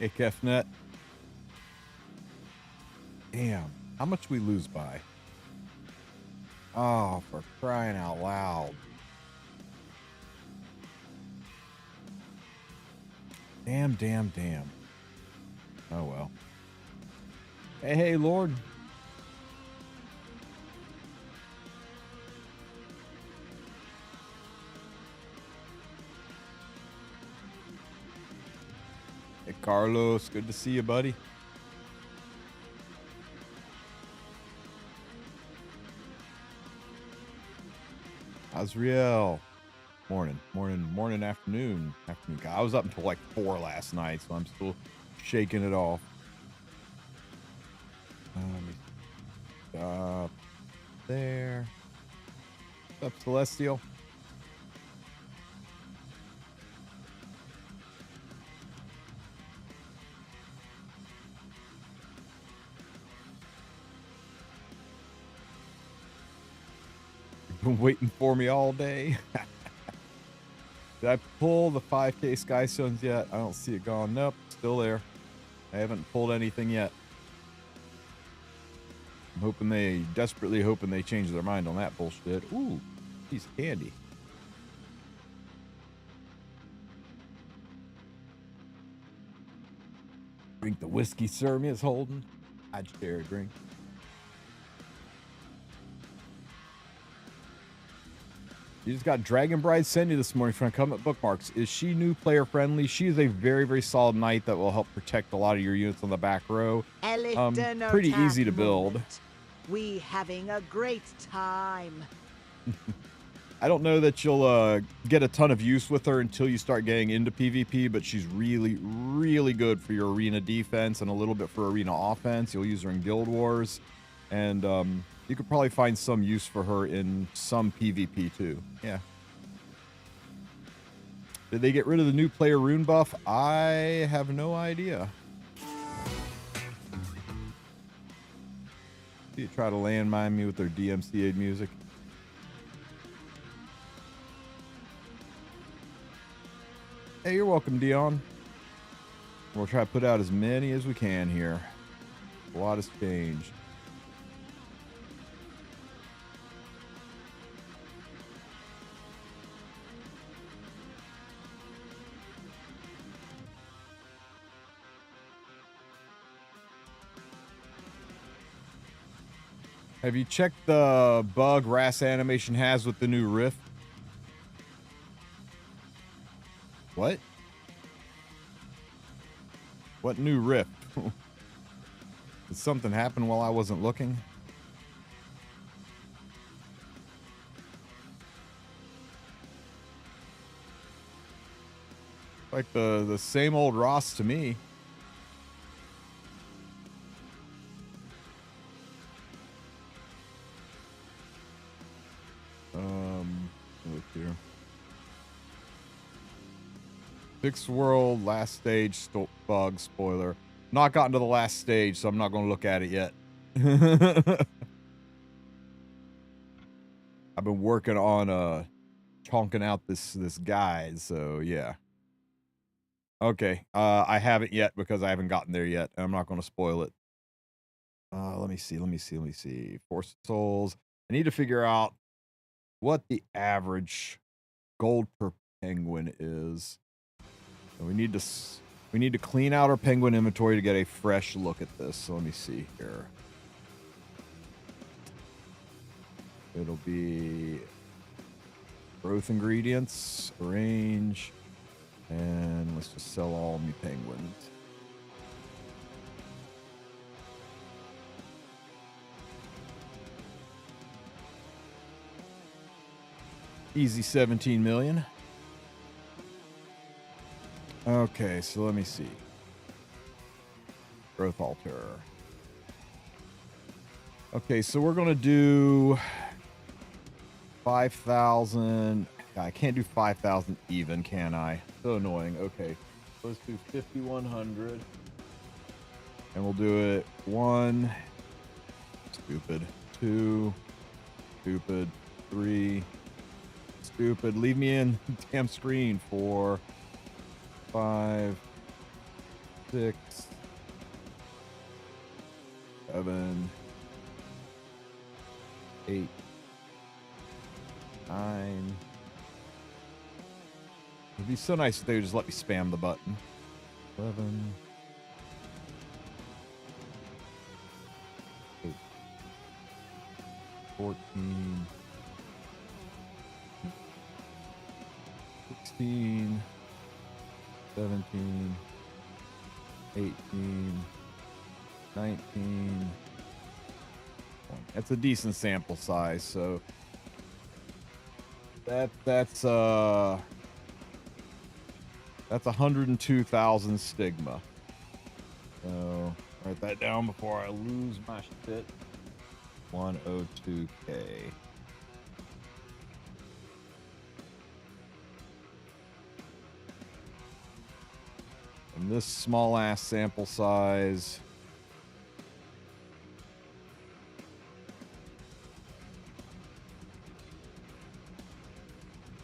AKFnet. Damn. How much we lose by? Oh, for crying out loud. Damn. Oh, well. Hey, Lord. Hey, Carlos. Good to see you, buddy. Azriel. Morning, afternoon. I was up until like 4 last night, so I'm still shaking it off. Let me stop there. What's up, Celestial? You've been waiting for me all day. Did I pull the 5K Sky Stones yet? I don't see it gone. Nope, still there. I haven't pulled anything yet. I'm desperately hoping they change their mind on that bullshit. Ooh, piece of candy. Drink the whiskey Sir is holding. I'd share a drink. You just got Dragon Bride Cindy this morning from Comet Bookmarks. Is she new player friendly? She is a very, very solid knight that will help protect a lot of your units on the back row. Pretty easy to build. We having a great time. I don't know that you'll get a ton of use with her until you start getting into PvP, but she's really, really good for your arena defense and a little bit for arena offense. You'll use her in Guild Wars, and you could probably find some use for her in some PvP too. Yeah. Did they get rid of the new player rune buff? I have no idea. You try to landmine me with their DMCA music. Hey, you're welcome, Dion. We'll try to put out as many as we can here. A lot has changed. Have you checked the bug RAS animation has with the new rift? What? What new rift? Did something happen while I wasn't looking? Like the same old Ross to me. Look here. Fixed world, last stage, bug, spoiler. Not gotten to the last stage, so I'm not going to look at it yet. I've been working on chonking out this guide, so yeah. Okay, I haven't yet because I haven't gotten there yet, and I'm not going to spoil it. Let me see. Force Souls. I need to figure out what the average gold per penguin is. And we need to clean out our penguin inventory to get a fresh look at this. So let me see here. It'll be growth ingredients, range, and let's just sell all me penguins. Easy 17 million. Okay, so let me see. Growth alter. Okay, so we're going to do 5,000. I can't do 5,000 even, can I? So annoying. Okay, let's do 5,100. And we'll do it 1. Stupid. 2. Stupid. 3. Stupid. Leave me in the damn screen. 4, 5, 6, 7, 8, 9. It'd be so nice if they would just let me spam the button. 11. 8, 14. 16. 17. 18. 19. 20. That's a decent sample size, so that's 102,000 stigma. So write that down before I lose my shit. 102K. And this small ass sample size.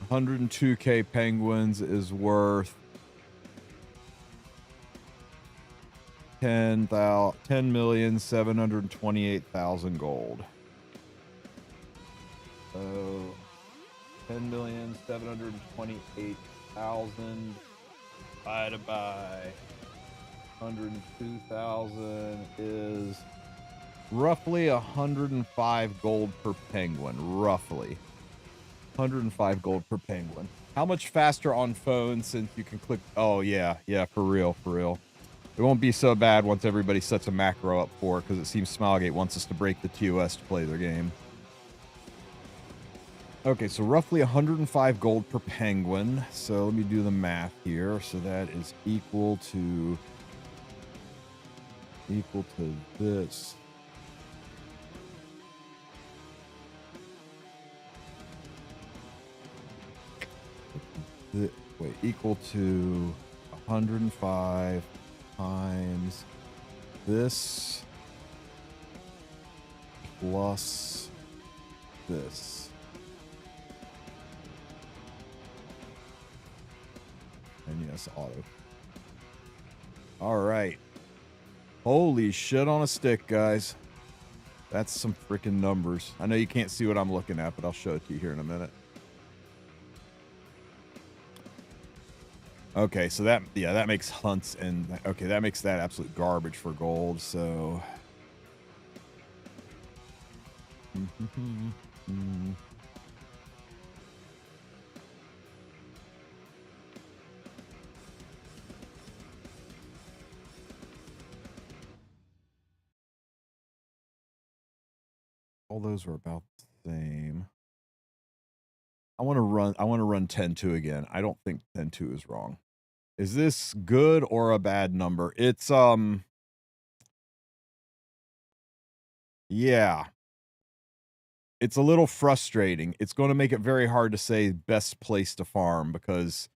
$102K penguins is worth 10,728,000 gold. So 10,728,000 divided by 102,000 is roughly 105 gold per penguin. Roughly 105 gold per penguin. How much faster on phone since you can click? Oh yeah, for real. It won't be so bad once everybody sets a macro up for it, because it seems Smilegate wants us to break the TOS to play their game. Okay, so roughly 105 gold per penguin. So let me do the math here. So that is equal to this. Wait, equal to 105 times this plus this. And yes, auto. All right. Holy shit on a stick, guys. That's some freaking numbers. I know you can't see what I'm looking at, but I'll show it to you here in a minute. Okay, so that makes hunts and okay, that makes that absolute garbage for gold. So all those are about the same. I want to run 10-2 again. I don't think 10-2 is wrong. Is this good or a bad number? It's yeah. It's a little frustrating. It's going to make it very hard to say best place to farm, because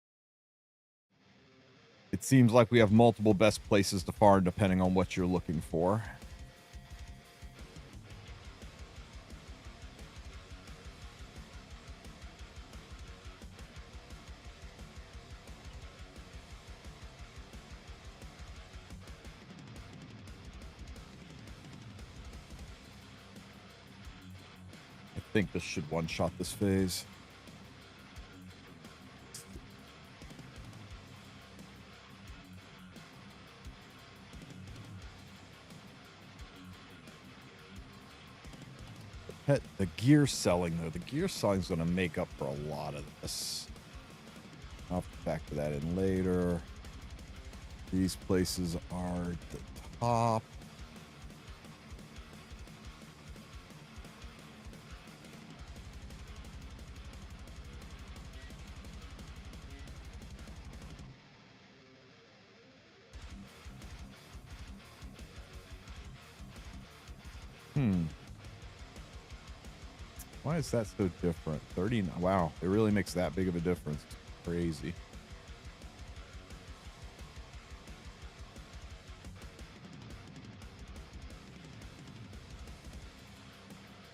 it seems like we have multiple best places to farm depending on what you're looking for. I think this should one-shot this phase. The gear selling, though. The gear selling is going to make up for a lot of this. I'll factor that in later. These places are at the top. Why is that so different? 30. Wow, it really makes that big of a difference. It's crazy.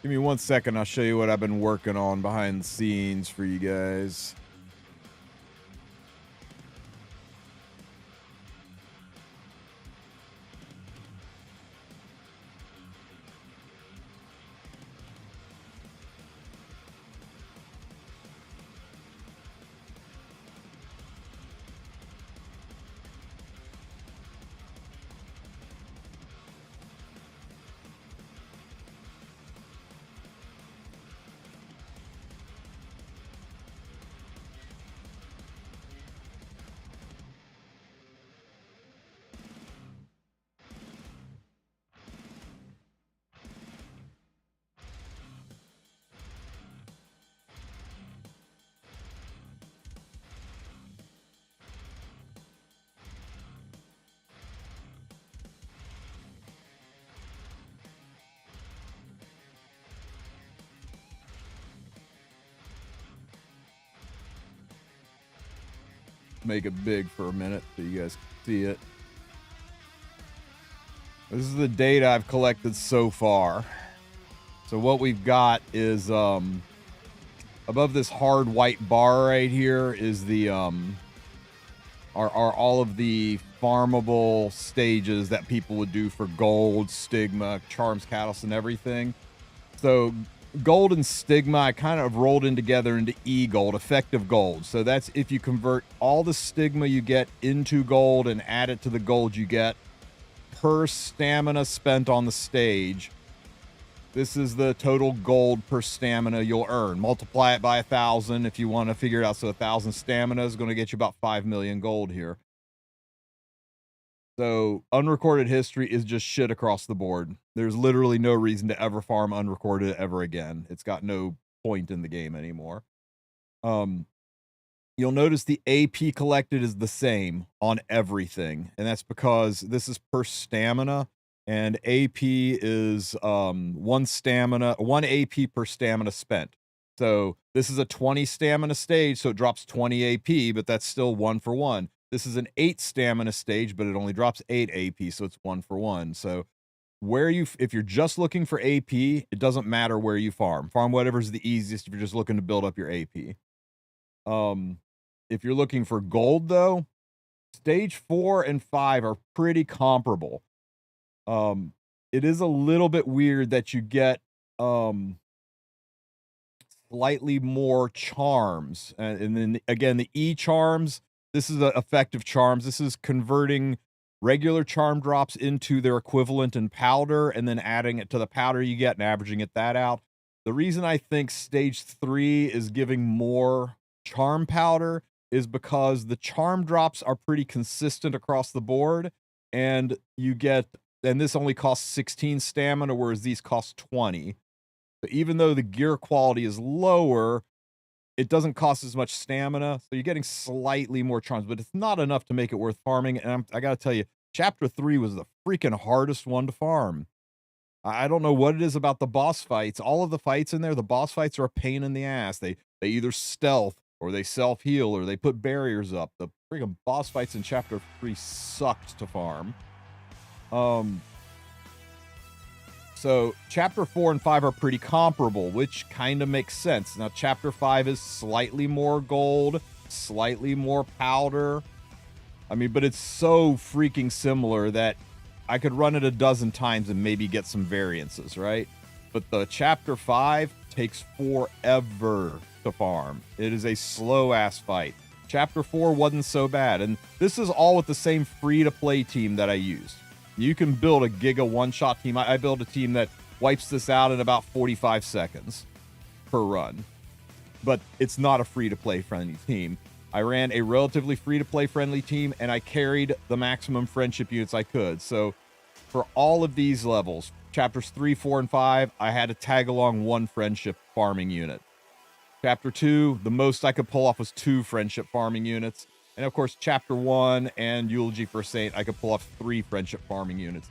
Give me 1 second. I'll show you what I've been working on behind the scenes for you guys. make it big for a minute so you guys can see it. This is the data I've collected so far. So what we've got is above this hard white bar right here is the are all of the farmable stages that people would do for gold, stigma, charms, catalyst, and everything. So gold and stigma I kind of rolled in together into e-gold, effective gold. So that's if you convert all the stigma you get into gold and add it to the gold you get per stamina spent on the stage. This is the total gold per stamina you'll earn. Multiply it by 1,000 if you want to figure it out. So 1,000 stamina is going to get you about 5 million gold here. So unrecorded history is just shit across the board. There's literally no reason to ever farm unrecorded ever again. It's got no point in the game anymore. You'll notice the AP collected is the same on everything, and that's because this is per stamina, and AP is 1 AP per stamina spent. So this is a 20 stamina stage, so it drops 20 AP, but that's still 1 for 1. This is an 8 stamina stage, but it only drops 8 AP, so it's 1 for 1. So if you're just looking for AP, it doesn't matter where you farm. Farm whatever's the easiest if you're just looking to build up your AP. If you're looking for gold, though, stage 4 and 5 are pretty comparable. It is a little bit weird that you get slightly more charms. And then, again, the E-charms, this is effective charms. This is converting regular charm drops into their equivalent in powder and then adding it to the powder you get and averaging that out. The reason I think stage 3 is giving more charm powder is because the charm drops are pretty consistent across the board, and this only costs 16 stamina, whereas these cost 20. But even though the gear quality is lower, it doesn't cost as much stamina, so you're getting slightly more charms, but it's not enough to make it worth farming. And I gotta tell you, chapter 3 was the freaking hardest one to farm. I don't know what it is about the boss fights. All of the fights in there, the boss fights are a pain in the ass. They either stealth or they self-heal or they put barriers up. The freaking boss fights in chapter 3 sucked to farm. So chapter 4 and 5 are pretty comparable, which kind of makes sense. Now chapter 5 is slightly more gold, slightly more powder. I mean, but it's so freaking similar that I could run it a dozen times and maybe get some variances, right? But the chapter 5 takes forever to farm. It is a slow ass fight. Chapter 4 wasn't so bad, and this is all with the same free-to-play team that I used. You can build a giga one-shot team. I built a team that wipes this out in about 45 seconds per run, but it's not a free-to-play friendly team. I ran a relatively free-to-play friendly team, and I carried the maximum friendship units I could. So for all of these levels, chapters 3, 4, and 5, I had to tag along 1 friendship farming unit. Chapter 2, the most I could pull off was 2 friendship farming units. And of course, chapter 1 and Eulogy for a Saint, I could pull off 3 friendship farming units.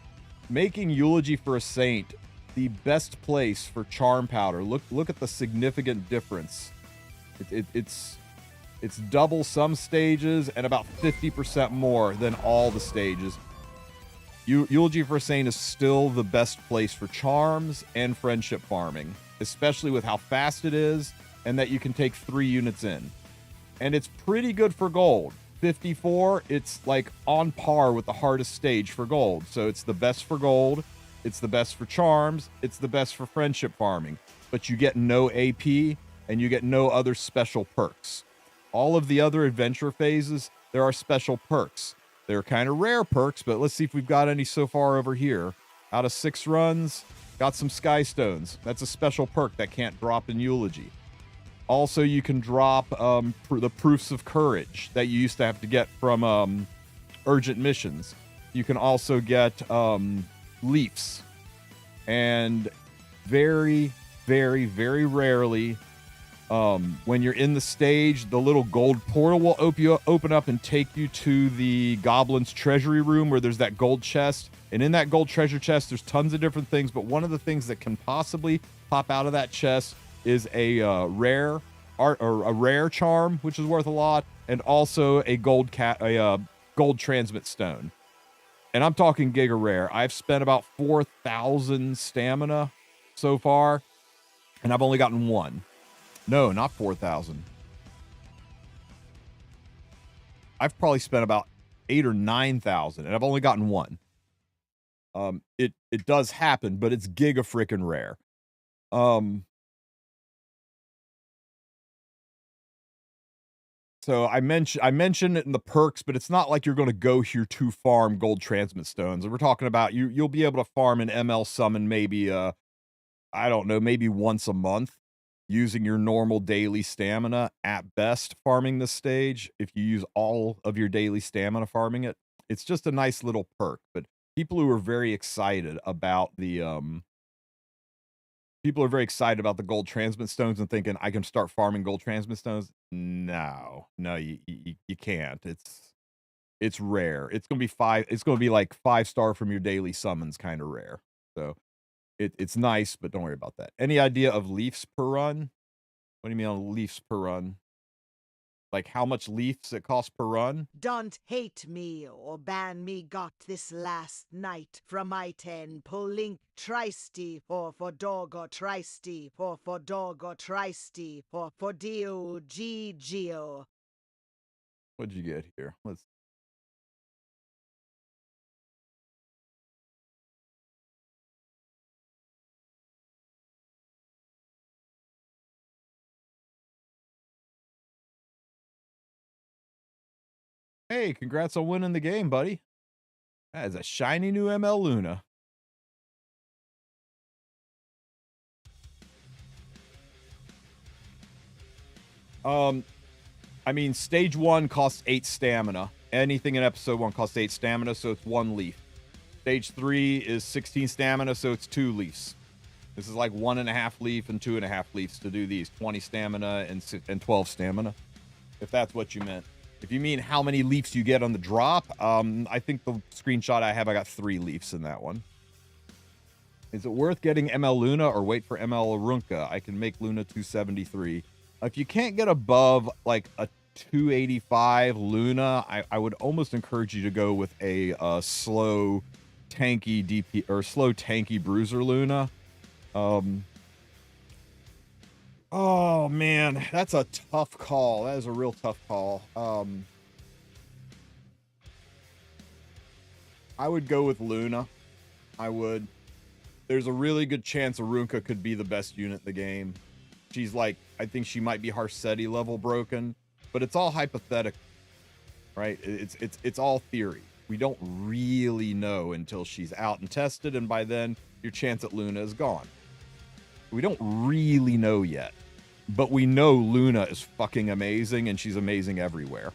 Making Eulogy for a Saint the best place for charm powder. Look at the significant difference. It's double some stages and about 50% more than all the stages. Eulogy for a Saint is still the best place for charms and friendship farming, especially with how fast it is and that you can take 3 units in. And it's pretty good for gold. 54, it's like on par with the hardest stage for gold. So it's the best for gold, it's the best for charms, it's the best for friendship farming. But you get no AP and you get no other special perks. All of the other adventure phases, there are special perks. They're kind of rare perks, but let's see if we've got any so far over here. Out of 6 runs, got some Sky Stones. That's a special perk that can't drop in Eulogy. Also, you can drop the Proofs of Courage that you used to have to get from urgent missions. You can also get Leafs. And very, very, very rarely, when you're in the stage, the little gold portal will open up and take you to the Goblin's Treasury Room where there's that gold chest. And in that gold treasure chest, there's tons of different things. But one of the things that can possibly pop out of that chest is a rare art or a rare charm, which is worth a lot, and also a gold gold transmit stone. And I'm talking giga rare. I've spent about 4,000 stamina so far, and I've only gotten one. No, not 4,000. I've probably spent about 8 or 9,000, and I've only gotten one. It does happen, but it's giga freaking rare. So I mentioned it in the perks, but it's not like you're going to go here to farm gold transmit stones. We're talking about you'll be able to farm an ML summon maybe I don't know, maybe once a month using your normal daily stamina at best farming this stage. If you use all of your daily stamina farming it, it's just a nice little perk. But people who are very excited about the gold transmit stones and thinking I can start farming gold transmit stones. No, you can't. It's rare. It's gonna be like 5-star from your daily summons kind of rare. So it's nice, but don't worry about that. Any idea of leafs per run? What do you mean on leafs per run? Like how much leafs it costs per run? Don't hate me or ban me got this last night from my 10 pulling Tristi or for dog or Tristi or for dog or Tristi or for Dio Geo. What'd you get here? Let's Hey, congrats on winning the game, buddy. That is a shiny new ML Luna. I mean, stage 1 costs 8 stamina. Anything in episode 1 costs 8 stamina, so it's 1 leaf. Stage 3 is 16 stamina, so it's 2 leaves. This is like 1.5 leaf and 2.5 leaves to do these. 20 stamina and 12 stamina, if that's what you meant. If you mean how many leaves you get on the drop, I think the screenshot I got 3 leaves in that one. Is it worth getting ML Luna or wait for ML Arunca? I can make Luna 273. If you can't get above like a 285 Luna, I would almost encourage you to go with a slow tanky DP or slow tanky bruiser Luna. Oh man, that's a tough call. That is a real tough call. I would go with Luna. I would. There's a really good chance Arunca could be the best unit in the game. She's like, I think she might be Harsetti level broken, but it's all hypothetical, right? It's all theory. We don't really know until she's out and tested, and by then your chance at Luna is gone. We don't really know yet, but we know Luna is fucking amazing, and she's amazing everywhere.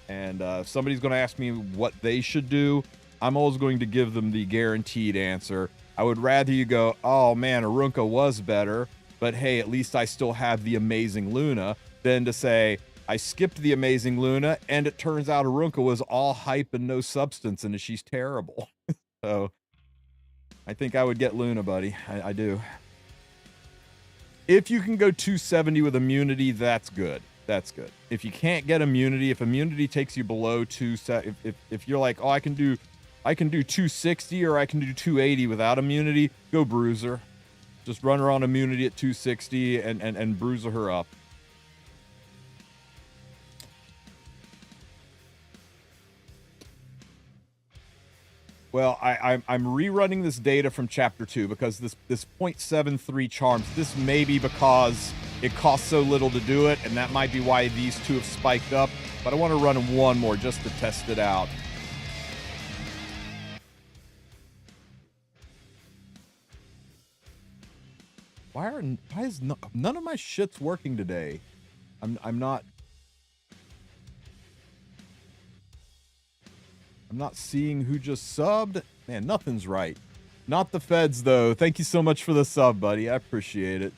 And if somebody's going to ask me what they should do, I'm always going to give them the guaranteed answer. I would rather you go, oh man, Arunca was better, but hey, at least I still have the amazing Luna, than to say, I skipped the amazing Luna, and it turns out Arunca was all hype and no substance, and she's terrible. So, I think I would get Luna, buddy. I do. If you can go 270 with immunity, that's good. That's good. If you can't get immunity, if immunity takes you below if you're like, oh, I can do 260 or I can do 280 without immunity, go bruiser. Just run her on immunity at 260 and bruiser her up. Well, I'm rerunning this data from chapter 2 because this 0.73 charms, this may be because it costs so little to do it, and that might be why these two have spiked up, but I want to run them one more just to test it out. Why is none of my shit's working today? I'm not seeing who just subbed. Man, nothing's right. Not the feds though. Thank you so much for the sub, buddy. I appreciate it.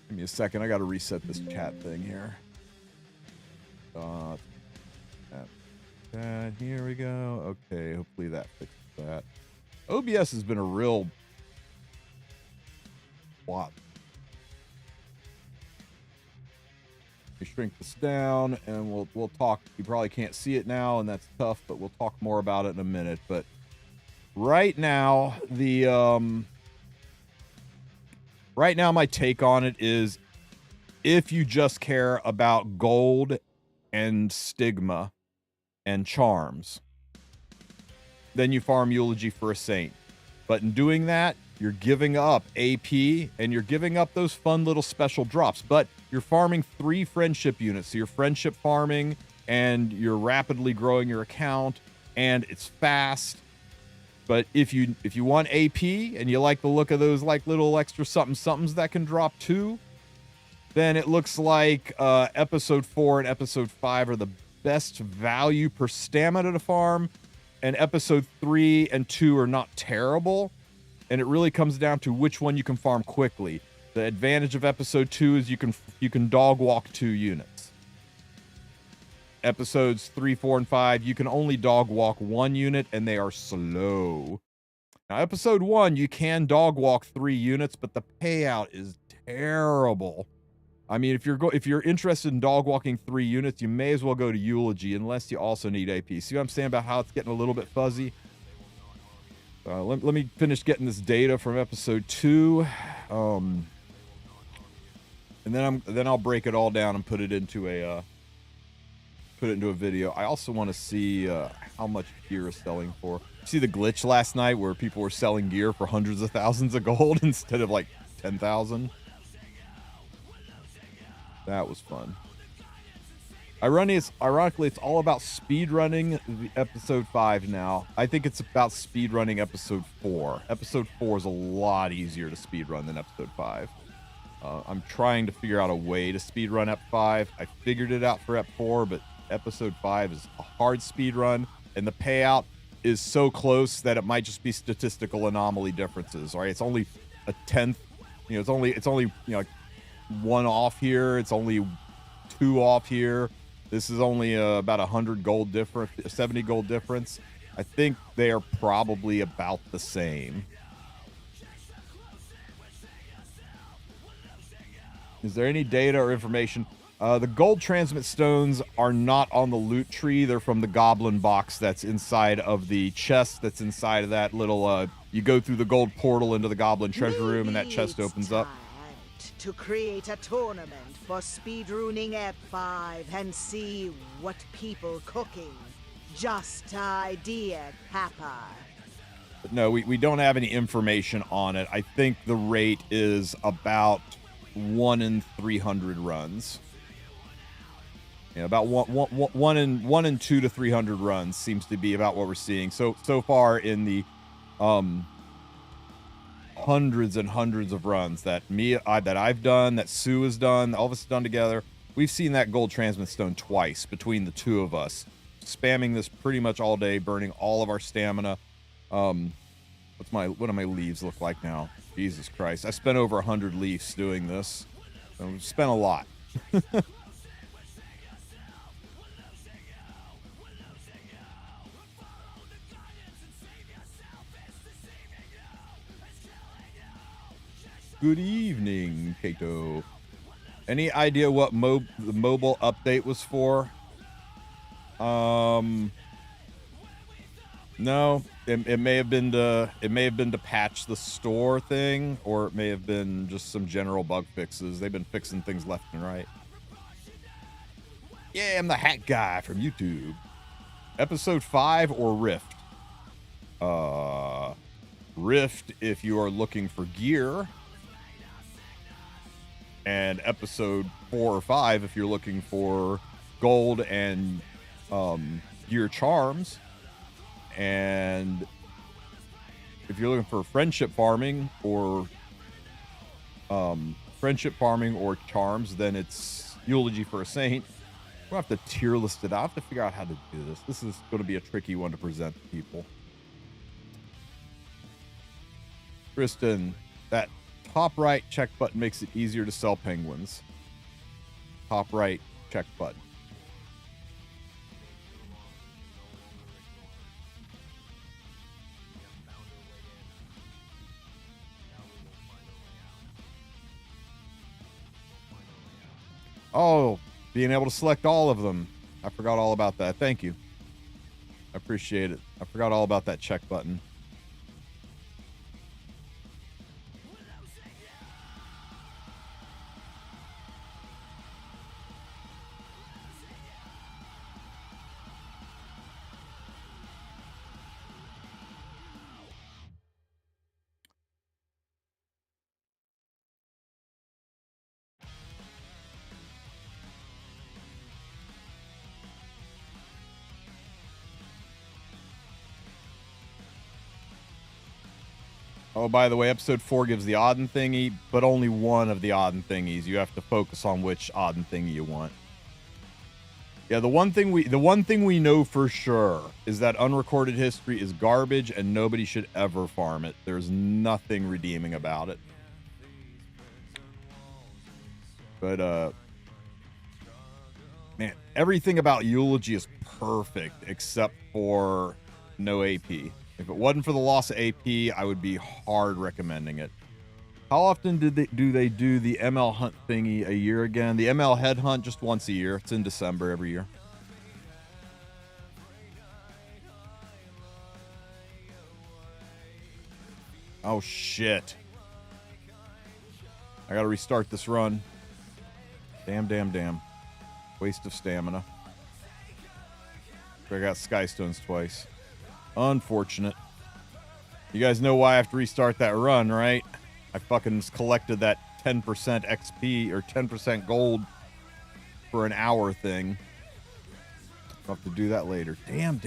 Give me a second. I got to reset this chat thing here. Here we go. Okay, hopefully that fixes that. OBS has been a real what? me shrink this down, and we'll talk. You probably can't see it now, and that's tough, but we'll talk more about it in a minute. But right now, right now, my take on it is, if you just care about gold and stigma and charms, then you farm Eulogy for a Saint. But in doing that, you're giving up AP, and you're giving up those fun little special drops. But you're farming 3 friendship units. So you're friendship farming, and you're rapidly growing your account, and it's fast. But if you want AP and you like the look of those like little extra somethings that can drop too, then it looks like episode 4 and episode 5 are the best value per stamina to farm, and episode 3 and 2 are not terrible. And it really comes down to which one you can farm quickly. The advantage of episode 2 is you can dog walk 2 units. Episodes 3, 4, and 5, you can only dog walk 1 unit, and they are slow. Now, episode 1, you can dog walk 3 units, but the payout is terrible. I mean, if you're interested in dog walking 3 units, you may as well go to Eulogy, unless you also need AP. See what I'm saying about how it's getting a little bit fuzzy? Let me finish getting this data from episode 2, and then I'll break it all down and put it into a video. I also want to see how much gear is selling for. See the glitch last night where people were selling gear for hundreds of thousands of gold instead of like 10,000. That was fun. Ironically, it's all about speedrunning episode 5 now. I think it's about speedrunning episode 4. Episode 4 is a lot easier to speedrun than episode 5. I'm trying to figure out a way to speedrun Ep 5. I figured it out for Ep 4, but episode 5 is a hard speedrun, and the payout is so close that it might just be statistical anomaly differences. Right? It's only a tenth. It's only 1 off here. It's only 2 off here. This is only about 100 gold difference, 70 gold difference. I think they are probably about the same. Is there any data or information? The gold transmit stones are not on the loot tree. They're from the goblin box that's inside of the chest that's inside of that little, you go through the gold portal into the goblin treasure room, and that chest opens up. To create a tournament for speedrunning Ep 5 and see what people cooking. Just idea, Kappa. But no, we don't have any information on it. I think the rate is about 1 in 300 runs. About one in 2 to 300 runs seems to be about what we're seeing so far in the hundreds and hundreds of runs that I've done, that Sue has done, all of us have done together. We've seen that gold transmit stone twice between the 2 of us, spamming this pretty much all day, burning all of our stamina. What do my leaves look like now? Jesus Christ. I spent over 100 leaves doing this. I've spent a lot. Good evening, Kato. Any idea what the mobile update was for? No. It may have been to patch the store thing, or it may have been just some general bug fixes. They've been fixing things left and right. Yeah, I'm the hat guy from YouTube. Episode 5 or Rift? Rift if you are looking for gear. And episode 4 or 5 if you're looking for gold and gear charms. And if you're looking for friendship farming or charms, then it's Eulogy for a Saint. We'll have to tier list it out. I have to figure out how to do this. This is going to be a tricky one to present to people. Tristen, that top right check button makes it easier to sell penguins. Top right check button. Oh, being able to select all of them. I forgot all about that. Thank you. I appreciate it. I forgot all about that check button. Oh, by the way, episode 4 gives the Odin thingy, but only one of the Odin thingies. You have to focus on which Odin thingy you want. Yeah, the one thing we know for sure is that unrecorded history is garbage and nobody should ever farm it. There's nothing redeeming about it. But man, everything about Eulogy is perfect except for no AP. If it wasn't for the loss of AP, I would be hard recommending it. How often do they do the ML hunt thingy a year again? The ML head hunt just once a year. It's in December every year. Oh shit. I gotta restart this run. Damn. Waste of stamina. I got Skystones twice. Unfortunate. You guys know why I have to restart that run, right? I fucking collected that 10% XP or 10% gold for an hour thing. I'll have to do that later. Damn.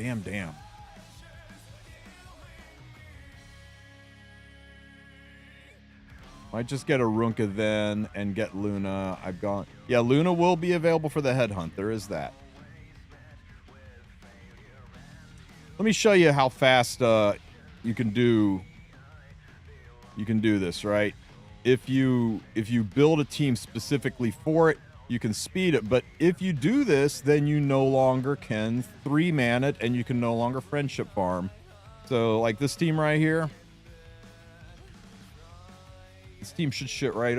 Might just get a Runka then and get Luna. I've gone. Yeah, Luna will be available for the headhunt. There is that. Let me show you how fast you can do this, right? If you build a team specifically for it, you can speed it. But if you do this, then you no longer can 3-man it, and you can no longer friendship farm. So, like this team right here, this team should shit right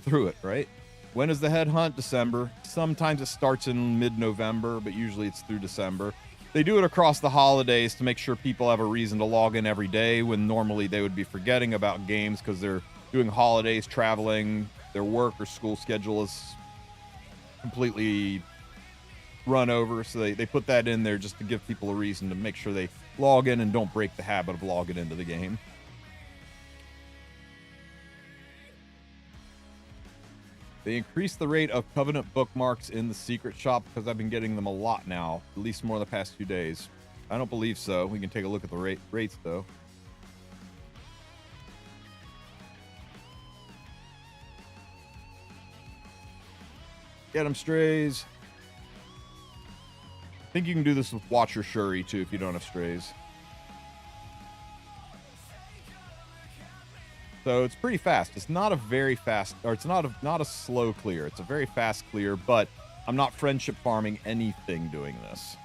through it, right? When is the headhunt? December. Sometimes it starts in mid-November, but usually it's through December. They do it across the holidays to make sure people have a reason to log in every day when normally they would be forgetting about games because they're doing holidays, traveling, their work or school schedule is completely run over. So they put that in there just to give people a reason to make sure they log in and don't break the habit of logging into the game. They increased the rate of Covenant bookmarks in the secret shop because I've been getting them a lot now, at least more the past few days. I don't believe so. We can take a look at the rates, though. Get them, strays. I think you can do this with Watcher Shuri, too, if you don't have strays. So it's pretty fast. It's not a very fast, or it's not a slow clear. It's a very fast clear, but I'm not friendship farming anything doing this.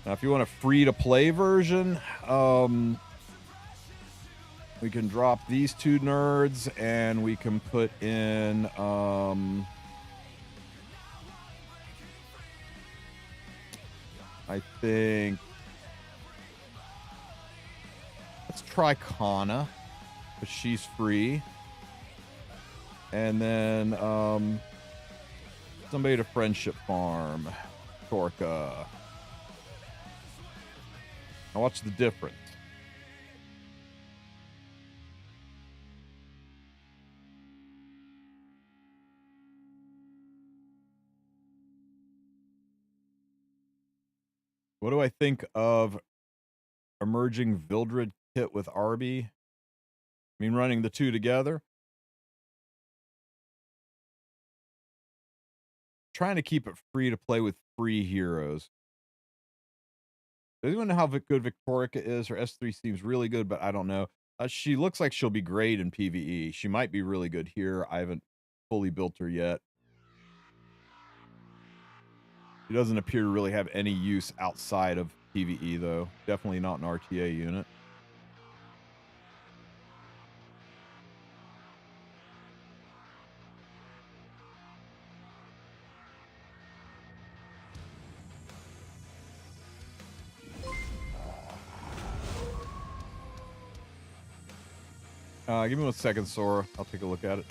Now, if you want a free-to-play version, we can drop these two nerds, and we can put in, I think, let's try Kana, because she's free. And then, somebody to friendship farm. Torka. Now watch the difference. What do I think of emerging Vildred kit with Arby? I mean, running the two together. Trying to keep it free to play with free heroes. Does anyone know how good Victorica is? Her S3 seems really good, but I don't know. She looks like she'll be great in PvE. She might be really good here. I haven't fully built her yet. She doesn't appear to really have any use outside of PvE, though. Definitely not an RTA unit. Give me 1 second, Sora. I'll take a look at it.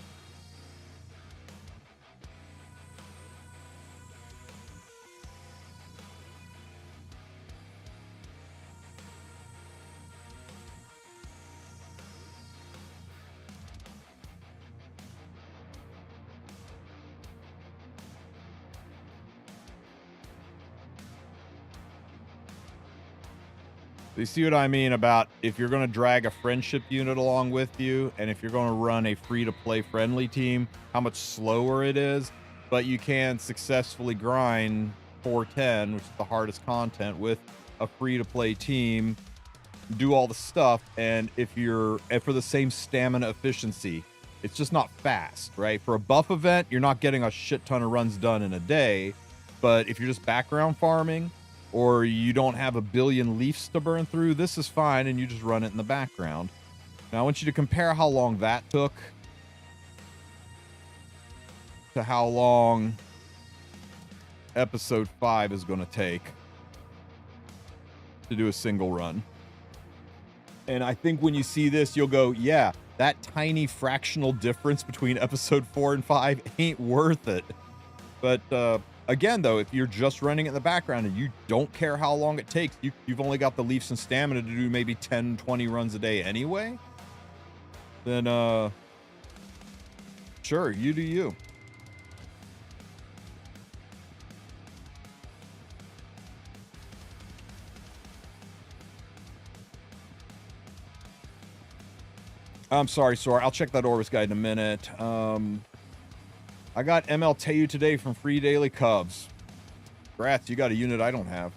You see what I mean about if you're going to drag a friendship unit along with you, and if you're going to run a free-to-play friendly team, how much slower it is, but you can successfully grind 410, which is the hardest content, with a free-to-play team, do all the stuff, and for the same stamina efficiency, it's just not fast, right? For a buff event, you're not getting a shit ton of runs done in a day, but if you're just background farming, or you don't have a billion leafs to burn through, this is fine, and you just run it in the background. Now, I want you to compare how long that took to how long episode 5 is going to take to do a single run. And I think when you see this, you'll go, yeah, that tiny fractional difference between episode 4 and 5 ain't worth it. But, again, though, if you're just running it in the background and you don't care how long it takes, you've only got the leafs and stamina to do maybe 10, 20 runs a day anyway, then, sure, you do you. I'm sorry, Sora. I'll check that Orbis guide in a minute. I got ML Teu today from Free Daily Cubs. Congrats, you got a unit I don't have.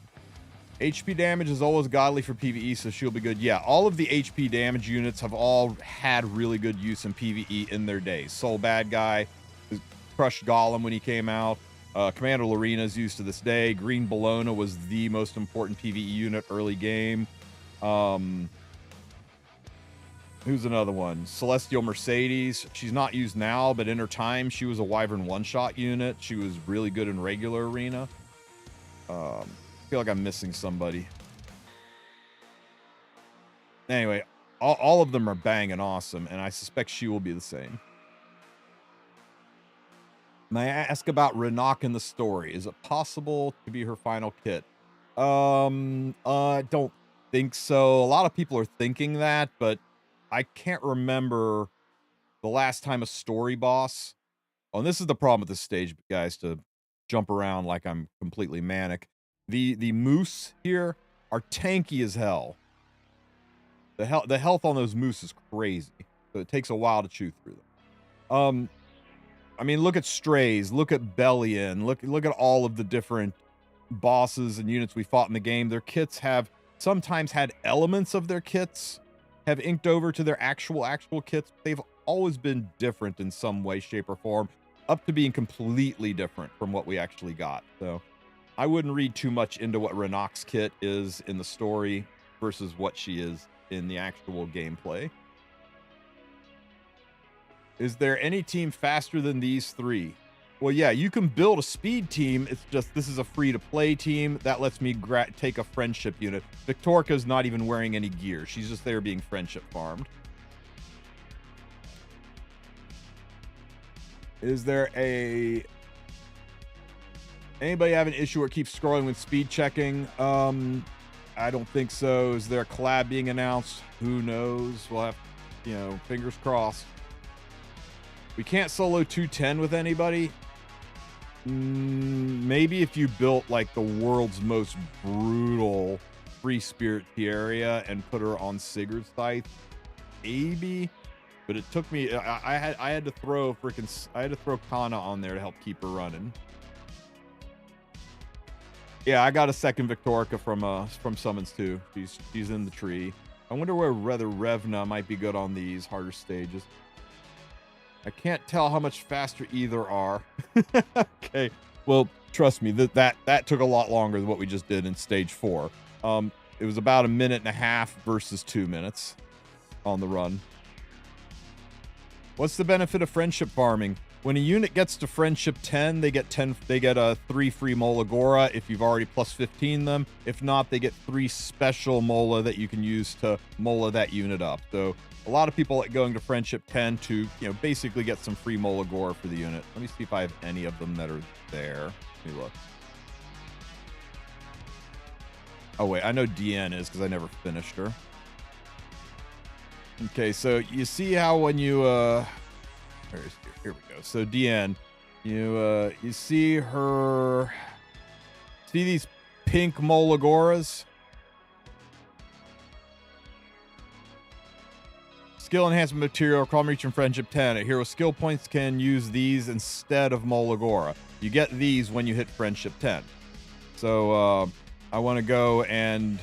HP damage is always godly for PvE, so she'll be good. Yeah, all of the HP damage units have all had really good use in PvE in their days. Soul Bad Guy, crushed Golem when he came out. Commander Lorena is used to this day. Green Bologna was the most important PvE unit early game. Who's another one? Celestial Mercedes. She's not used now, but in her time, she was a Wyvern one-shot unit. She was really good in regular arena. I feel like I'm missing somebody. Anyway, all of them are banging awesome, and I suspect she will be the same. May I ask about Renok in the story? Is it possible to be her final kit? I don't think so. A lot of people are thinking that, but I can't remember the last time a story boss. Oh, and this is the problem with this stage, guys, to jump around like I'm completely manic. The moose here are tanky as hell. The health on those moose is crazy. So it takes a while to chew through them. I mean, look at Strays, look at Bellion, look at all of the different bosses and units we fought in the game. Their kits have sometimes had elements of their kits have inked over to their actual kits. They've always been different in some way, shape, or form, up to being completely different from what we actually got. So I wouldn't read too much into what Renok's kit is in the story versus what she is in the actual gameplay. Is there any team faster than these three? Well, yeah, you can build a speed team. It's just this is a free-to-play team. That lets me take a friendship unit. Victorica's not even wearing any gear. She's just there being friendship farmed. Is there anybody have an issue where it keeps scrolling with speed checking? I don't think so. Is there a collab being announced? Who knows? We'll have, fingers crossed. We can't solo 210 with anybody. Maybe if you built like the world's most brutal free spirit Tierra and put her on Sigurd's scythe, maybe. But it took me. I had to throw Kana on there to help keep her running. Yeah, I got a second Victorica from Summons too. She's in the tree. I wonder whether Revna might be good on these harder stages. I can't tell how much faster either are. Okay. Well, trust me, that took a lot longer than what we just did in stage 4. It was about 1.5 minutes versus 2 minutes on the run. What's the benefit of friendship farming? When a unit gets to friendship 10, they get 3 free Molagora if you've already plus 15 them. If not, they get 3 special Mola that you can use to Mola that unit up. So a lot of people like going to friendship 10 to, basically get some free Molagora for the unit. Let me see if I have any of them that are there. Let me look. Oh wait, I know DN is because I never finished her. Okay, so you see how when you here we go. So DN, you see her. See these pink Molagoras? Skill enhancement material, Calm Reach and Friendship 10. At hero skill points can use these instead of Molagora. You get these when you hit Friendship 10. So I want to go and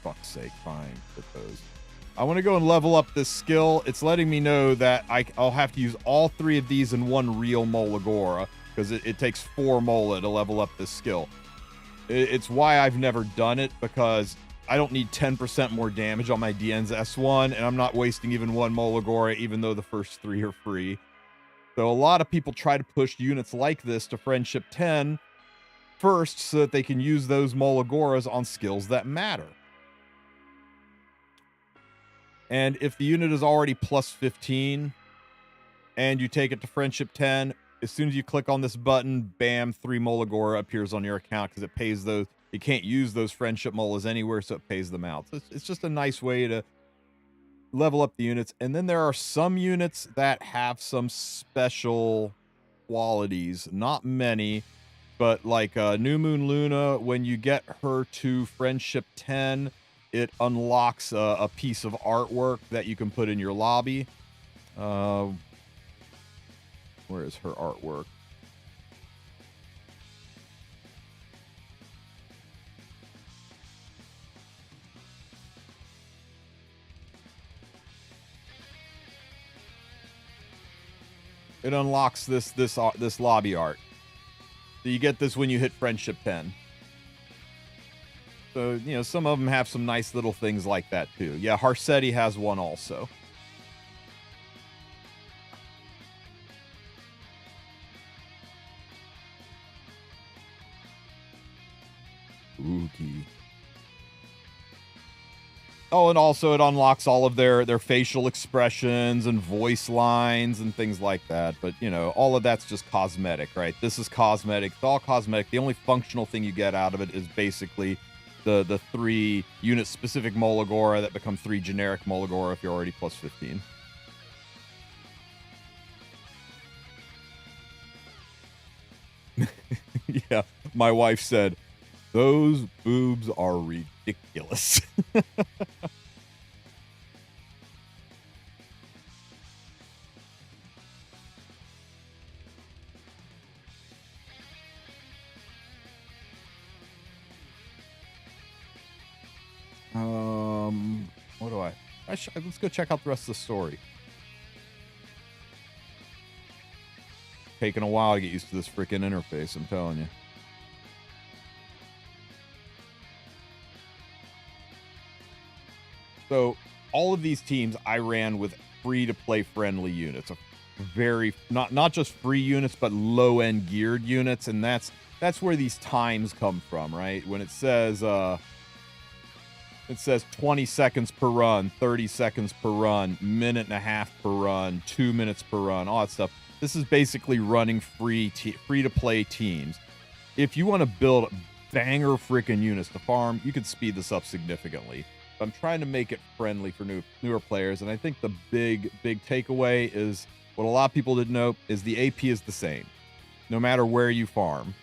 fuck's sake, fine, get those. I want to go and level up this skill. It's letting me know that I'll have to use all 3 of these in one real Molagora, because it takes 4 Mola to level up this skill. It's why I've never done it, because I don't need 10% more damage on my DN's S1, and I'm not wasting even 1 Molagora, even though the first 3 are free. So a lot of people try to push units like this to Friendship 10 first so that they can use those Molagoras on skills that matter. And if the unit is already plus 15 and you take it to Friendship 10, as soon as you click on this button, bam, 3 Molagora appears on your account because it pays those. You can't use those Friendship Molas anywhere, so it pays them out. So it's just a nice way to level up the units. And then there are some units that have some special qualities. Not many, but like New Moon Luna, when you get her to Friendship 10, it unlocks a piece of artwork that you can put in your lobby. Where is her artwork? It unlocks this lobby art. So you get this when you hit Friendship 10. So, some of them have some nice little things like that, too. Yeah, Harsetti has one also. Spooky. Oh, and also it unlocks all of their facial expressions and voice lines and things like that. But, all of that's just cosmetic, right? This is cosmetic. It's all cosmetic. The only functional thing you get out of it is basically the 3 unit-specific Molagora that become 3 generic Molagora if you're already plus 15. Yeah, my wife said, those boobs are ridiculous. What do let's go check out the rest of the story. Taking a while to get used to this freaking interface, I'm telling you. So all of these teams I ran with free-to-play friendly units. Very not just free units, but low-end geared units, and that's where these times come from, right? When it says 20 seconds per run, 30 seconds per run, minute and a half per run, 2 minutes per run, all that stuff. This is basically running free-to-play teams. If you want to build banger freaking units to farm, you can speed this up significantly. But I'm trying to make it friendly for newer players, and I think the big takeaway is what a lot of people didn't know is the AP is the same, no matter where you farm.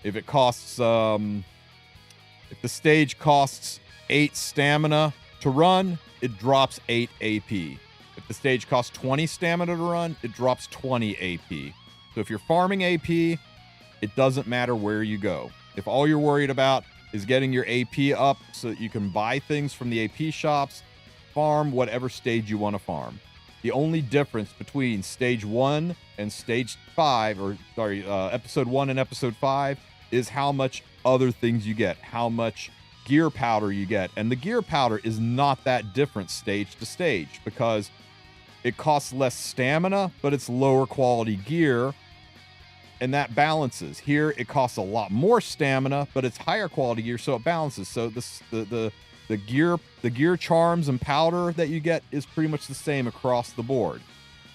If it costs, if the stage costs 8 stamina to run, it drops 8 AP. If the stage costs 20 stamina to run, it drops 20 AP. So if you're farming AP, it doesn't matter where you go. If all you're worried about is getting your AP up so that you can buy things from the AP shops, farm whatever stage you want to farm. The only difference between stage 1 and stage 5, episode 1 and episode 5, is how much other things you get, how much gear powder you get. And the gear powder is not that different stage to stage because it costs less stamina, but it's lower quality gear, and that balances. Here, it costs a lot more stamina, but it's higher quality gear, so it balances. So the gear charms and powder that you get is pretty much the same across the board.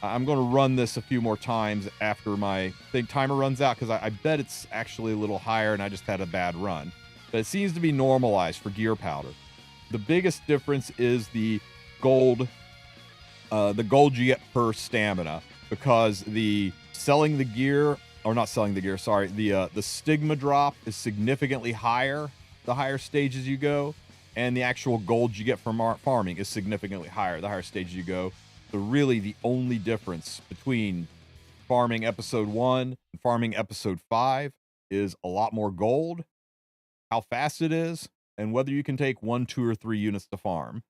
I'm going to run this a few more times after my timer runs out because I bet it's actually a little higher and I just had a bad run. But it seems to be normalized for gear powder. The biggest difference is the gold you get per stamina, because the stigma drop is significantly higher the higher stages you go, and the actual gold you get from farming is significantly higher the higher stages you go. So really the only difference between farming episode 1 and farming episode 5 is a lot more gold, how fast it is, and whether you can take 1, 2, or 3 units to farm.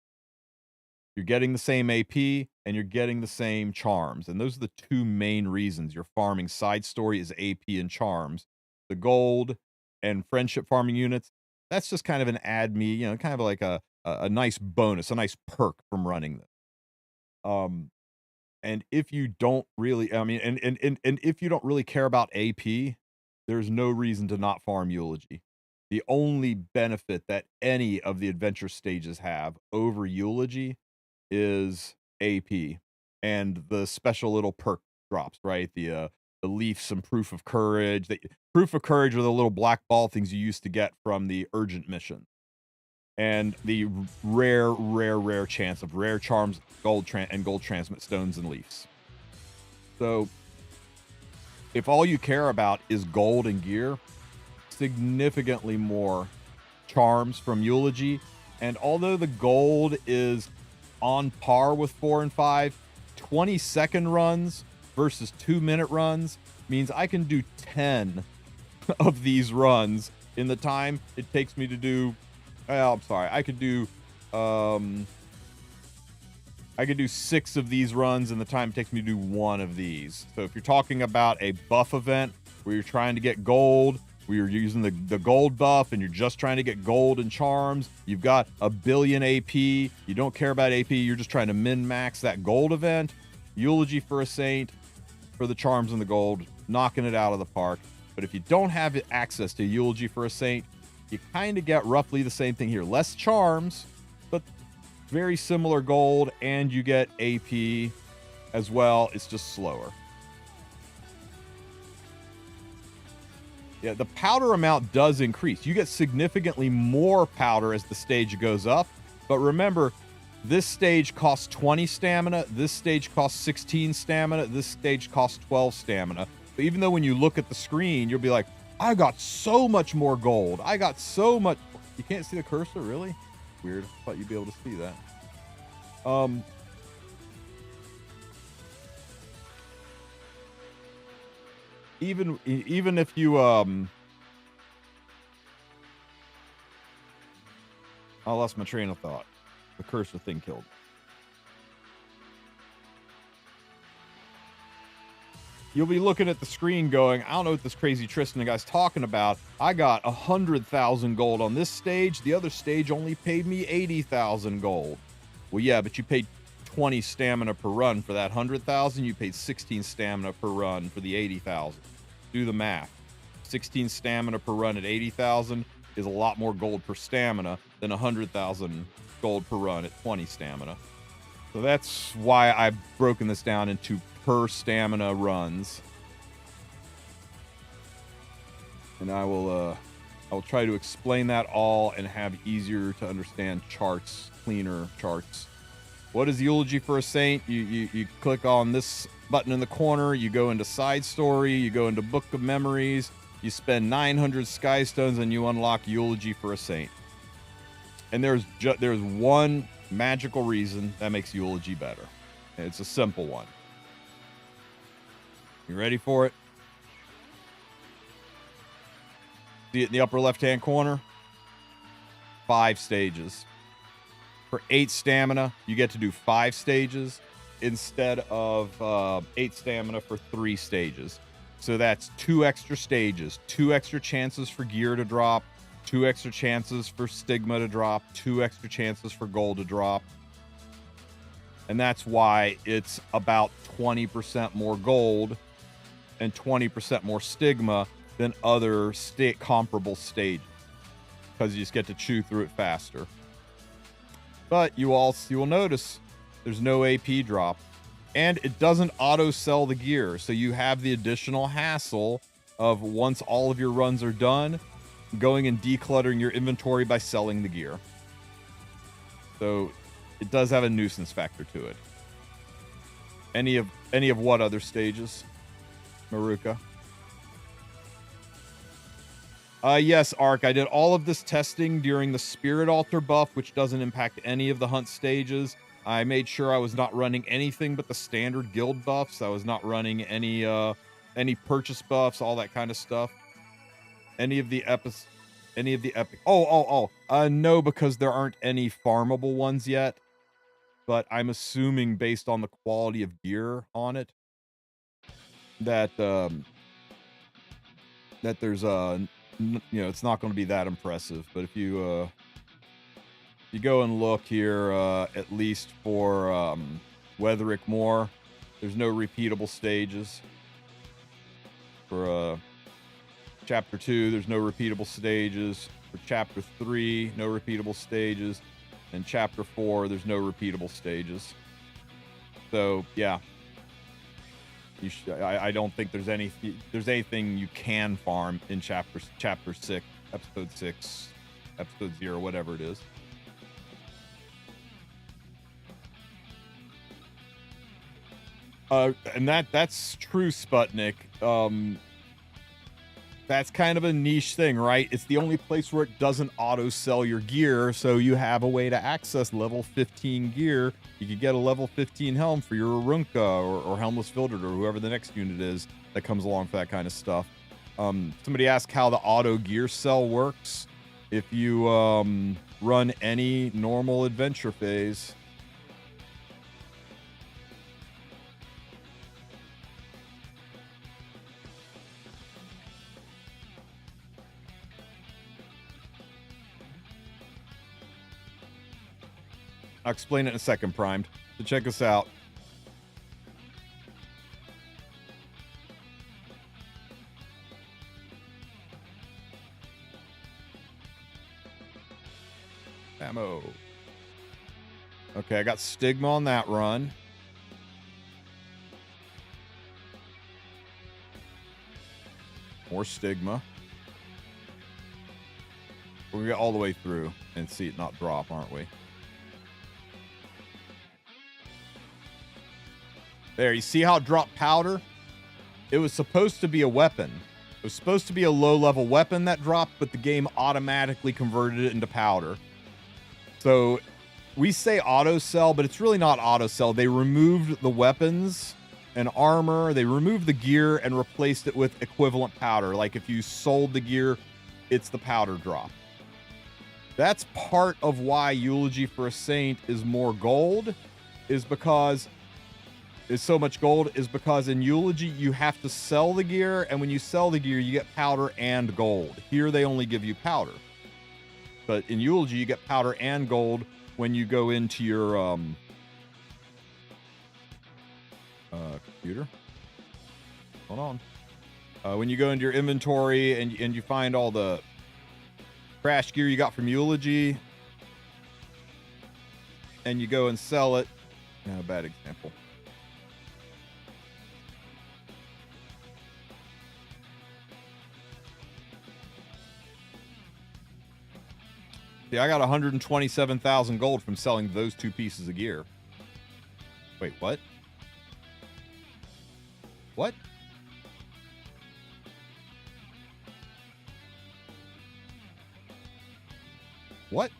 You're getting the same AP and you're getting the same charms. And those are the two main reasons you're farming side story is AP and charms. The gold and friendship farming units, that's just kind of an add me, kind of like a nice bonus, a nice perk from running them. And if you don't really, and if you don't really care about AP, there's no reason to not farm Eulogy. The only benefit that any of the adventure stages have over Eulogy is AP and the special little perk drops, right? The leafs and proof of courage. Proof of courage are the little black ball things you used to get from the urgent mission, and the rare chance of rare charms, gold transmit stones and leafs. So, if all you care about is gold and gear, significantly more charms from Eulogy. And although the gold is on par with 4 and 5, 20-second runs versus 2-minute runs means I can do 10 of these runs in the time it takes me to do. I could do 6 of these runs in the time it takes me to do 1 of these. So if you're talking about a buff event where you're trying to get gold, where you're using the gold buff and you're just trying to get gold and charms, you've got a billion AP, you don't care about AP, you're just trying to min-max that gold event, Eulogy for a Saint, for the charms and the gold, knocking it out of the park. But if you don't have access to Eulogy for a Saint, you kind of get roughly the same thing here. Less charms, but very similar gold, and you get AP as well. It's just slower. Yeah, the powder amount does increase. You get significantly more powder as the stage goes up. But remember, this stage costs 20 stamina. This stage costs 16 stamina. This stage costs 12 stamina. But even though when you look at the screen, you'll be like, I got so much more gold. I got so much. You can't see the cursor, really? Weird. I thought you'd be able to see that. Even if you I lost my train of thought. The cursor thing killed. You'll be looking at the screen going, I don't know what this crazy Tristen guy's talking about. I got 100,000 gold on this stage. The other stage only paid me 80,000 gold. Well, yeah, but you paid 20 stamina per run for that 100,000. You paid 16 stamina per run for the 80,000. Do the math. 16 stamina per run at 80,000 is a lot more gold per stamina than 100,000 gold per run at 20 stamina. So that's why I've broken this down into per stamina runs. And I will try to explain that all and have easier to understand charts, cleaner charts. What is Eulogy for a Saint? You click on this button in the corner, you go into side story, you go into Book of Memories, you spend 900 sky stones and you unlock Eulogy for a Saint. And there's one magical reason that makes Eulogy better. And it's a simple one. You ready for it? See it in the upper left-hand corner? 5 stages. For 8 stamina, you get to do 5 stages instead of 8 stamina for 3 stages. So that's 2 extra stages, 2 extra chances for gear to drop, 2 extra chances for Stigma to drop, 2 extra chances for Gold to drop. And that's why it's about 20% more Gold and 20% more Stigma than other comparable stages, because you just get to chew through it faster. But you will notice there's no AP drop, and it doesn't auto sell the gear, so you have the additional hassle of, once all of your runs are done, going and decluttering your inventory by selling the gear. So it does have a nuisance factor to it. Any of what other stages, Maruka? Yes, Ark, I did all of this testing during the Spirit Altar buff, which doesn't impact any of the hunt stages. I made sure I was not running anything but the standard guild buffs. I was not running any purchase buffs, all that kind of stuff. Any of the epic. No, because there aren't any farmable ones yet. But I'm assuming, based on the quality of gear on it, that that there's it's not going to be that impressive. But if you go and look here, at least for Weatherick Moor, there's no repeatable stages. For Chapter 2, there's no repeatable stages. For Chapter 3, no repeatable stages. And Chapter 4, there's no repeatable stages. So, yeah. I don't think there's anything you can farm in Chapter 6, Episode 6, Episode 0, whatever it is. And that's true, Sputnik. That's kind of a niche thing, right? It's the only place where it doesn't auto sell your gear, so you have a way to access level 15 gear. You could get a level 15 helm for your Arunca or Helmless Filtered or whoever the next unit is that comes along for that kind of stuff. Somebody asked how the auto gear sell works. If you run any normal adventure phase, I'll explain it in a second, Primed. So check us out. Ammo. Okay, I got Stigma on that run. More Stigma. We're gonna get all the way through and see it not drop, aren't we? There, you see how it dropped powder? It was supposed to be a weapon. It was supposed to be a low-level weapon that dropped, but the game automatically converted it into powder. So we say auto-sell, but it's really not auto-sell. They removed the weapons and armor, they removed the gear and replaced it with equivalent powder. Like if you sold the gear, it's the powder drop. That's part of why Eulogy for a Saint is more gold, is so much gold, is because in Eulogy you have to sell the gear, and when you sell the gear you get powder and gold. Here they only give you powder, but in Eulogy you get powder and gold when you go into your computer. Hold on. When you go into your inventory and you find all the crash gear you got from Eulogy, and you go and sell it. No, bad example. See, I got 127,000 gold from selling those 2 pieces of gear. Wait, what? What? What?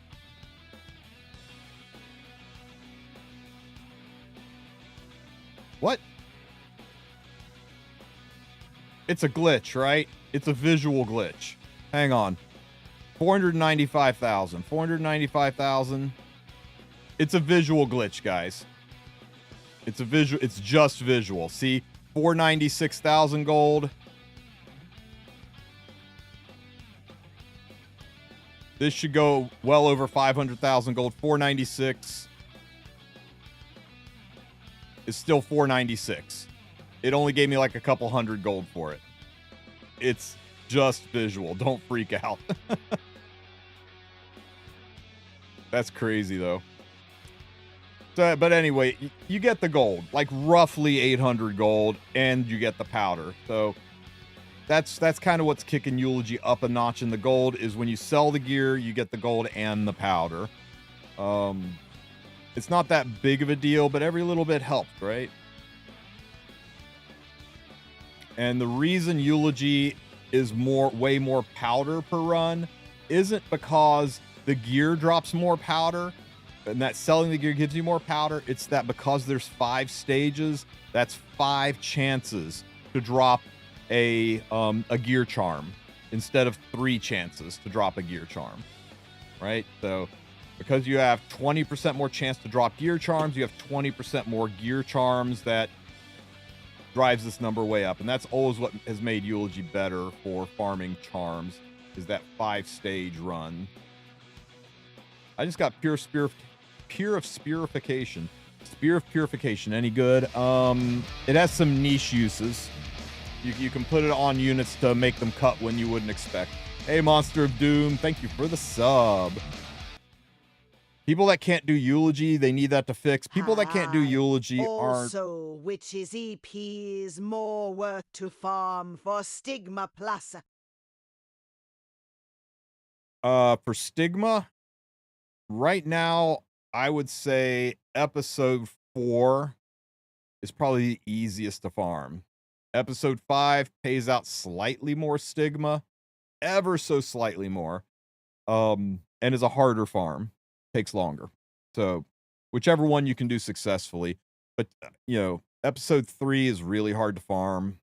What? It's a glitch, right? It's a visual glitch. Hang on. 495,000. 495,000. It's a visual glitch, guys. It's a visual. It's just visual. See? 496,000 gold. This should go well over 500,000 gold. 496 is still 496. It only gave me like a couple hundred gold for it. It's just visual. Don't freak out. That's crazy, though. So, but anyway, you get the gold, like roughly 800 gold, and you get the powder. So that's kind of what's kicking Eulogy up a notch in the gold, is when you sell the gear, you get the gold and the powder. It's not that big of a deal, but every little bit helps, right? And the reason Eulogy is way more powder per run isn't because the gear drops more powder and that selling the gear gives you more powder. It's that because there's 5 stages, that's 5 chances to drop a gear charm instead of 3 chances to drop a gear charm, right? So because you have 20% more chance to drop gear charms, you have 20% more gear charms. That drives this number way up, and that's always what has made Eulogy better for farming charms, is that 5-stage run. I just got Spear of Spirification. Spear of Purification, any good? It has some niche uses. You can put it on units to make them cut when you wouldn't expect. Hey, Monster of Doom, thank you for the sub. People that can't do Eulogy, they need that to fix. People that can't do Eulogy aren't... Also, Witch's EP's more work to farm for Stigma Plus. For Stigma, right now, I would say episode 4 is probably the easiest to farm. Episode 5 pays out slightly more Stigma, ever so slightly more, and is a harder farm. Takes longer. So whichever one you can do successfully. But, episode 3 is really hard to farm.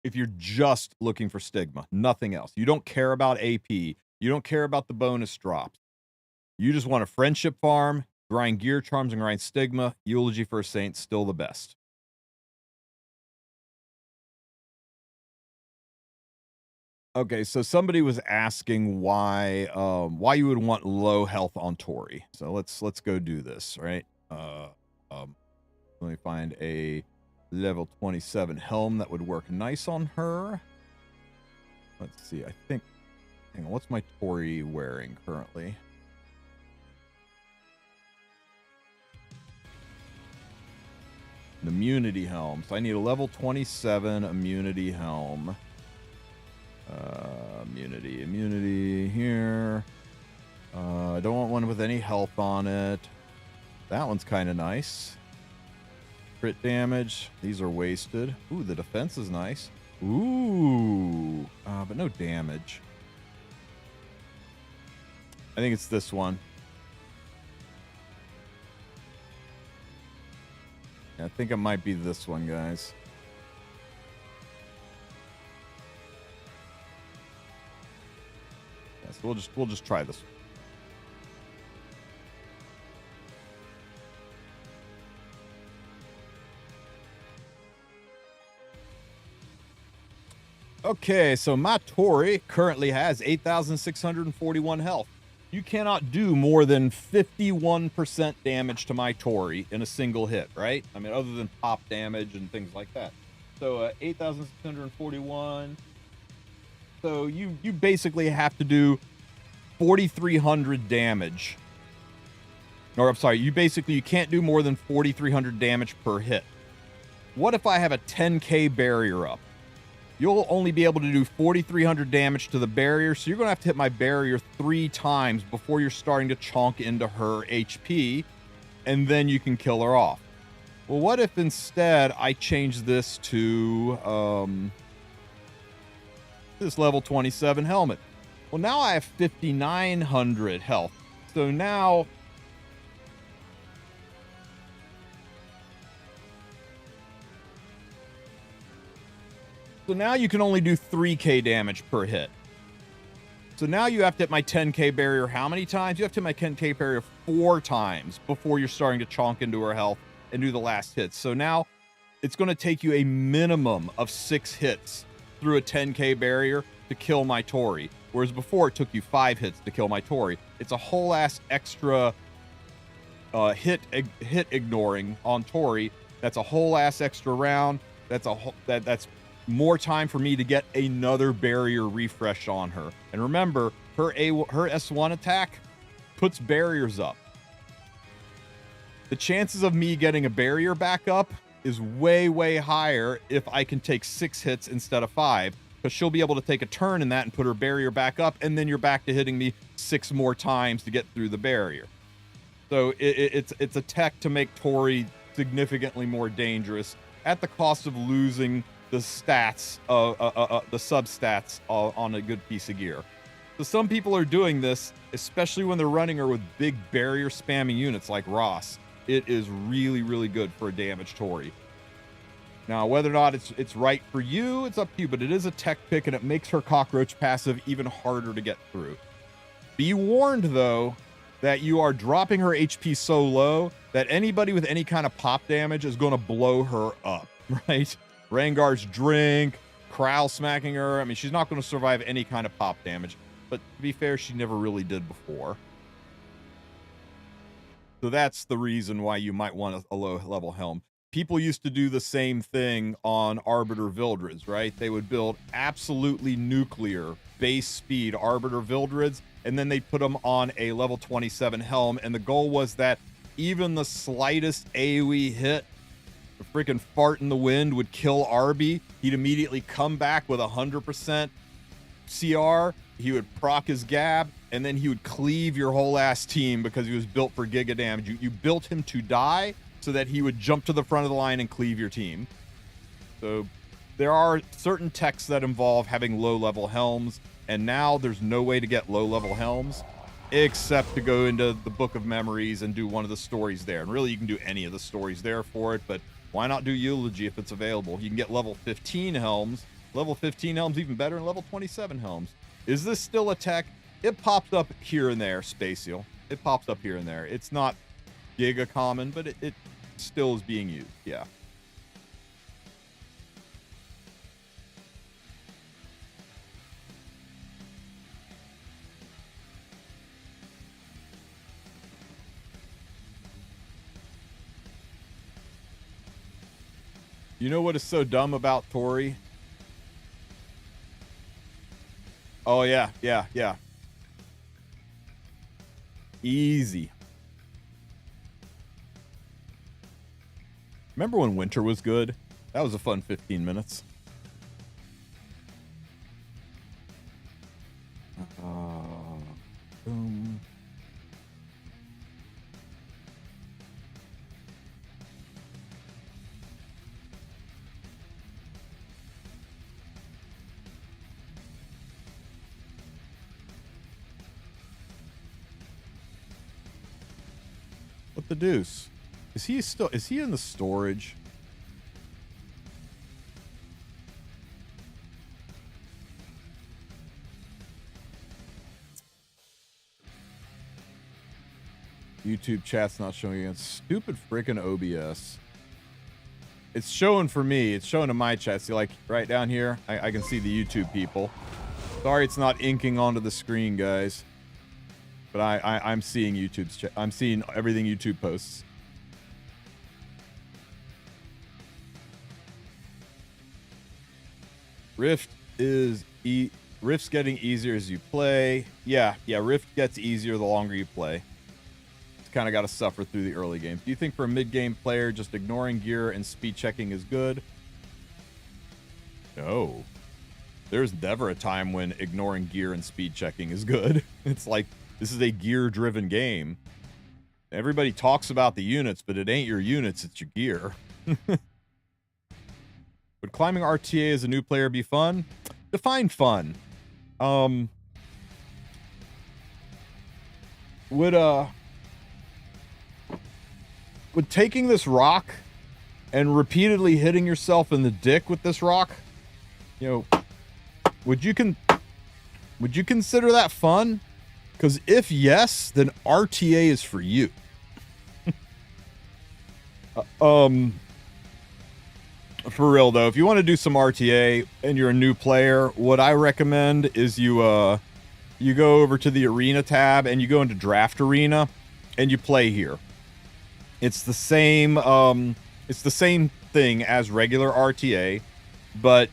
If you're just looking for Stigma, nothing else. You don't care about AP. You don't care about the bonus drops. You just want a friendship farm, grind gear charms, and grind Stigma. Eulogy for a Saint's still the best. Okay, so somebody was asking why you would want low health on Tori. So let's go do this, right? Let me find a level 27 helm that would work nice on her. Let's see. I think, hang on, what's my Tori wearing currently? An immunity helm. So I need a level 27 immunity helm. Immunity here. I don't want one with any health on it. That one's kind of nice. Crit damage. These are wasted. Ooh, the defense is nice. Ooh. But no damage. I think it's this one. Yeah, I think it might be this one, guys. So we'll just try this. Okay, so my Tori currently has 8,641 health. You cannot do more than 51% damage to my Tori in a single hit, right? I mean, other than pop damage and things like that. So 8,641. So you basically have to do 4,300 damage. Or I'm sorry, you can't do more than 4,300 damage per hit. What if I have a 10k barrier up? You'll only be able to do 4,300 damage to the barrier, so you're going to have to hit my barrier 3 times before you're starting to chonk into her HP, and then you can kill her off. Well, what if instead I change this to this level 27 helmet? Well, now I have 5,900 health. So now you can only do 3k damage per hit. So now you have to hit my 10k barrier how many times? You have to hit my 10k barrier 4 times before you're starting to chonk into her health and do the last hits. So now it's going to take you a minimum of 6 hits through a 10k barrier to kill my Tory. Whereas before, it took you 5 hits to kill my Tory. It's a whole ass extra hit ignoring on Tory. That's a whole ass extra round. That's more time for me to get another barrier refresh on her. And remember, her S1 attack puts barriers up. The chances of me getting a barrier back up is way, way higher if I can take 6 hits instead of 5, because she'll be able to take a turn in that and put her barrier back up, and then you're back to hitting me 6 more times to get through the barrier. So it's a tech to make Tory significantly more dangerous at the cost of losing the stats, the substats on a good piece of gear. So some people are doing this, especially when they're running her with big barrier spamming units like Ross. It is really, really good for a damaged Tory. Now, whether or not it's right for you, it's up to you, but it is a tech pick, and it makes her cockroach passive even harder to get through. Be warned, though, that you are dropping her HP so low that anybody with any kind of pop damage is going to blow her up, right? Rengar's Drink, Crowl smacking her. I mean, she's not going to survive any kind of pop damage, but to be fair, she never really did before. So that's the reason why you might want a low-level helm. People used to do the same thing on Arbiter Vildrids, right? They would build absolutely nuclear base speed Arbiter Vildrids, and then they'd put them on a level 27 helm, and the goal was that even the slightest AoE hit, a freaking fart in the wind, would kill Arby. He'd immediately come back with 100% CR. He would proc his Gab, and then he would cleave your whole ass team because he was built for giga damage. You built him to die so that he would jump to the front of the line and cleave your team. So there are certain techs that involve having low-level helms, and now there's no way to get low-level helms except to go into the Book of Memories and do one of the stories there. And really, you can do any of the stories there for it, but why not do Eulogy if it's available? You can get level 15 helms. Level 15 helms even better than level 27 helms. Is this still a tech? It pops up here and there, Spatial. It pops up here and there. It's not giga common, but it still is being used, yeah. You know what is so dumb about Tory? Oh, yeah. Easy. Remember when winter was good? That was a fun 15 minutes. Boom. What the deuce? Is he in the storage? YouTube chat's not showing again. Stupid freaking OBS. It's showing for me. It's showing in my chat. See, like right down here, I can see the YouTube people. Sorry, it's not inking onto the screen, guys. But I'm seeing YouTube's chat. I'm seeing everything YouTube posts. Rift's getting easier as you play. Yeah, Rift gets easier the longer you play. It's kind of got to suffer through the early games. Do you think for a mid-game player, just ignoring gear and speed checking is good? No. There's never a time when ignoring gear and speed checking is good. It's like, this is a gear-driven game. Everybody talks about the units, but it ain't your units, it's your gear. Would climbing RTA as a new player be fun? Define fun. Would taking this rock and repeatedly hitting yourself in the dick with this rock, would you consider that fun? Because if yes, then RTA is for you. For real though, if you want to do some RTA and you're a new player, what I recommend is you go over to the arena tab and you go into draft arena and you play here. It's the same thing as regular RTA, but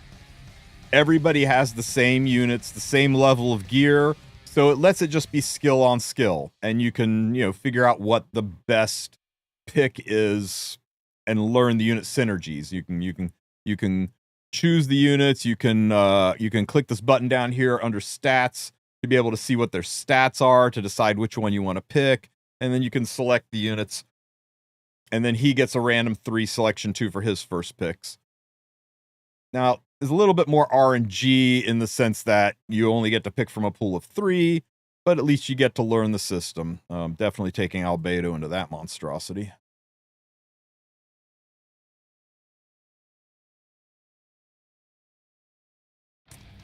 everybody has the same units, the same level of gear, so it lets it just be skill on skill, and you can, figure out what the best pick is and learn the unit synergies. You can choose the units. You can click this button down here under stats to be able to see what their stats are to decide which one you want to pick, and then you can select the units, and then he gets a random 3 selection 2 for his first picks. Now, there's a little bit more RNG in the sense that you only get to pick from a pool of 3, but at least you get to learn the system. Definitely taking Albedo into that monstrosity.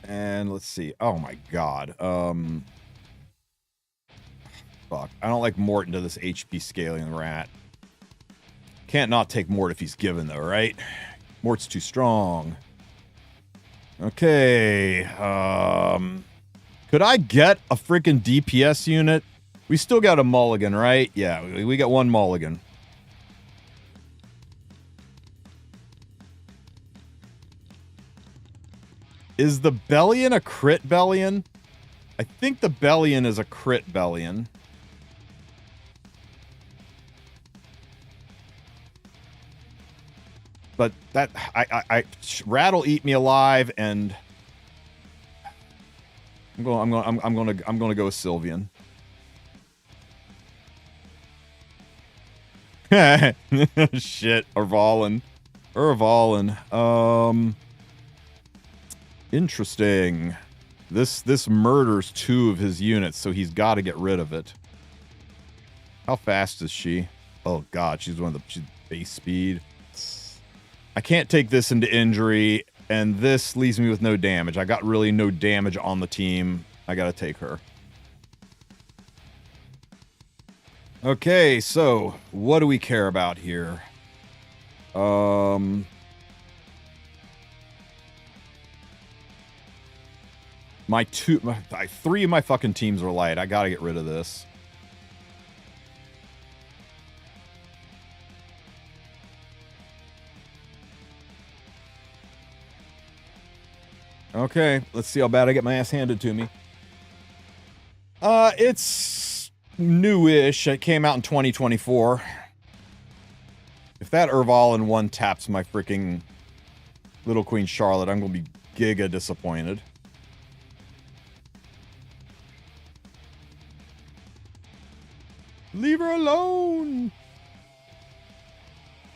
And let's see. Oh my god. Fuck. I don't like Mort into this HP scaling rat. Can't not take Mort if he's given though, right? Mort's too strong. Okay. Could I get a freaking DPS unit? We still got a mulligan, right? Yeah, we got one mulligan. Is the Bellion a crit Bellion? I think the Bellion is a crit Bellion. But that Rat'll eat me alive, and I'm gonna go with Sylvian. Shit, Urvalin. Interesting. This murders 2 of his units, so he's got to get rid of it. How fast is she? Oh god, she's base speed. I can't take this into injury, and this leaves me with no damage. I got really no damage on the team. I gotta take her. Okay, so what do we care about here? Three of my fucking teams are light. I gotta get rid of this. Okay, let's see how bad I get my ass handed to me. It's newish. It came out in 2024. If that Urvalin 1 taps my freaking Little Queen Charlotte, I'm gonna be giga disappointed. Leave her alone!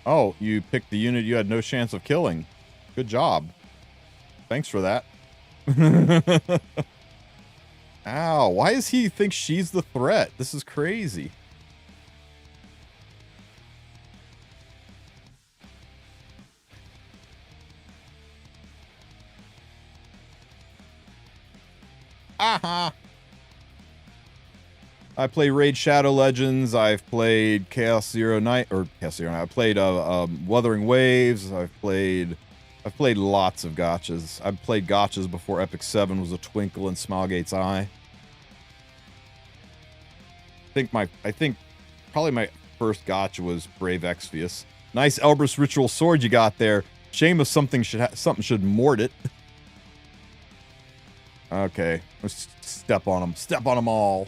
Oh, you picked the unit you had no chance of killing. Good job. Thanks for that. Ow, why does he think she's the threat? This is crazy. Aha! I play Raid Shadow Legends. I've played Chaos Zero Night, or Chaos Zero Night. I played Wuthering Waves. I've played lots of gotchas. I've played gotchas before Epic 7 was a twinkle in Smilegate's eye. I think probably my first gotcha was Brave Exvius. Nice Elbrus Ritual Sword you got there. Shame if something should mort it. Okay, let's step on them. Step on them all.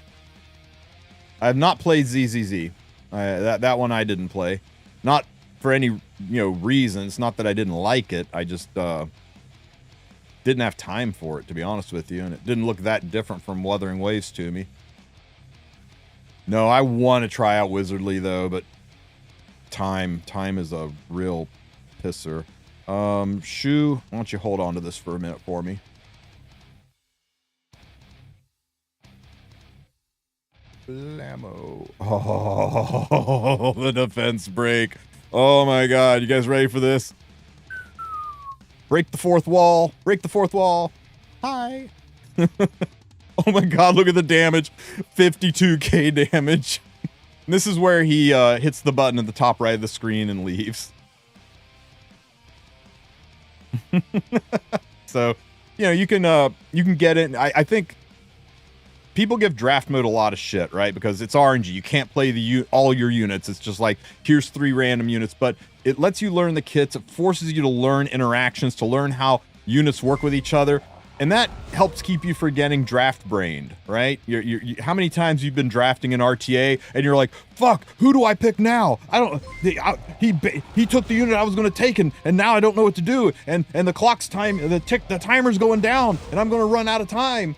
I have not played ZZZ. That one I didn't play. Not for any, reasons. Not that I didn't like it. I just didn't have time for it, to be honest with you. And it didn't look that different from Wuthering Waves to me. No, I want to try out Wizardly, though, but time is a real pisser. Shu, why don't you hold on to this for a minute for me? Blammo. Oh, the defense break. Oh my god, you guys ready for this? Break the fourth wall. Break the fourth wall. Hi. Oh my god, look at the damage. 52k damage. This is where he hits the button at the top right of the screen and leaves. So, you can get it. I think people give draft mode a lot of shit, right? Because it's RNG. You can't play all your units. It's just like, here's 3 random units, but it lets you learn the kits. It forces you to learn interactions, to learn how units work with each other. And that helps keep you from getting draft brained, right? How many times you've been drafting an RTA and you're like, fuck, who do I pick now? He took the unit I was going to take and now I don't know what to do. And the clock's the timer's going down and I'm going to run out of time.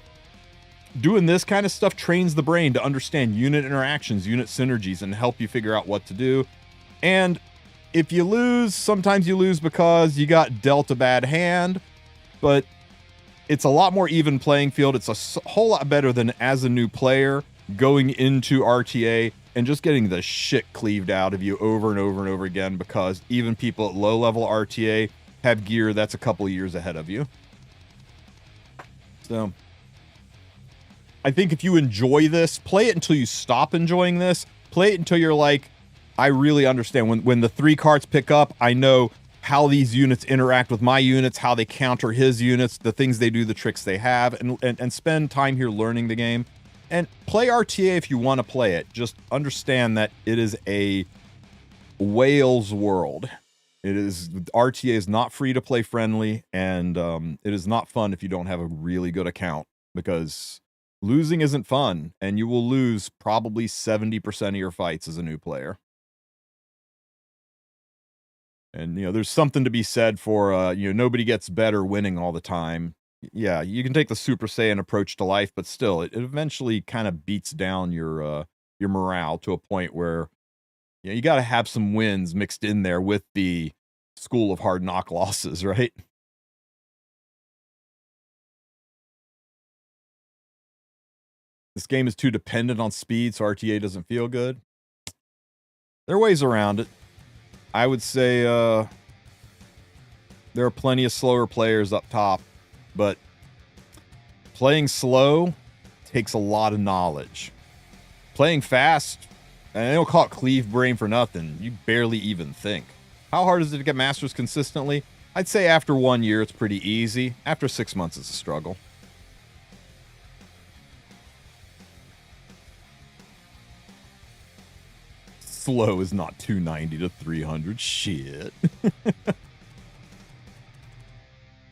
Doing this kind of stuff trains the brain to understand unit interactions, unit synergies, and help you figure out what to do. And if you lose, sometimes you lose because you got dealt a bad hand, but it's a lot more even playing field. It's a whole lot better than as a new player going into RTA and just getting the shit cleaved out of you over and over and over again, because even people at low level RTA have gear that's a couple of years ahead of you. So I think if you enjoy this, play it until you stop enjoying this. Play it until you're like, I really understand. When the 3 cards pick up, I know how these units interact with my units, how they counter his units, the things they do, the tricks they have, and spend time here learning the game. And play RTA if you want to play it. Just understand that it is a whale's world. RTA is not free to play friendly, and it is not fun if you don't have a really good account, because losing isn't fun, and you will lose probably 70% of your fights as a new player. And, there's something to be said for, nobody gets better winning all the time. Yeah, you can take the Super Saiyan approach to life, but still, it eventually kind of beats down your morale to a point where, you got to have some wins mixed in there with the school of hard knock losses, right? This game is too dependent on speed, so RTA doesn't feel good. There are ways around it. I would say there are plenty of slower players up top, but playing slow takes a lot of knowledge. Playing fast, and they don't call it cleave brain for nothing, you barely even think. How hard is it to get masters consistently? I'd say after 1 year, it's pretty easy. After 6 months, it's a struggle. Slow is not 290 to 300. Shit.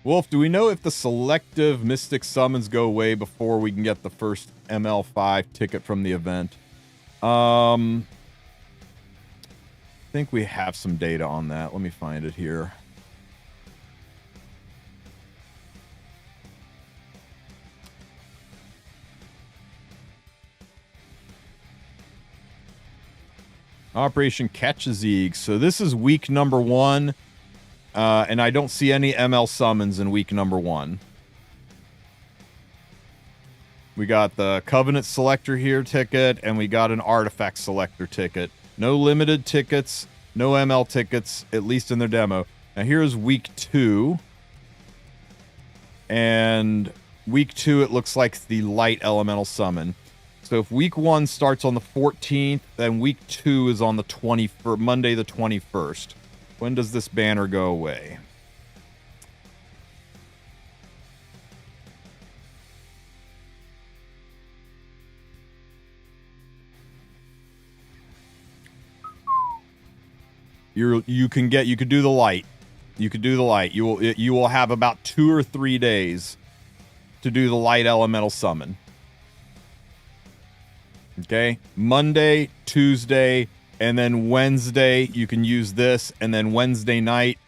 Wulf, do we know if the selective mystic summons go away before we can get the first ML5 ticket from the event? I think we have some data on that. Let me find it here. Operation Catch-a-Zeeg. So this is week number 1. And I don't see any ML summons in week number 1. We got the Covenant Selector here ticket, and we got an Artifact Selector ticket. No limited tickets, no ML tickets, at least in their demo. Now here's week 2. And week 2, it looks like the light elemental summon. So if week 1 starts on the 14th, then week 2 is on the Monday the 21st. When does this banner go away? You could do the light. You could do the light. You will have about 2 or 3 days to do the light elemental summon. Okay? Monday, Tuesday, and then Wednesday, you can use this, and then Wednesday night,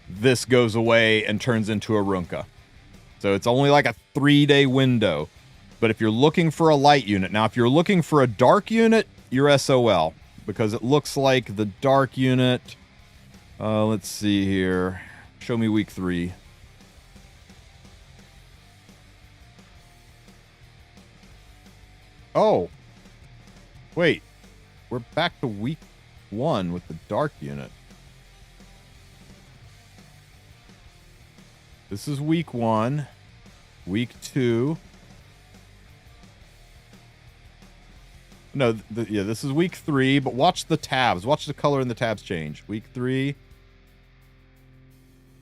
this goes away and turns into a Runka. So it's only like a 3-day window. But if you're looking for a light unit, now if you're looking for a dark unit, you're SOL. Because it looks like the dark unit, let's see here. Show me week 3. Oh. Wait. We're back to week 1 with the dark unit. This is week 1. Week 2. No, this is week 3, but watch the tabs. Watch the color in the tabs change. Week 3.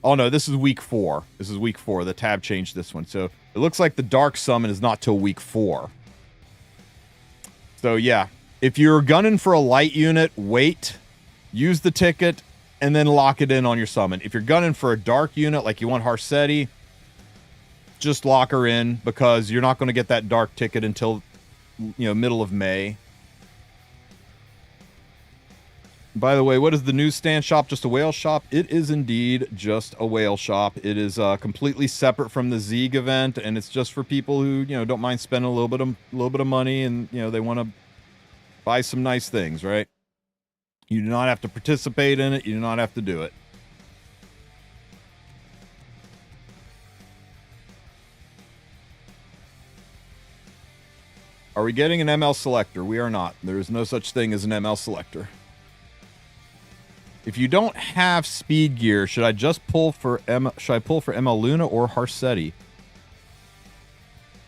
Oh no, this is week 4. This is week 4. The tab changed this one. So it looks like the dark summon is not till week 4. So yeah, if you're gunning for a light unit, wait, use the ticket, and then lock it in on your summon. If you're gunning for a dark unit, like you want Harsetti, just lock her in, because you're not going to get that dark ticket until, you know, middle of May. By the way, what is the newsstand shop? Just a whale shop? It is indeed just a whale shop. It is completely separate from the Zeeg event, and it's just for people who, you know, don't mind spending a little bit of money, and, you know, they want to buy some nice things, right? You do not have to participate in it. You do not have to do it. Are we getting an ML selector? We are not. There is no such thing as an ML selector. If you don't have speed gear, should I just pull for should I pull for ML Luna or Harsetti?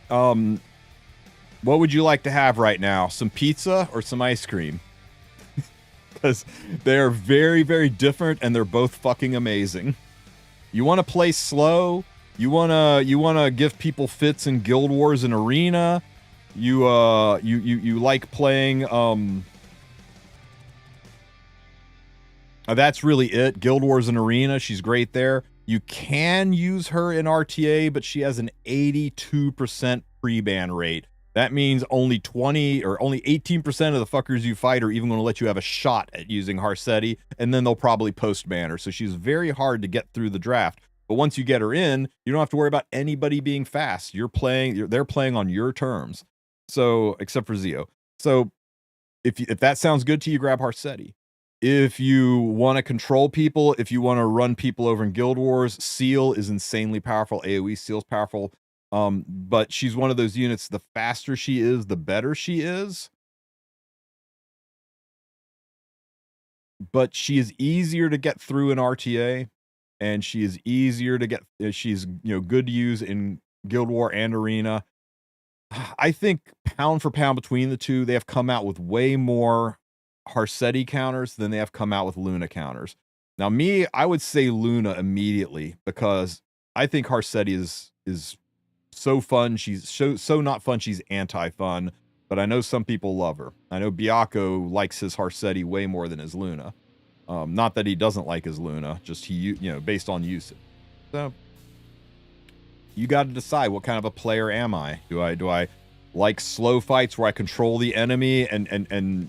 What would you like to have right now? Some pizza or some ice cream? Because they're very, very different, and they're both fucking amazing. You want to play slow? You wanna give people fits in Guild Wars and Arena? You like playing that's really it. Guild Wars and Arena, she's great there. You can use her in RTA, but she has an 82% pre-ban rate. That means only 20 or only 18% of the fuckers you fight are even going to let you have a shot at using Harsetti, and then they'll probably post-ban her. So she's very hard to get through the draft. But once you get her in, you don't have to worry about anybody being fast. They're playing on your terms. So, except for Zio. So, if that sounds good to you, grab Harsetti. If you want to control people, if you want to run people over in Guild Wars, Seal is insanely powerful. AoE Seal's powerful. But she's one of those units, the faster she is, the better she is. But she is easier to get through in RTA, and she is easier to get, she's, you know, good to use in Guild War and Arena. I think pound for pound between the two, they have come out with way more Harsetti counters than they have come out with Luna counters. Now, me, I would say Luna immediately, because I think Harsetti is so fun. She's so not fun. She's anti-fun, but I know some people love her. I know Biako likes his Harsetti way more than his Luna. Not that he doesn't like his Luna, just based on usage. So you got to decide, what kind of a player am I? Do I like slow fights where I control the enemy and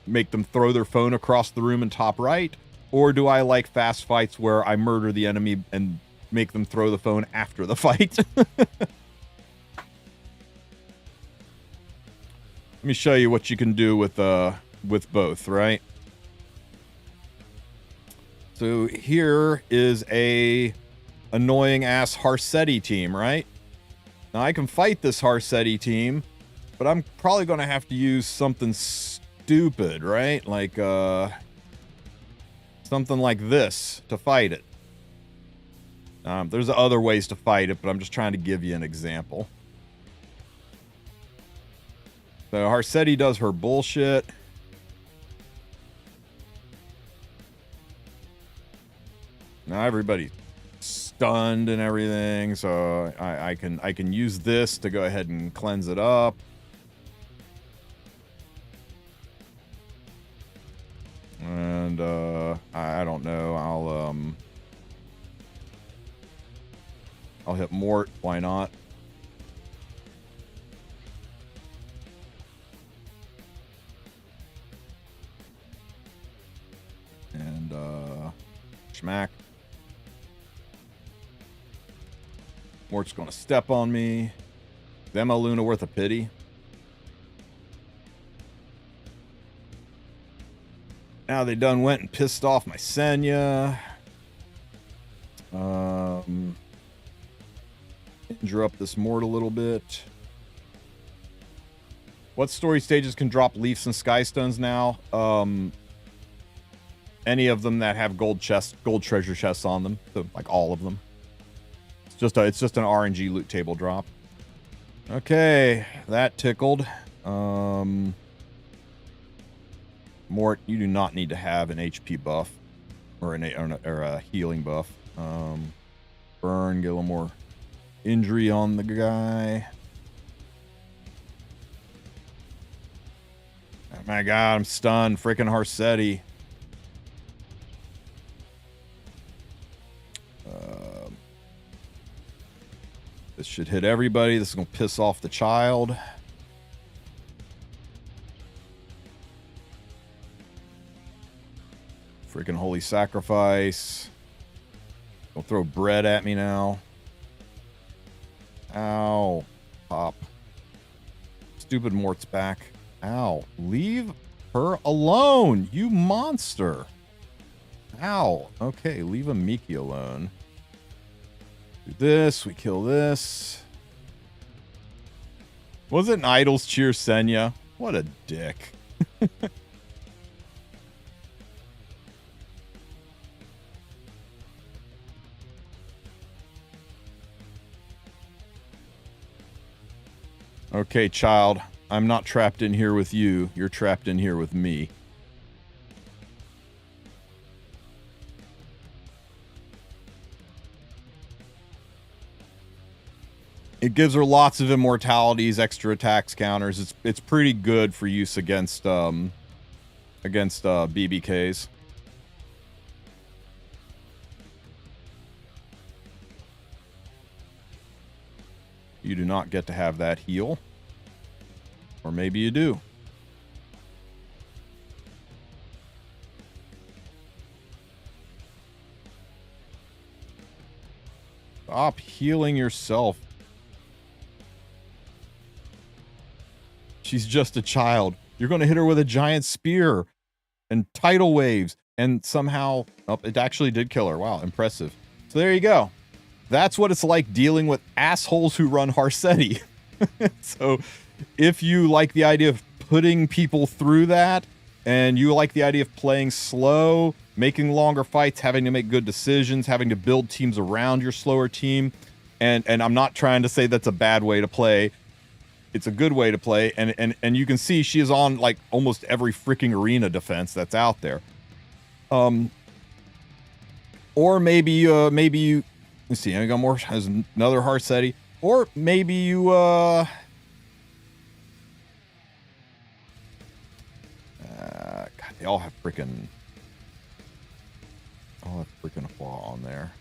make them throw their phone across the room in top right? Or do I like fast fights where I murder the enemy and make them throw the phone after the fight? Let me show you what you can do with both, right? So here is a annoying ass Harsetti team, right? Now I can fight this Harsetti team, but I'm probably going to have to use something stupid, right? Like something like this to fight it. There's other ways to fight it, but I'm just trying to give you an example. So Harsetti does her bullshit. Now everybody's stunned and everything, so I can use this to go ahead and cleanse it up. And I don't know. I'll hit Mort. Why not? And schmack. Mort's gonna step on me. Is Emma Luna worth a pity? Now they done went and pissed off my Senya. Injure up this Mort a little bit. What story stages can drop leaves and skystones now? Any of them that have gold treasure chests on them. So, like all of them. It's just an RNG loot table drop. Okay, that tickled. Mort, you do not need to have an HP buff or a healing buff. Burn, get a little more injury on the guy. Oh my god, I'm stunned. Freaking Harsetti. This should hit everybody. This is going to piss off the child. Freaking holy sacrifice. Don't throw bread at me now. Ow. Pop. Stupid Mort's back. Ow. Leave her alone, you monster. Ow. Okay, leave a Miki alone. Do this. We kill this. Was it an Idols cheer Senya? What a dick. Okay, child. I'm not trapped in here with you. You're trapped in here with me. It gives her lots of immortalities, extra attacks, counters. It's pretty good for use against BBKs. You do not get to have that heal. Or maybe you do. Stop healing yourself. She's just a child. You're going to hit her with a giant spear and tidal waves. And somehow... Oh, it actually did kill her. Wow, impressive. So there you go. That's what it's like dealing with assholes who run Harsetti. So if you like the idea of putting people through that, and you like the idea of playing slow, making longer fights, having to make good decisions, having to build teams around your slower team, and I'm not trying to say that's a bad way to play. It's a good way to play, and you can see she is on like almost every freaking arena defense that's out there. Or maybe you let's see, I got more, has another Harsetti. Or maybe you God, they all have freaking flaw on there.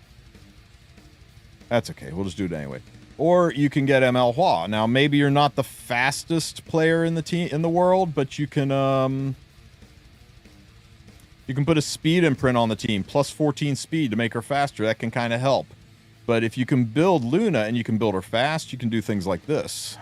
That's okay, we'll just do it anyway. Or you can get ML Hua. Now maybe you're not the fastest player in the team in the world, but you can put a speed imprint on the team, plus 14 speed to make her faster. That can kind of help. But if you can build Luna and you can build her fast, you can do things like this.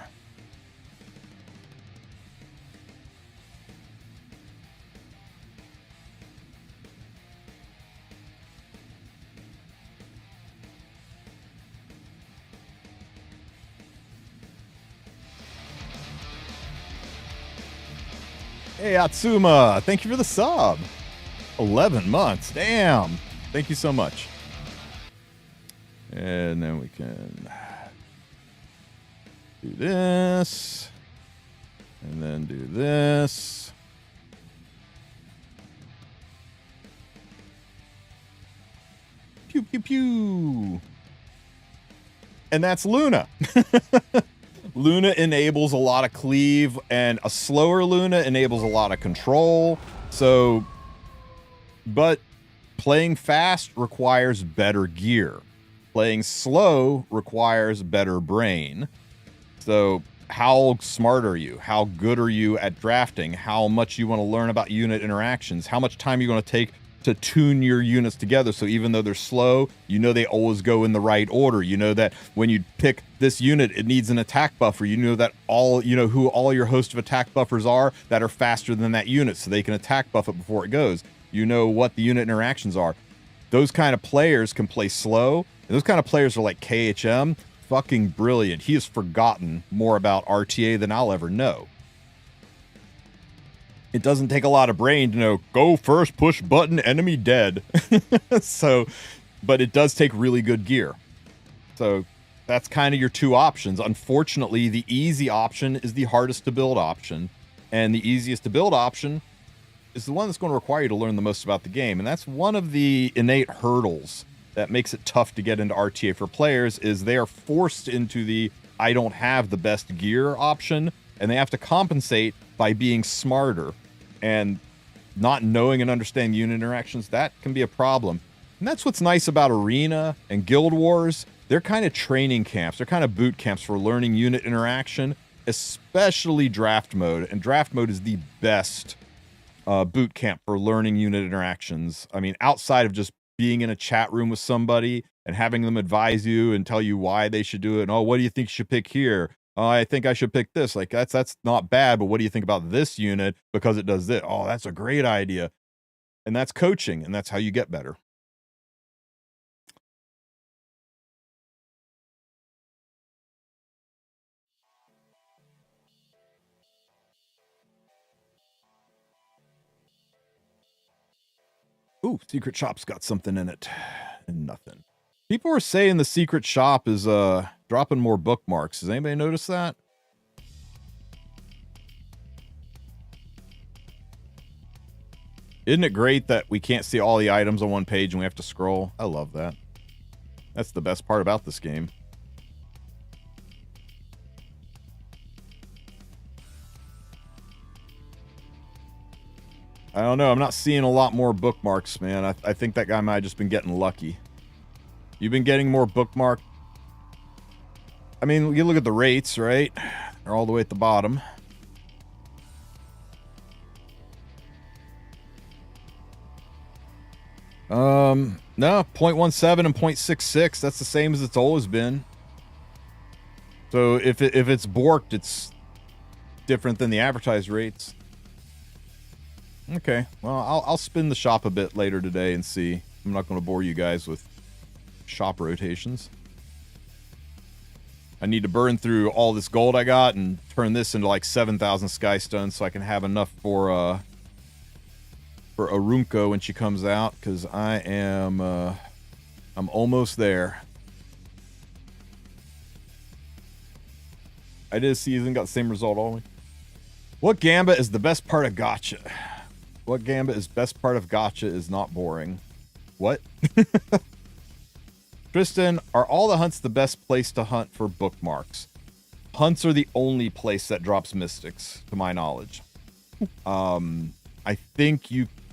Hey, Atsuma, thank you for the sub. 11 months, damn. Thank you so much. And then we can do this. And then do this. Pew, pew, pew. And that's Luna. Luna enables a lot of cleave, and a slower Luna enables a lot of control. So, but playing fast requires better gear. Playing slow requires better brain. So how smart are you? How good are you at drafting? How much you want to learn about unit interactions? How much time are you going to take to tune your units together, so even though they're slow, you know they always go in the right order. You know that when you pick this unit, it needs an attack buffer. You know that who all your host of attack buffers are that are faster than that unit, so they can attack buff it before it goes. You know what the unit interactions are. Those kind of players can play slow, and those kind of players are like KHM. Fucking brilliant. He has forgotten more about RTA than I'll ever know. It doesn't take a lot of brain to know, go first, push button, enemy dead. So, but it does take really good gear. So that's kind of your two options. Unfortunately, the easy option is the hardest to build option. And the easiest to build option is the one that's going to require you to learn the most about the game. And that's one of the innate hurdles that makes it tough to get into RTA for players is they are forced into the I don't have the best gear option, and they have to compensate by being smarter. And not knowing and understanding unit interactions, that can be a problem. And that's what's nice about Arena and Guild Wars. They're kind of training camps. They're kind of boot camps for learning unit interaction, especially draft mode. And draft mode is the best boot camp for learning unit interactions. I mean, outside of just being in a chat room with somebody and having them advise you and tell you why they should do it. And, oh, what do you think you should pick here? Oh, I think I should pick this. Like, that's not bad, but what do you think about this unit because it does this? Oh, that's a great idea. And that's coaching, and that's how you get better. Ooh, secret shop's got something in it. And nothing. People are saying the secret shop is dropping more bookmarks. Has anybody noticed that? Isn't it great that we can't see all the items on one page and we have to scroll? I love that. That's the best part about this game. I don't know. I'm not seeing a lot more bookmarks, man. I think that guy might have just been getting lucky. You've been getting more bookmark. I mean, you look at the rates, right? They're all the way at the bottom. No, 0.17 and 0.66. That's the same as it's always been. So if it's borked, it's different than the advertised rates. Okay, well, I'll spin the shop a bit later today and see. I'm not going to bore you guys with shop rotations. I need to burn through all this gold I got and turn this into like 7,000 sky stones so I can have enough for Arunco when she comes out, because I'm almost there. I did a season, got the same result always. What gambit is the best part of gotcha? What gambit is best part of gotcha is not boring. What? Tristen, are all the hunts the best place to hunt for bookmarks? Hunts are the only place that drops mystics, to my knowledge. I think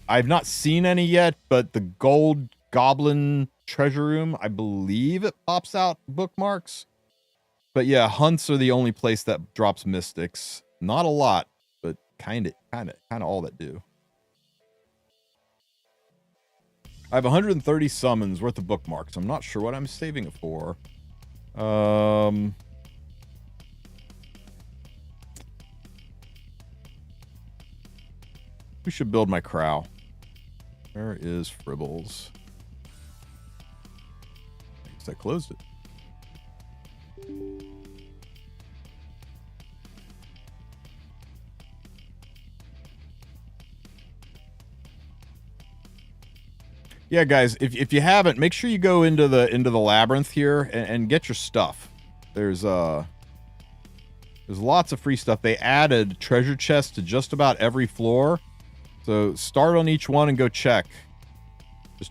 I've not seen any yet, but the gold goblin treasure room, I believe it pops out bookmarks. But yeah, hunts are the only place that drops mystics. Not a lot, but kind of all that do. I have 130 summons worth of bookmarks. I'm not sure what I'm saving it for. We should build my crow. Where is Fribbles? I guess I closed it. Yeah, guys, if you haven't, make sure you go into the labyrinth here and get your stuff. There's lots of free stuff. They added treasure chests to just about every floor. So start on each one and go check.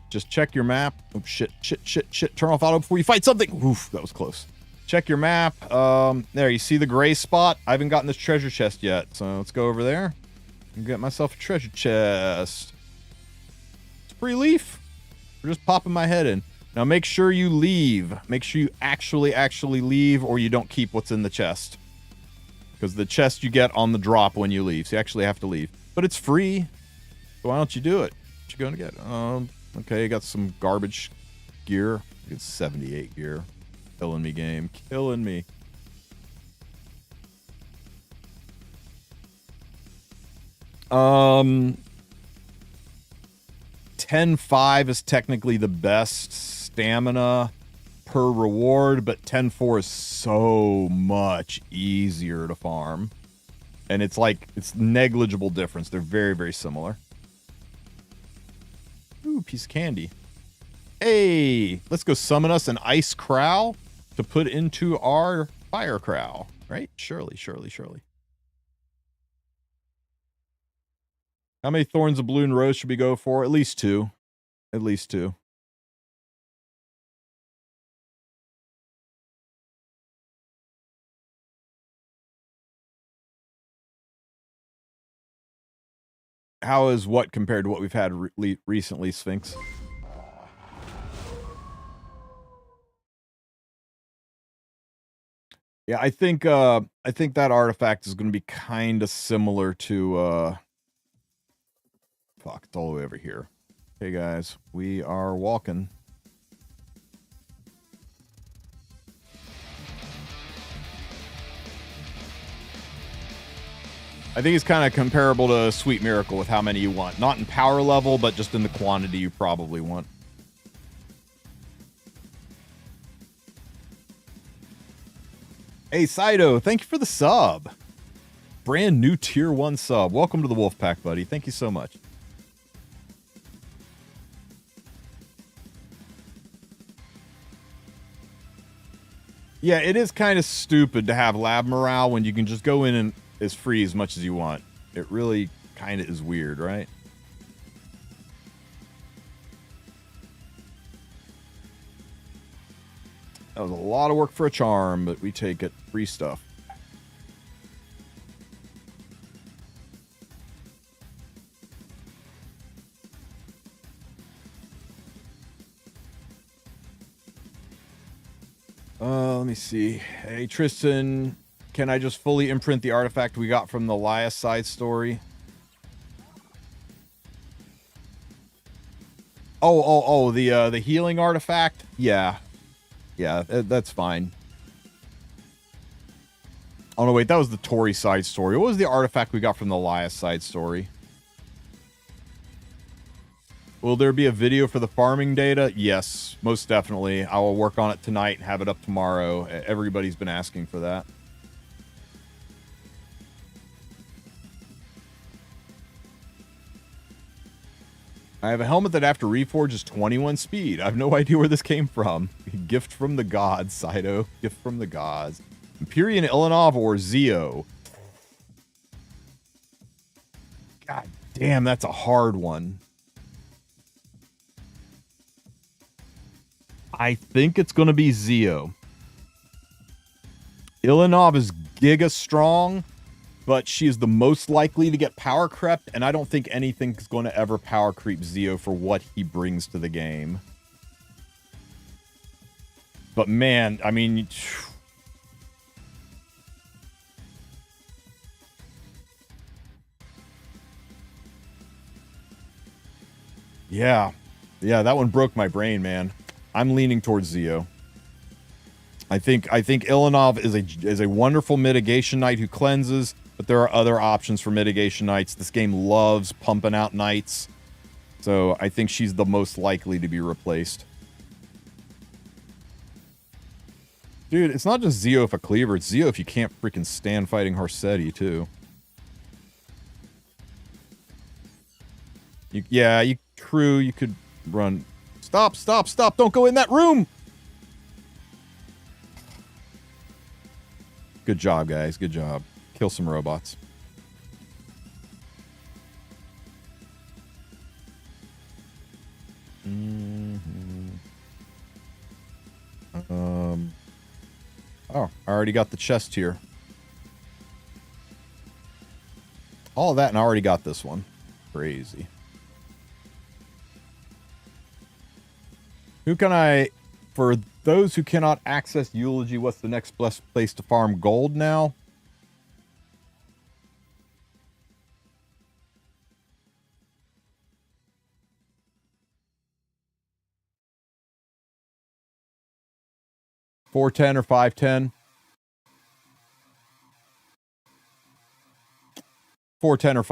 Just check your map. Oh, shit. Turn off auto before you fight something. Oof, that was close. Check your map. There, you see the gray spot? I haven't gotten this treasure chest yet. So let's go over there and get myself a treasure chest. It's a free leaf. We're just popping my head in. Now make sure you leave. Make sure you actually leave, or you don't keep what's in the chest. Because the chest you get on the drop when you leave. So you actually have to leave. But it's free. So why don't you do it? What you going to get? Okay, you got some garbage gear. It's 78 gear. Killing me, game. Killing me. Um, 10.5 is technically the best stamina per reward, but 10.4 is so much easier to farm. And it's negligible difference. They're very, very similar. Ooh, piece of candy. Hey, let's go summon us an ice crow to put into our fire crow. Right? Surely. How many thorns of blue and rose should we go for? At least two. How is what compared to what we've had recently, Sphinx? Yeah, I think that artifact is going to be kind of similar to fuck, it's all the way over here. Hey guys, we are walking. I think it's kind of comparable to Sweet Miracle with how many you want. Not in power level, but just in the quantity you probably want. Hey, Saito, thank you for the sub. Brand new tier 1 sub. Welcome to the Wolf Pack, buddy. Thank you so much. Yeah, it is kind of stupid to have lab morale when you can just go in and is free as much as you want. It really kind of is weird, right? That was a lot of work for a charm, but we take it. Free stuff. Let me see. Hey, Tristen, can I just fully imprint the artifact we got from the Laya side story? Oh, the healing artifact? Yeah. Yeah, that's fine. Oh, no, wait, that was the Tori side story. What was the artifact we got from the Laya side story? Will there be a video for the farming data? Yes, most definitely. I will work on it tonight and have it up tomorrow. Everybody's been asking for that. I have a helmet that after reforge is 21 speed. I have no idea where this came from. Gift from the gods, Saito. Gift from the gods. Empyrean Ilanov or Zeo? God damn, that's a hard one. I think it's going to be Zeo. Ilanov is giga strong, but she is the most likely to get power crept, and I don't think anything's going to ever power creep Zeo for what he brings to the game. But man, I mean... Yeah. Yeah, that one broke my brain, man. I'm leaning towards Zeo. I think Ilanov is a wonderful mitigation knight who cleanses, but there are other options for mitigation knights. This game loves pumping out knights, so I think she's the most likely to be replaced. Dude, it's not just Zeo if a cleaver, it's Zeo if you can't freaking stand fighting Harsetti, too. True, you could run... Stop, don't go in that room! Good job, guys, good job. Kill some robots. Oh, I already got the chest here. All of that, and I already got this one. Crazy. Who can I... For those who cannot access Eulogy, what's the next best place to farm gold now? $4.10 or $5.10? $4.10 or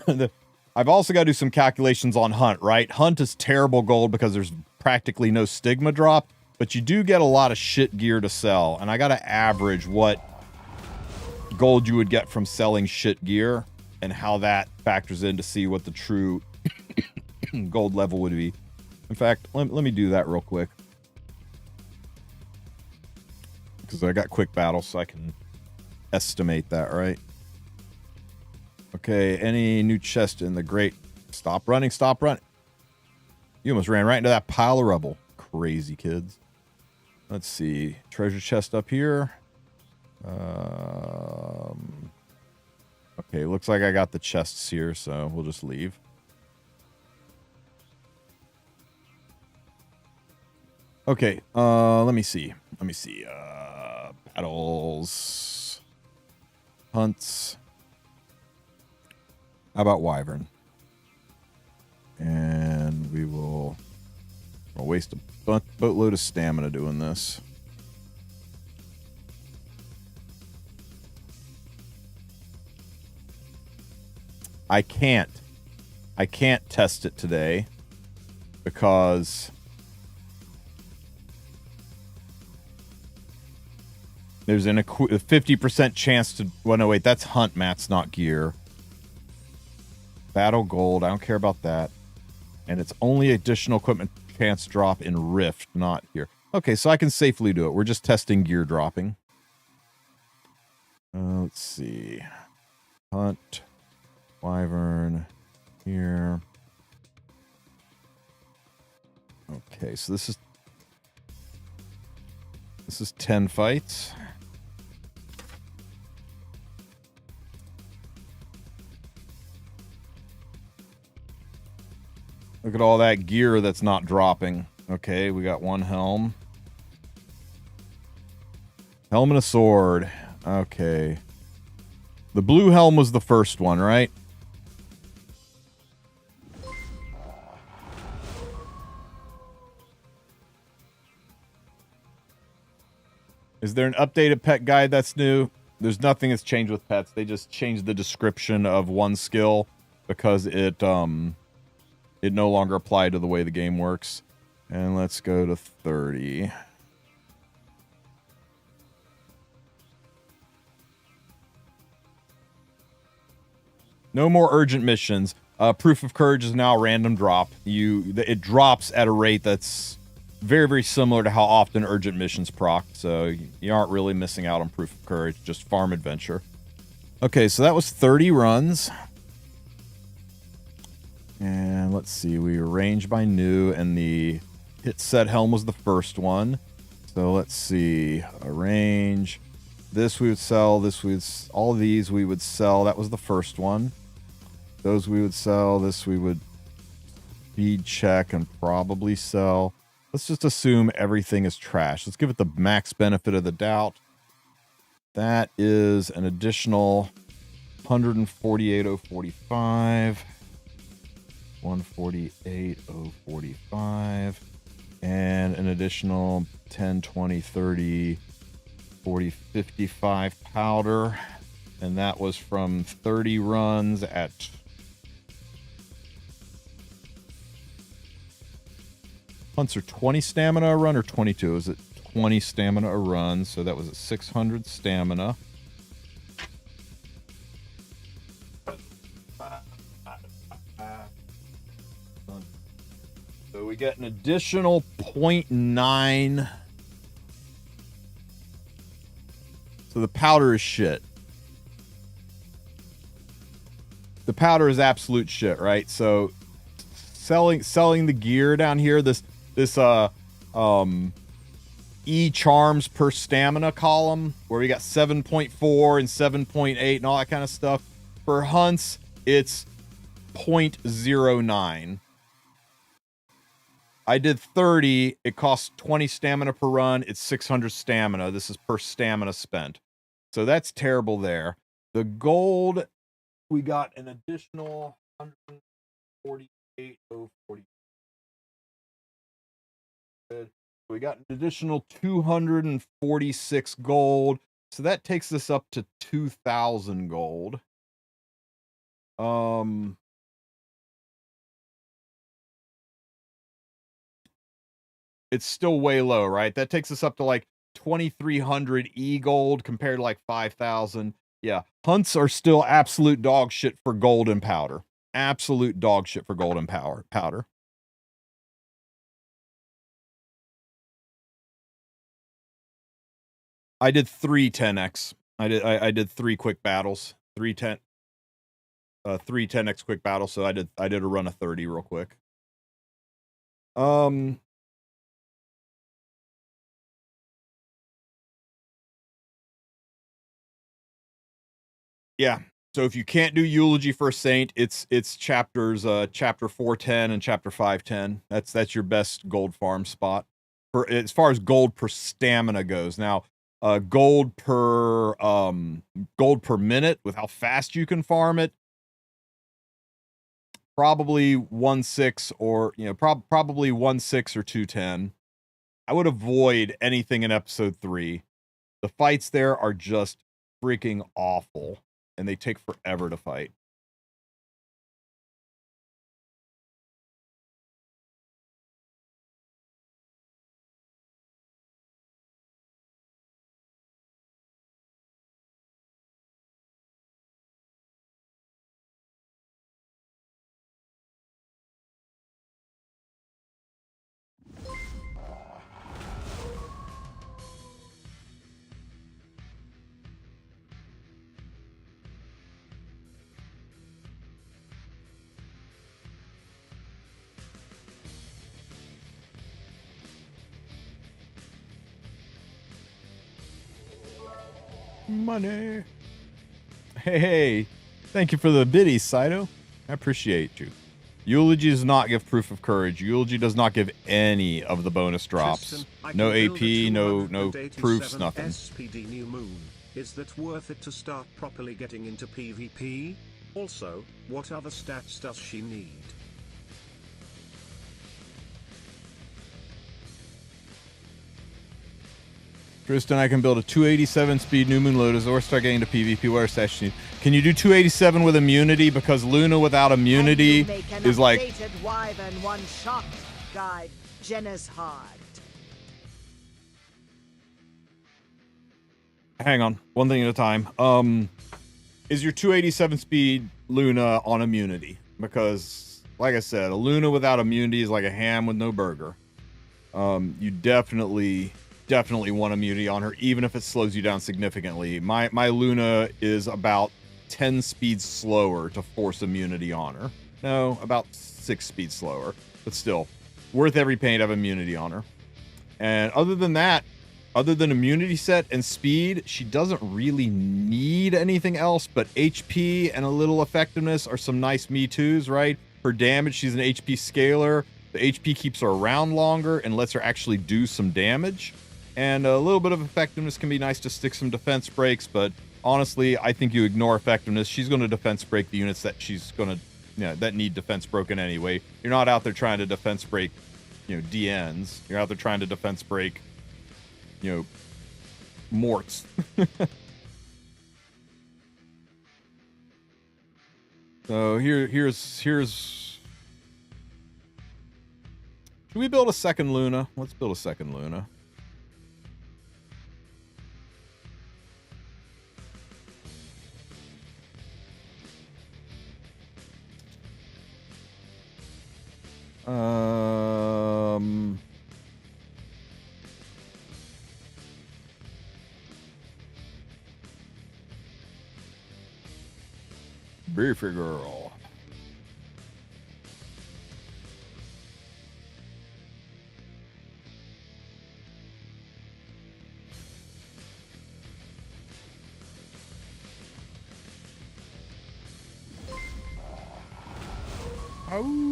$5.10. I've also got to do some calculations on Hunt, right? Hunt is terrible gold because there's practically no Stigma drop, but you do get a lot of shit gear to sell, and I got to average what gold you would get from selling shit gear and how that factors in to see what the true gold level would be. In fact, let me do that real quick. Because I got quick battles, so I can estimate that, right? Okay, any new chest in the great... Stop running, stop running. You almost ran right into that pile of rubble. Crazy kids. Let's see. Treasure chest up here. Okay, looks like I got the chests here, so we'll just leave. Okay, let me see. Battles. Hunts. How about Wyvern? And we will I'll waste a boatload of stamina doing this. I can't test it today because there's a 50% chance to... Well, no, wait, that's hunt mats, not gear. Battle gold, I don't care about that. And it's only additional equipment chance drop in Rift, not here. Okay, so I can safely do it. We're just testing gear dropping. Let's see. Hunt. Wyvern. Here. Okay, so this is 10 fights. Look at all that gear that's not dropping. Okay, we got one helm. Helm and a sword. Okay. The blue helm was the first one, right? Is there an updated pet guide that's new? There's nothing that's changed with pets. They just changed the description of one skill because it no longer applied to the way the game works. And let's go to 30. No more urgent missions. Proof of Courage is now a random drop. It drops at a rate that's very, very similar to how often urgent missions proc. So you aren't really missing out on Proof of Courage, just farm adventure. Okay, so that was 30 runs. And let's see, we arranged by new, and the hit set helm was the first one. So let's see, arrange. This we would sell, all of these we would sell. That was the first one. Those we would sell, this we would speed check and probably sell. Let's just assume everything is trash. Let's give it the max benefit of the doubt. That is an additional 148,045. 148,045. And an additional 10, 20, 30, 40, 55 powder. And that was from 30 runs at... Hunts are 20 stamina a run or 22? Is it 20 stamina a run? So that was at 600 stamina. So we get an additional 0.9. So the powder is shit. The powder is absolute shit, right? So selling the gear down here, this E charms per stamina column, where we got 7.4 and 7.8 and all that kind of stuff. For hunts, it's 0.09. I did 30. It costs 20 stamina per run. It's 600 stamina. This is per stamina spent. So that's terrible there. The gold, we got an additional 148,040. We got an additional 246 gold. So that takes us up to 2,000 gold. It's still way low, right? That takes us up to like 2,300 e-gold compared to like 5,000. Yeah, hunts are still absolute dog shit for gold and powder. Absolute dog shit for gold and powder. I did 3 10x. I did 3 quick battles. 3 10x quick battles. So I did a run of 30 real quick. Yeah, So if you can't do Eulogy for a Saint, it's chapters chapter 410 and chapter 510. That's your best gold farm spot for as far as gold per stamina goes. Now, gold per minute with how fast you can farm it, probably 1.6 or probably 1.6 or 2.10. I would avoid anything in episode 3. The fights there are just freaking awful, and they take forever to fight. Money. Hey, thank you for the biddies, Saito. I appreciate you. Eulogy does not give proof of courage. Eulogy does not give any of the bonus drops. No AP, no proofs, nothing. SPD New Moon. Is that worth it to start properly getting into PvP? Also, what other stats does she need? Tristen, I can build a 287 speed New Moon Lotus or start getting to PvP. What are stats you need? Can you do 287 with immunity? Because Luna without immunity is like... Wyvern one-shot guide, Jenna's heart. Hang on, one thing at a time. Is your 287 speed Luna on immunity? Because, like I said, a Luna without immunity is like a ham with no burger. You definitely want immunity on her, even if it slows you down significantly. My Luna is about 10 speeds slower to force immunity on her. No, about 6 speeds slower, but still worth every pain to have immunity on her. And other than that, other than immunity set and speed, she doesn't really need anything else, but HP and a little effectiveness are some nice Me Toos, right? Her damage, she's an HP scaler. The HP keeps her around longer and lets her actually do some damage. And a little bit of effectiveness can be nice to stick some defense breaks, but honestly, I think you ignore effectiveness. She's going to defense break the units that she's going to, that need defense broken anyway. You're not out there trying to defense break, DNs. You're out there trying to defense break, Morts. So here's. Should we build a second Luna? Let's build a second Luna. Beefy girl. Oh.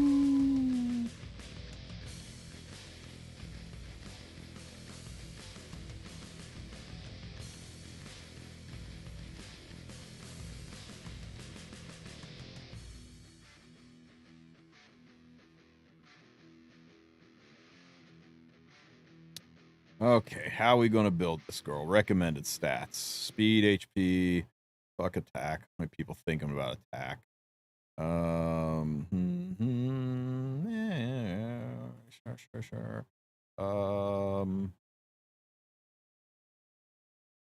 Okay, how are we going to build this girl? Recommended stats. Speed, HP, fuck attack. How many people thinking about attack? Yeah, sure.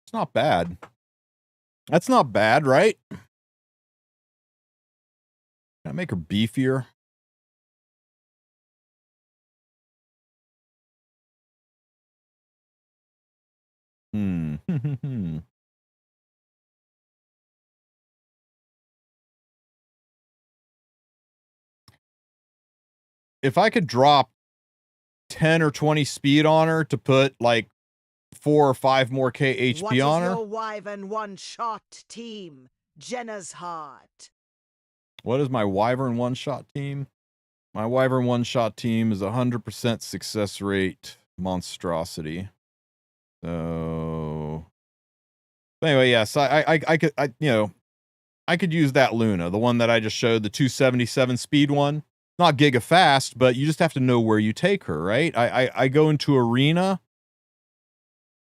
It's not bad. That's not bad, right? Can I make her beefier? If I could drop 10 or 20 speed on her to put like 4 or 5 more K HP on her. What is your Wyvern one-shot team? Jenna's heart. What is my Wyvern one-shot team? My Wyvern one-shot team is 100% success rate monstrosity. So anyway, yes, I could, I could use that Luna, the one that I just showed, the 277 speed one. Not giga fast, but you just have to know where you take her, right? I go into arena,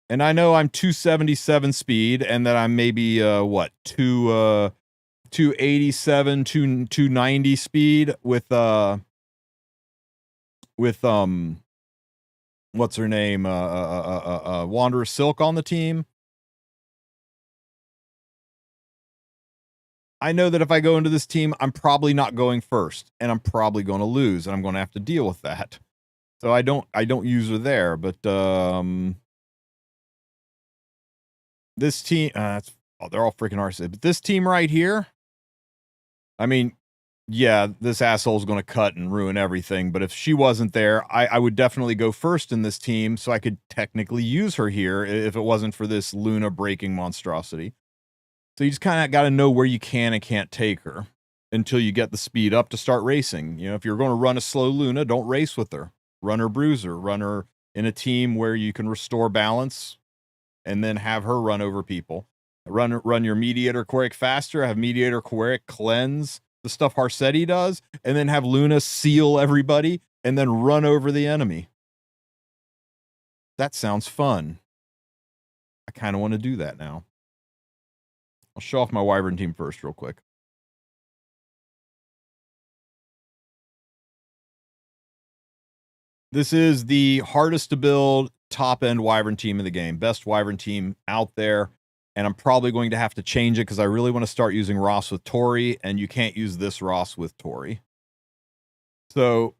and I know I'm 277 speed, and that I'm maybe 287, 290 speed with what's her name, Wanderer Silk on the team. I know that if I go into this team, I'm probably not going first, and I'm probably going to lose, and I'm going to have to deal with that. So I don't use her there, but this team, they're all freaking RC. But this team right here, I mean, yeah, this asshole's going to cut and ruin everything. But if she wasn't there, I would definitely go first in this team, so I could technically use her here if it wasn't for this Luna breaking monstrosity. So you just kind of got to know where you can and can't take her until you get the speed up to start racing. You know, if you're going to run a slow Luna, don't race with her. Run her Bruiser. Run her in a team where you can restore balance and then have her run over people. Run your Mediator Queric faster. Have Mediator Queric cleanse the stuff Harsetti does, and then have Luna seal everybody and then run over the enemy. That sounds fun. I kind of want to do that now. I'll show off my Wyvern team first real quick. This is the hardest to build top-end Wyvern team in the game. Best Wyvern team out there. And I'm probably going to have to change it because I really want to start using Ross with Tori, and you can't use this Ross with Tori. So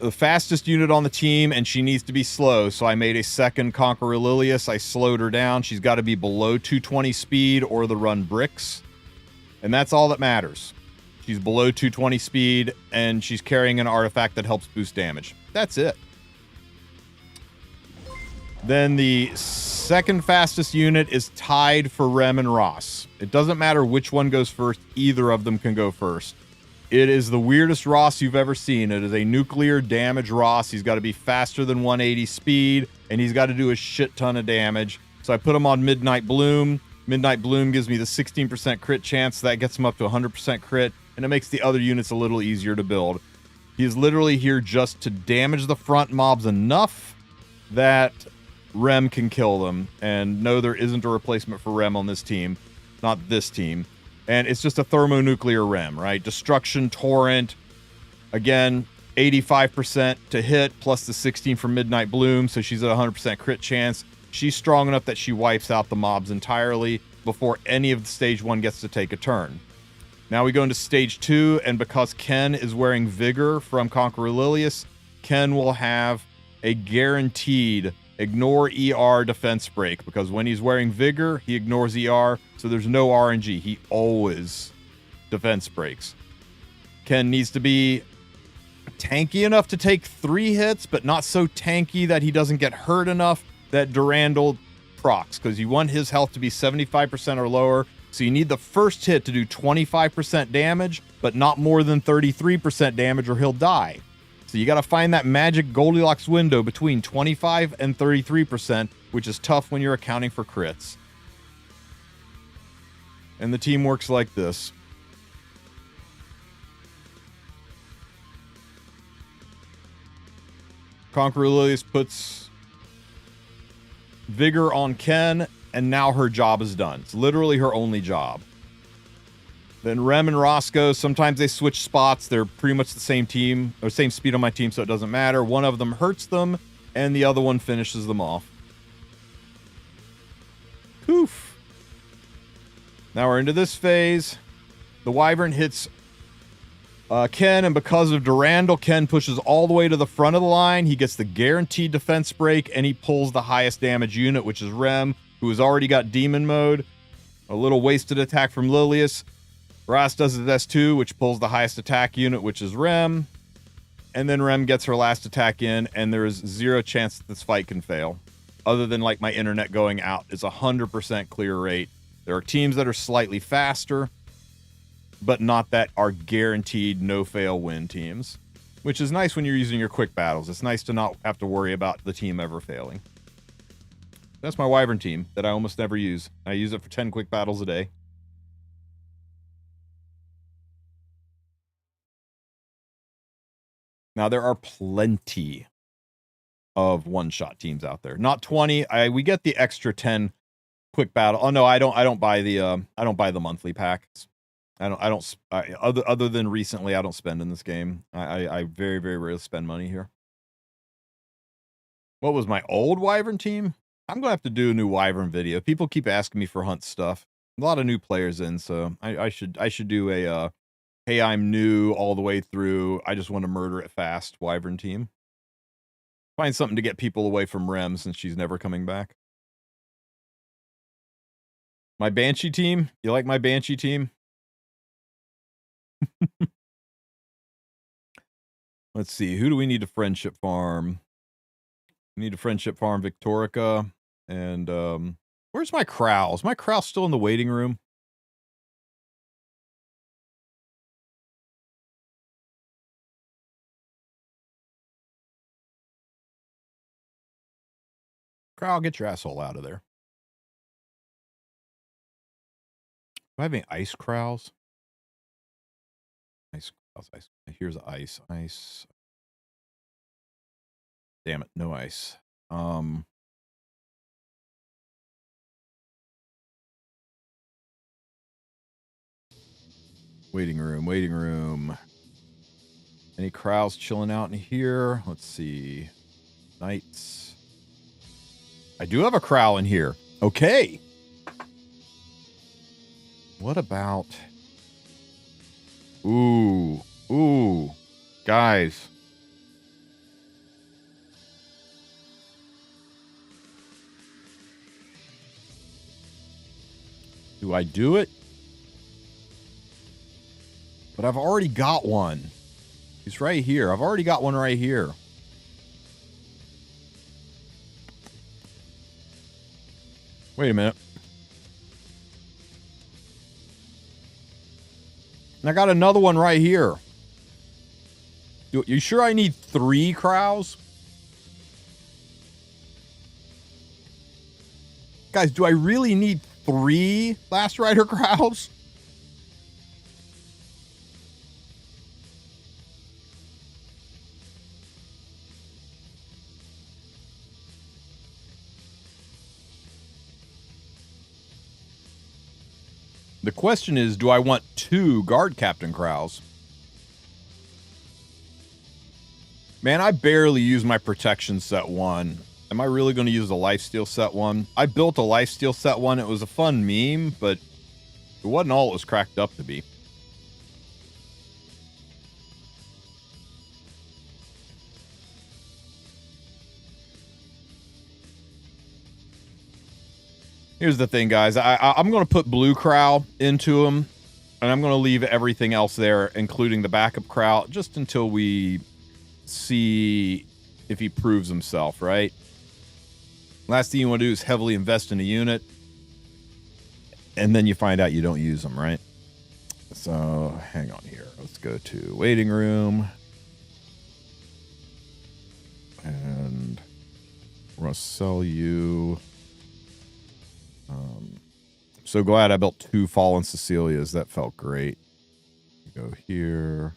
the fastest unit on the team, and she needs to be slow. So I made a second Conqueror Lilius. I slowed her down. She's got to be below 220 speed or the run bricks. And that's all that matters. She's below 220 speed, and she's carrying an artifact that helps boost damage. That's it. Then the second fastest unit is tied for Rem and Ross. It doesn't matter which one goes first. Either of them can go first. It is the weirdest Ross you've ever seen. It is a nuclear damage Ross. He's got to be faster than 180 speed, and he's got to do a shit ton of damage. So I put him on Midnight Bloom. Midnight Bloom gives me the 16% crit chance. So that gets him up to 100% crit, and it makes the other units a little easier to build. He's literally here just to damage the front mobs enough that Rem can kill them. And no, there isn't a replacement for Rem on this team. Not this team. And it's just a thermonuclear Rem, right? Destruction Torrent. Again, 85% to hit, plus the 16 from Midnight Bloom, so she's at 100% crit chance. She's strong enough that she wipes out the mobs entirely before any of the stage 1 gets to take a turn. Now we go into stage 2, and because Ken is wearing Vigor from Conqueror Lilius, Ken will have a guaranteed ignore ER defense break, because when he's wearing Vigor, he ignores ER, so there's no RNG. He always defense breaks. Ken needs to be tanky enough to take 3 hits, but not so tanky that he doesn't get hurt enough that Durandal procs, because you want his health to be 75% or lower. So you need the first hit to do 25% damage, but not more than 33% damage or he'll die. So you got to find that magic Goldilocks window between 25 and 33%, which is tough when you're accounting for crits. And the team works like this. Conqueror Lilius puts Vigor on Ken, and now her job is done. It's literally her only job. Then Rem and Roscoe, sometimes they switch spots. They're pretty much the same team, or same speed on my team, so it doesn't matter. One of them hurts them, and the other one finishes them off. Poof. Now we're into this phase. The Wyvern hits Ken, and because of Durandal, Ken pushes all the way to the front of the line. He gets the guaranteed defense break, and he pulls the highest damage unit, which is Rem, who has already got demon mode. A little wasted attack from Lilius. Ross does his S2, which pulls the highest attack unit, which is Rem. And then Rem gets her last attack in, and there is 0 chance that this fight can fail. Other than like my internet going out. It's 100% clear rate. There are teams that are slightly faster, but not that are guaranteed no-fail win teams, which is nice when you're using your quick battles. It's nice to not have to worry about the team ever failing. That's my Wyvern team that I almost never use. I use it for 10 quick battles a day. Now, there are plenty of one-shot teams out there. Not 20. We get the extra 10 quick battle. Oh no, I don't buy the monthly packs. Other than recently, I don't spend in this game. I very, very rarely spend money here. What was my old Wyvern team? I'm gonna have to do a new Wyvern video. People keep asking me for hunt stuff. A lot of new players in, so I should do a hey, I'm new all the way through. I just want to murder it fast Wyvern team. Find something to get people away from Rem since she's never coming back. My Banshee team? You like my Banshee team? Let's see. Who do we need to friendship farm? We need to friendship farm Victorica. And where's my Crow? Is my Crow still in the waiting room? Crow, get your asshole out of there. Do I have any ice Crows? Ice Crows, ice. Here's ice. Ice. Damn it, no ice. Waiting room. Any Crows chilling out in here? Let's see. Knights. I do have a Crow in here. Okay. What about... Ooh. Guys. Do I do it? But I've already got one. He's right here. I've already got one right here. Wait a minute. And I got another one right here. You sure I need 3 Crows? Guys, do I really need 3 Last Rider Crows? The question is, do I want 2 Guard Captain Crows? Man, I barely use my protection set 1. Am I really going to use the lifesteal set 1? I built a lifesteal set 1. It was a fun meme, but it wasn't all it was cracked up to be. Here's the thing, guys. I'm going to put Blue Crow into him, and I'm going to leave everything else there, including the backup Crow, just until we see if he proves himself, right? Last thing you want to do is heavily invest in a unit, and then you find out you don't use them, right? So, hang on here. Let's go to waiting room. And we're going to sell you... so glad I built 2 Fallen Cecilias. That felt great. Go here.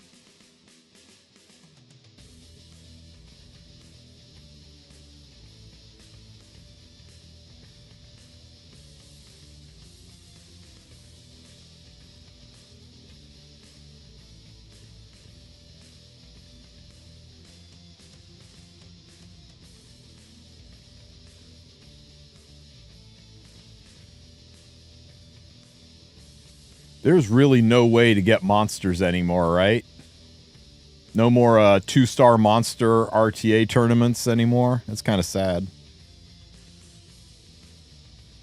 There's really no way to get monsters anymore, right? No more 2-star monster RTA tournaments anymore. That's kind of sad.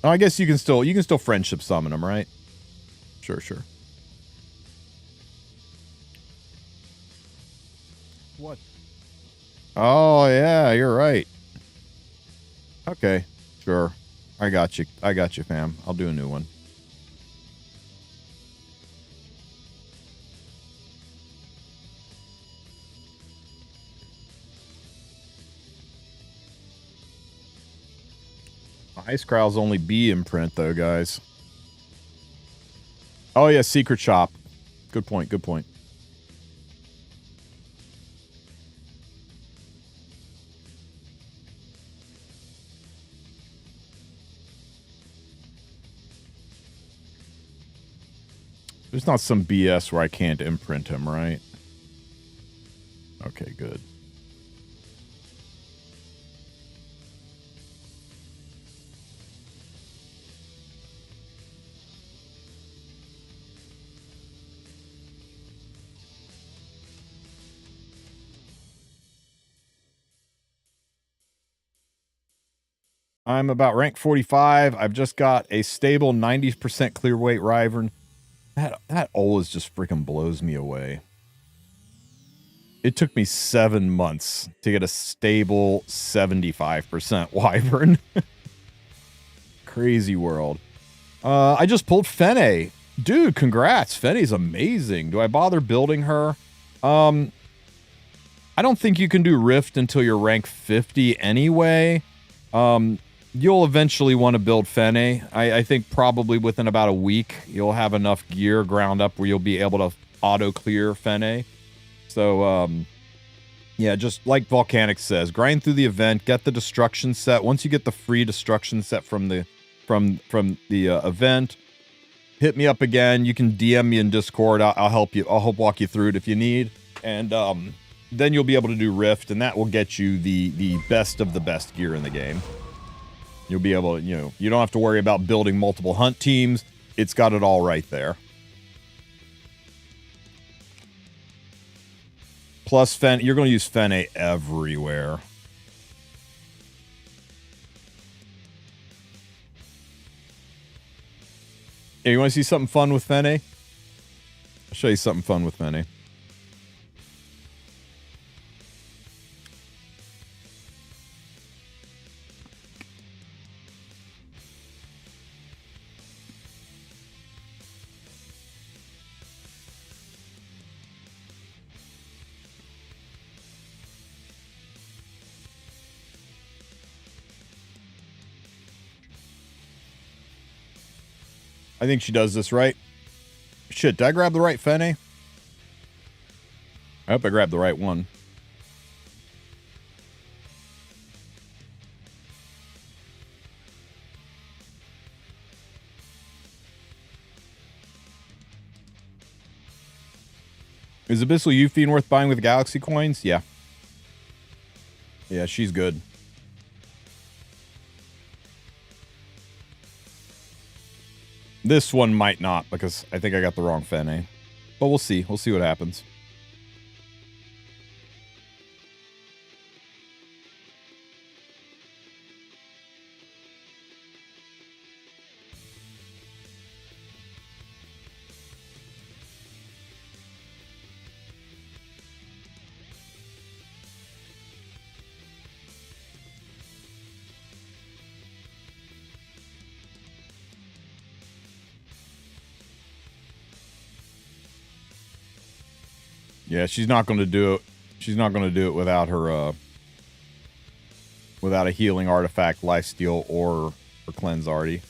Oh, I guess you can still friendship summon them, right? Sure. What? Oh yeah, you're right. Okay, sure. I got you, fam. I'll do a new one. Ice Crowl's only B imprint, though, guys. Oh, yeah, Secret Shop. Good point, good point. There's not some BS where I can't imprint him, right? Okay, good. I'm about rank 45. I've just got a stable 90% clear weight Wyvern. That always just freaking blows me away. It took me 7 months to get a stable 75% Wyvern. Crazy world. I just pulled Fene. Dude, congrats. Fene's amazing. Do I bother building her? I don't think you can do Rift until you're rank 50 anyway. You'll eventually want to build Fene. I think probably within about a week, you'll have enough gear ground up where you'll be able to auto-clear Fene. So, yeah, just like Volcanic says, grind through the event, get the destruction set. Once you get the free destruction set from the event, hit me up again. You can DM me in Discord. I'll help you. I'll help walk you through it if you need. And then you'll be able to do Rift, and that will get you the best of the best gear in the game. You'll be able to, you don't have to worry about building multiple hunt teams. It's got it all right there. Plus, you're going to use Fene everywhere. Hey, you want to see something fun with Fene? I'll show you something fun with Fene. I think she does this right. Shit, did I grab the right Fene? I hope I grabbed the right one. Is Abyssal Euphine worth buying with Galaxy coins? Yeah. Yeah, she's good. This one might not, because I think I got the wrong Fene. But we'll see. We'll see what happens. Yeah, she's not going to do it. She's not going to do it without her, without a healing artifact, lifesteal, or cleanse already.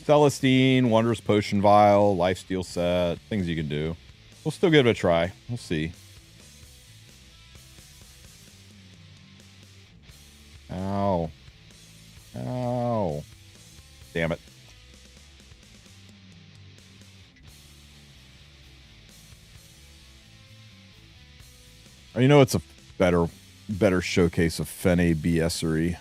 Celestine, Wondrous Potion Vial, lifesteal set, things you can do. We'll still give it a try. We'll see. Ow. Ow. Damn it. You know, it's a better showcase of Fene BSery.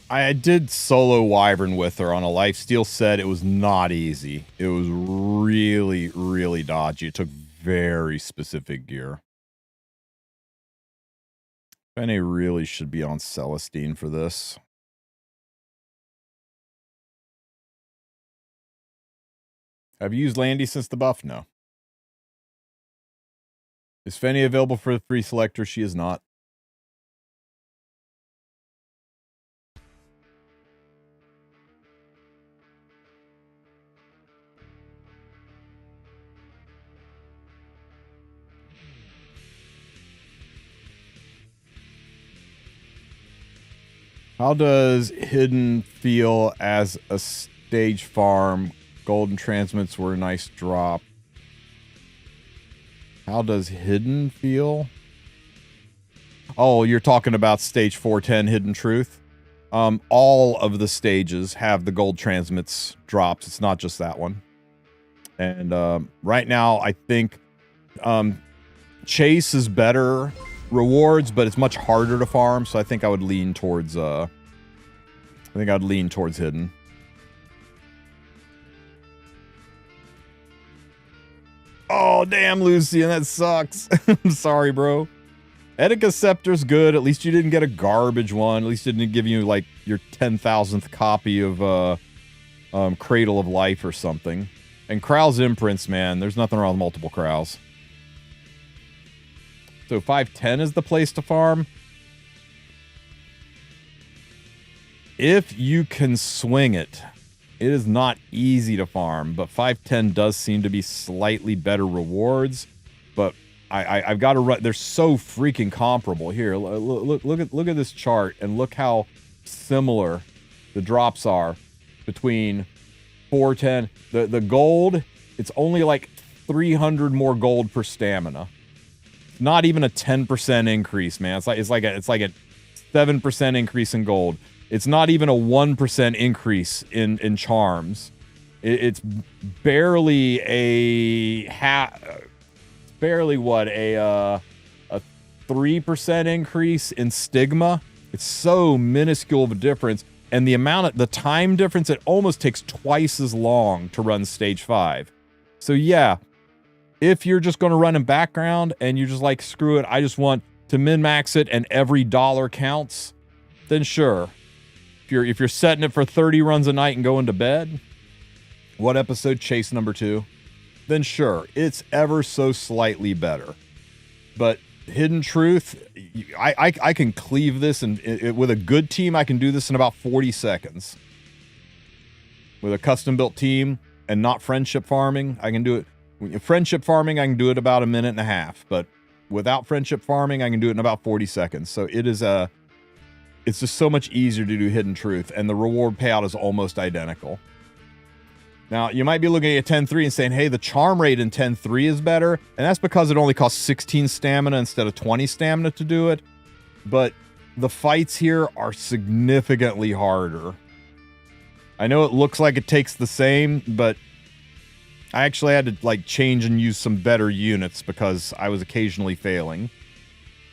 I did solo Wyvern with her on a lifesteal set. It was not easy. It was really, really dodgy. It took very specific gear. Fene really should be on Celestine for this. Have you used Landy since the buff? No. Is Fene available for the free selector? She is not. How does Hidden feel as a stage farm? Golden transmits were a nice drop. How does Hidden feel? Oh, you're talking about stage 410 Hidden Truth? All of the stages have the gold transmits drops. It's not just that one. And right now, I think Chase is better rewards, but it's much harder to farm. So I think I would lean towards Hidden. Oh, damn, Lucian, that sucks. I'm sorry, bro. Etika Scepter's good. At least you didn't get a garbage one. At least it didn't give you, like, your 10,000th copy of Cradle of Life or something. And Kral's Imprints, man. There's nothing wrong with multiple Krals. So 510 is the place to farm. If you can swing it, it is not easy to farm, but 510 does seem to be slightly better rewards. But I've got to run. They're so freaking comparable. Here, look at this chart and look how similar the drops are between 410. The gold, it's only like 300 more gold per stamina. Not even a 10% increase, man. It's like a 7% increase in gold. It's not even a 1% increase in charms. It's barely a 3% increase in Stigma. It's so minuscule of a difference, and the time difference, it almost takes twice as long to run stage 5. So yeah, if you're just going to run in background and you're just like, screw it, I just want to min-max it and every dollar counts, then sure. If you're setting it for 30 runs a night and going to bed, what episode? Chase number 2? Then sure, it's ever so slightly better. But Hidden Truth, I can cleave this, and with a good team, I can do this in about 40 seconds. With a custom-built team and not friendship farming, I can do it. Friendship farming, I can do it about a minute and a half. But without friendship farming, I can do it in about 40 seconds. So it's just so much easier to do Hidden Truth, and the reward payout is almost identical. Now, you might be looking at 10-3 and saying, hey, the charm rate in 10-3 is better, and that's because it only costs 16 stamina instead of 20 stamina to do it. But the fights here are significantly harder. I know it looks like it takes the same, but I actually had to like change and use some better units because I was occasionally failing.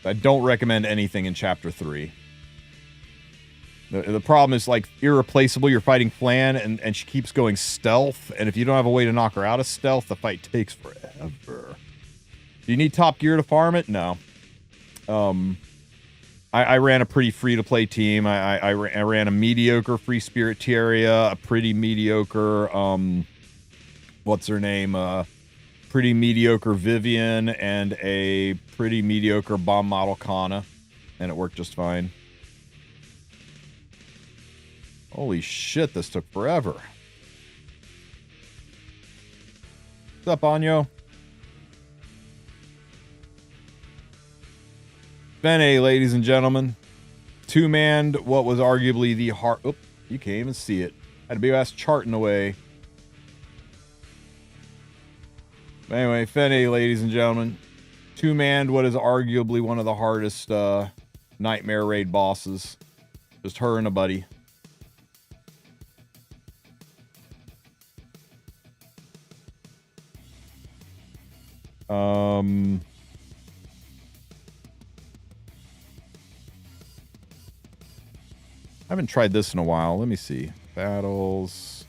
I don't recommend anything in Chapter 3. The problem is, like, irreplaceable. You're fighting Flan, and she keeps going stealth. And if you don't have a way to knock her out of stealth, the fight takes forever. Do you need top gear to farm it? No. I ran a pretty free-to-play team. I ran a mediocre Free Spirit Tieria, a pretty mediocre, what's her name? Pretty mediocre Vivian, and a pretty mediocre bomb model Kana. And it worked just fine. Holy shit, this took forever. What's up, Anyo? Fene, ladies and gentlemen. Two-manned what was arguably the hard... Oop, you can't even see it. Had a big-ass chart in the way. But anyway, Fene, ladies and gentlemen. Two-manned what is arguably one of the hardest Nightmare Raid bosses. Just her and a buddy. haven't tried this in a while. Let me see. Battles,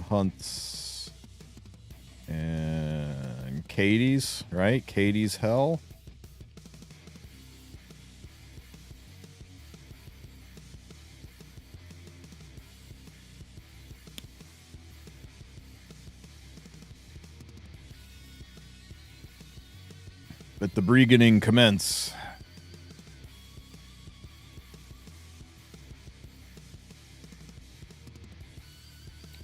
hunts, and Katie's, right? Katie's Hell. Let the beginning commence.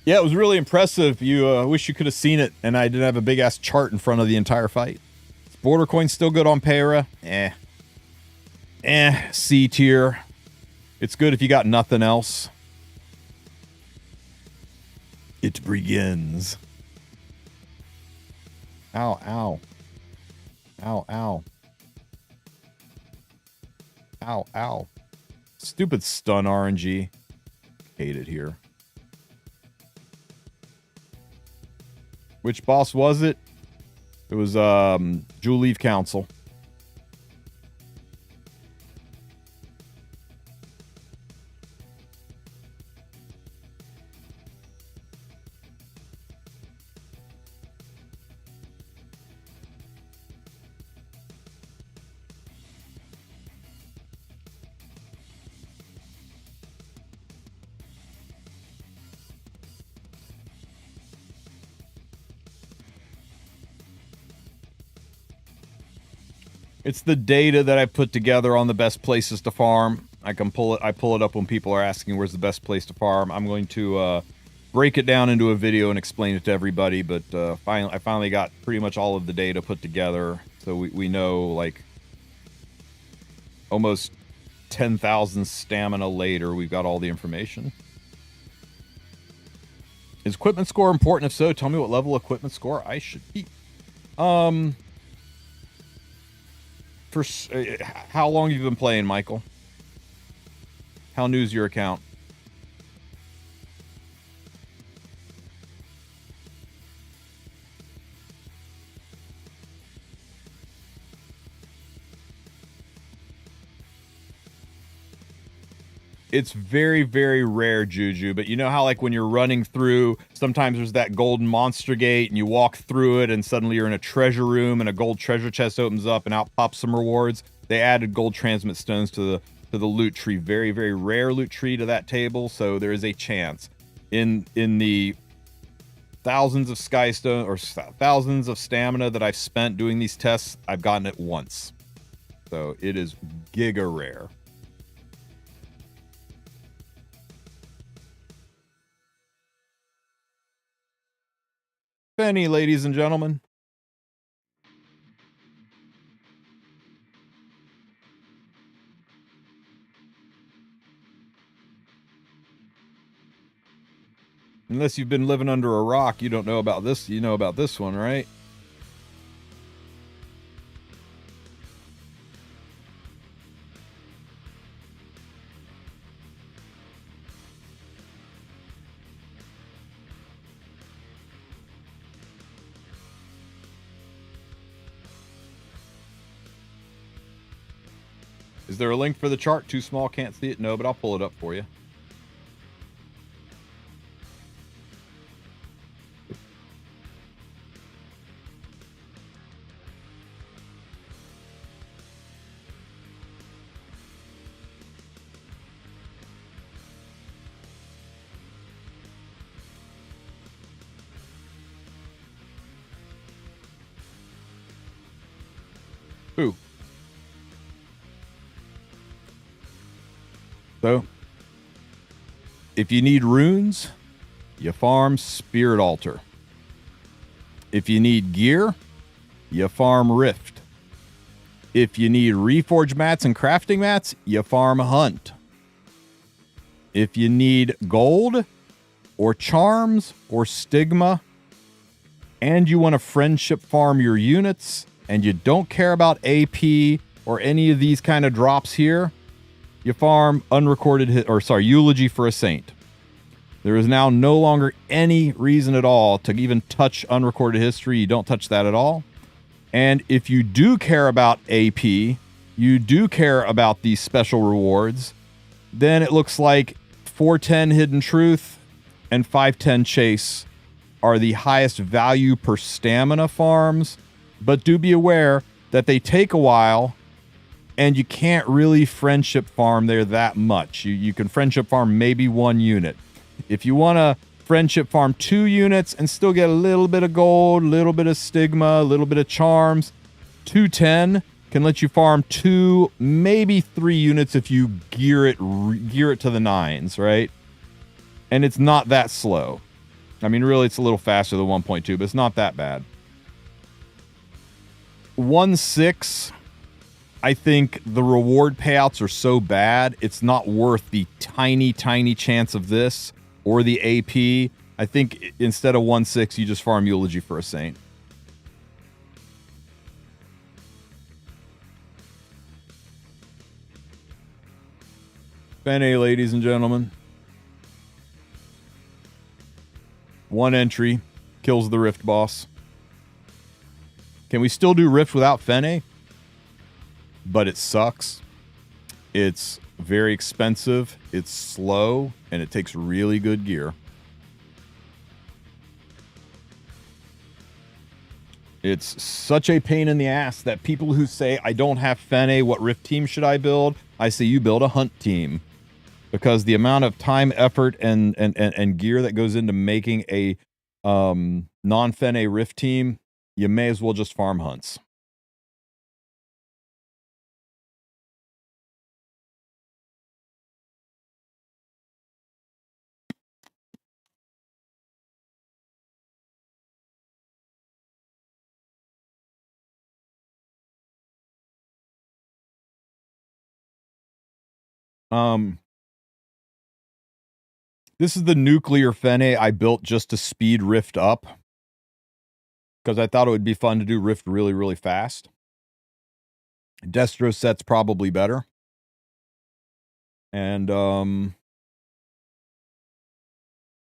Yeah, it was really impressive. You wish you could have seen it, and I didn't have a big-ass chart in front of the entire fight. Border coin's still good on Para. C tier. It's good if you got nothing else. It begins. Ow, ow. Ow, ow. Ow, ow. Stupid stun RNG. Hate it here. Which boss was it? It was Jewel Leaf Council. It's the data that I put together on the best places to farm. I pull it up when people are asking where's the best place to farm. I'm going to break it down into a video and explain it to everybody. But I finally got pretty much all of the data put together, so we know, like, almost 10,000 stamina later, we've got all the information. Is equipment score important? If so, tell me what level equipment score I should keep. For how long have you been playing, Michael? How new's your account? It's very, very rare, Juju, but you know how, like, when you're running through, sometimes there's that golden monster gate and you walk through it and suddenly you're in a treasure room and a gold treasure chest opens up and out pops some rewards. They added gold transmit stones to the loot tree. Very, very rare loot tree to that table, so there is a chance. In the thousands of skystone or thousands of stamina that I've spent doing these tests, I've gotten it once. So it is giga rare. Benny, ladies and gentlemen. Unless you've been living under a rock, you don't know about this. You know about this one, right? Is there a link for the chart? Too small, can't see it? No, but I'll pull it up for you. Who? So, if you need runes, you farm Spirit Altar. If you need gear, you farm Rift. If you need reforge mats and crafting mats, you farm Hunt. If you need gold or charms or stigma, and you want to friendship farm your units, and you don't care about AP or any of these kind of drops here, you farm Eulogy for a Saint. There is now no longer any reason at all to even touch unrecorded history. You don't touch that at all. And if you do care about AP, you do care about these special rewards, then it looks like 410 Hidden Truth and 510 Chase are the highest value per stamina farms, but do be aware that they take a while and you can't really friendship farm there that much. You can friendship farm maybe 1 unit. If you want to friendship farm 2 units and still get a little bit of gold, a little bit of stigma, a little bit of charms, 210 can let you farm 2, maybe 3 units if you gear it to the 9s, right? And it's not that slow. I mean, really, it's a little faster than 1.2, but it's not that bad. 1.6, I think the reward payouts are so bad, it's not worth the tiny, tiny chance of this or the AP. I think instead of 1.6, you just farm Eulogy for a Saint. Fene, ladies and gentlemen. 1 entry kills the Rift boss. Can we still do Rift without Fene? But it sucks. It's very expensive, it's slow, and it takes really good gear. It's such a pain in the ass that people who say, I don't have Fene, what Rift team should I build? I say you build a hunt team. Because the amount of time, effort, and gear that goes into making a non-Fene Rift team, you may as well just farm hunts. This is the nuclear Fene I built just to speed Rift up. Because I thought it would be fun to do Rift really, really fast. Destro set's probably better. And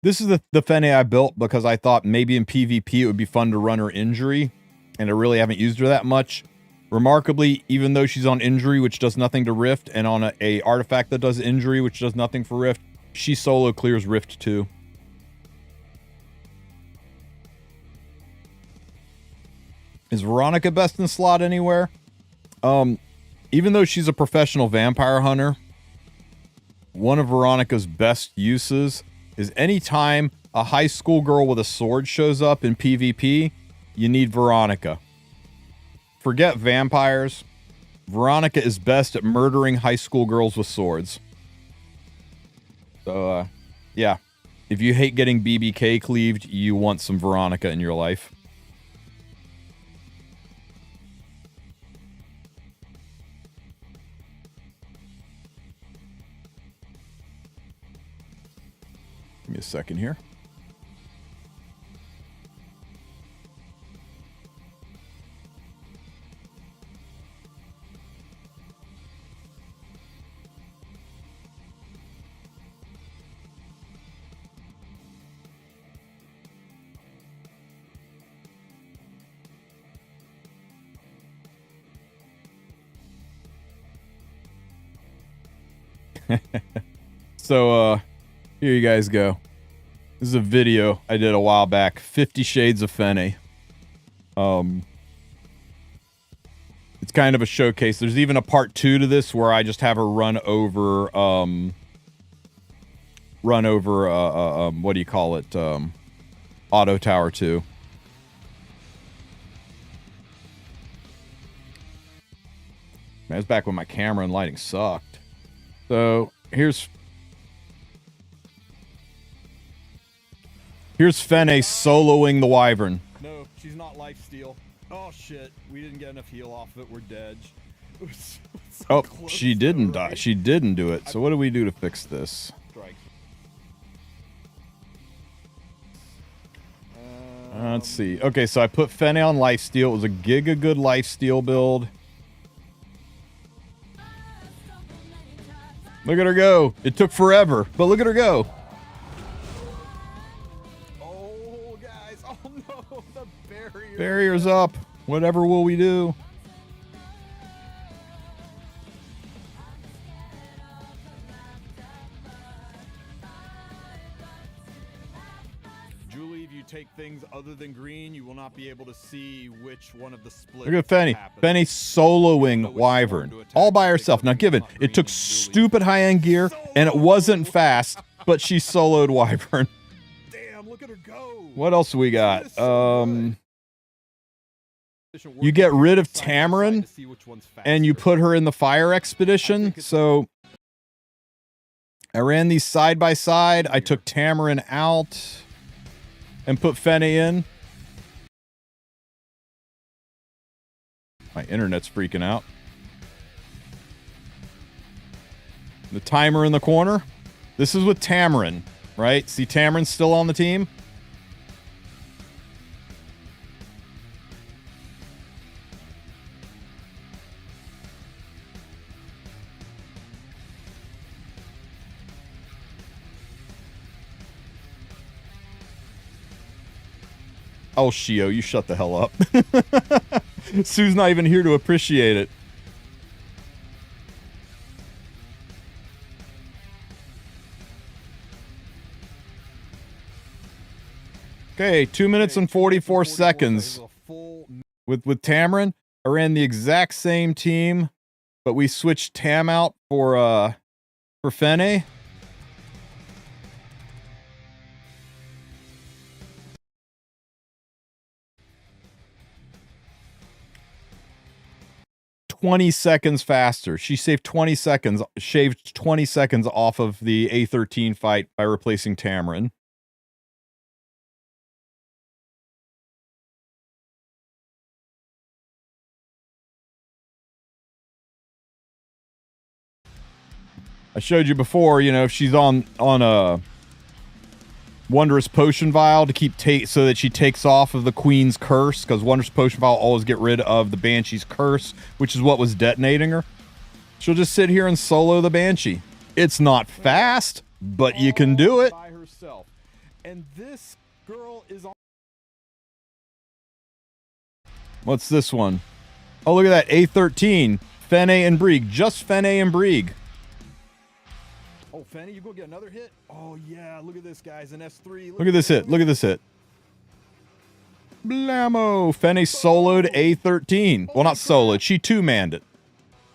this is the Fene I built because I thought maybe in PvP it would be fun to run her injury. And I really haven't used her that much. Remarkably, even though she's on injury, which does nothing to Rift, and on a artifact that does injury, which does nothing for Rift, she solo clears Rift too. Is Veronica best in slot anywhere? Even though she's a professional vampire hunter, one of Veronica's best uses is anytime a high school girl with a sword shows up in PvP, you need Veronica. Forget vampires. Veronica is best at murdering high school girls with swords. So, yeah. If you hate getting BBK cleaved, you want some Veronica in your life. Give me a second here. So, here you guys go. This is a video I did a while back. 50 Shades of Fene. It's kind of a showcase. There's even a part 2 to this where I just have her run over, what do you call it? Auto Tower 2. Man, it was back when my camera and lighting sucked. So, here's Fene soloing the Wyvern. No, she's not lifesteal. Oh shit, we didn't get enough heal off of it. We're dead. So she didn't die. She didn't do it. So what do we do to fix this? Let's see. Okay, so I put Fene on lifesteal. It was a giga good lifesteal build. Look at her go. It took forever, but look at her go. Oh, guys. Oh, no. The barrier. Barrier's up. Whatever will we do? you take things other than green, you will not be able to see which one of the splits. Look at Fenny. Fenny soloing Wyvern all by herself. Now, given it took stupid high-end gear and it wasn't fast, but she soloed Wyvern. Damn, look at her go. What else we got? You get rid of Tamarin and you put her in the fire expedition. So I ran these side by side. I took Tamarin out and put Fenny in. My internet's freaking out. The timer in the corner. This is with Tamarin, right? See, Tamarin's still on the team. Oh, Shio, you shut the hell up. Sue's not even here to appreciate it. Okay, 2 minutes and 44 seconds. With Tamarin, I ran the exact same team, but we switched Tam out for Fene. $20 faster. She saved 20 seconds, shaved 20 seconds off of the A13 fight by replacing Tamarin. I showed you before, you know, if she's on a Wondrous Potion Vial to keep so that she takes off of the Queen's curse, because Wondrous Potion Vial always get rid of the Banshee's curse, which is what was detonating her. She'll just sit here and solo the Banshee. It's not fast, but you can do it. By herself. And this girl is on. What's this one? Oh, look at that. A13. Fene and Brieg. Just Fene and Brieg. Oh, Fenny, you go get another hit? Oh, yeah. Look at this, guys. An S3. Look at this hit. Look at this hit. Blammo. Fene soloed A13. Well, not soloed. She two-manned it.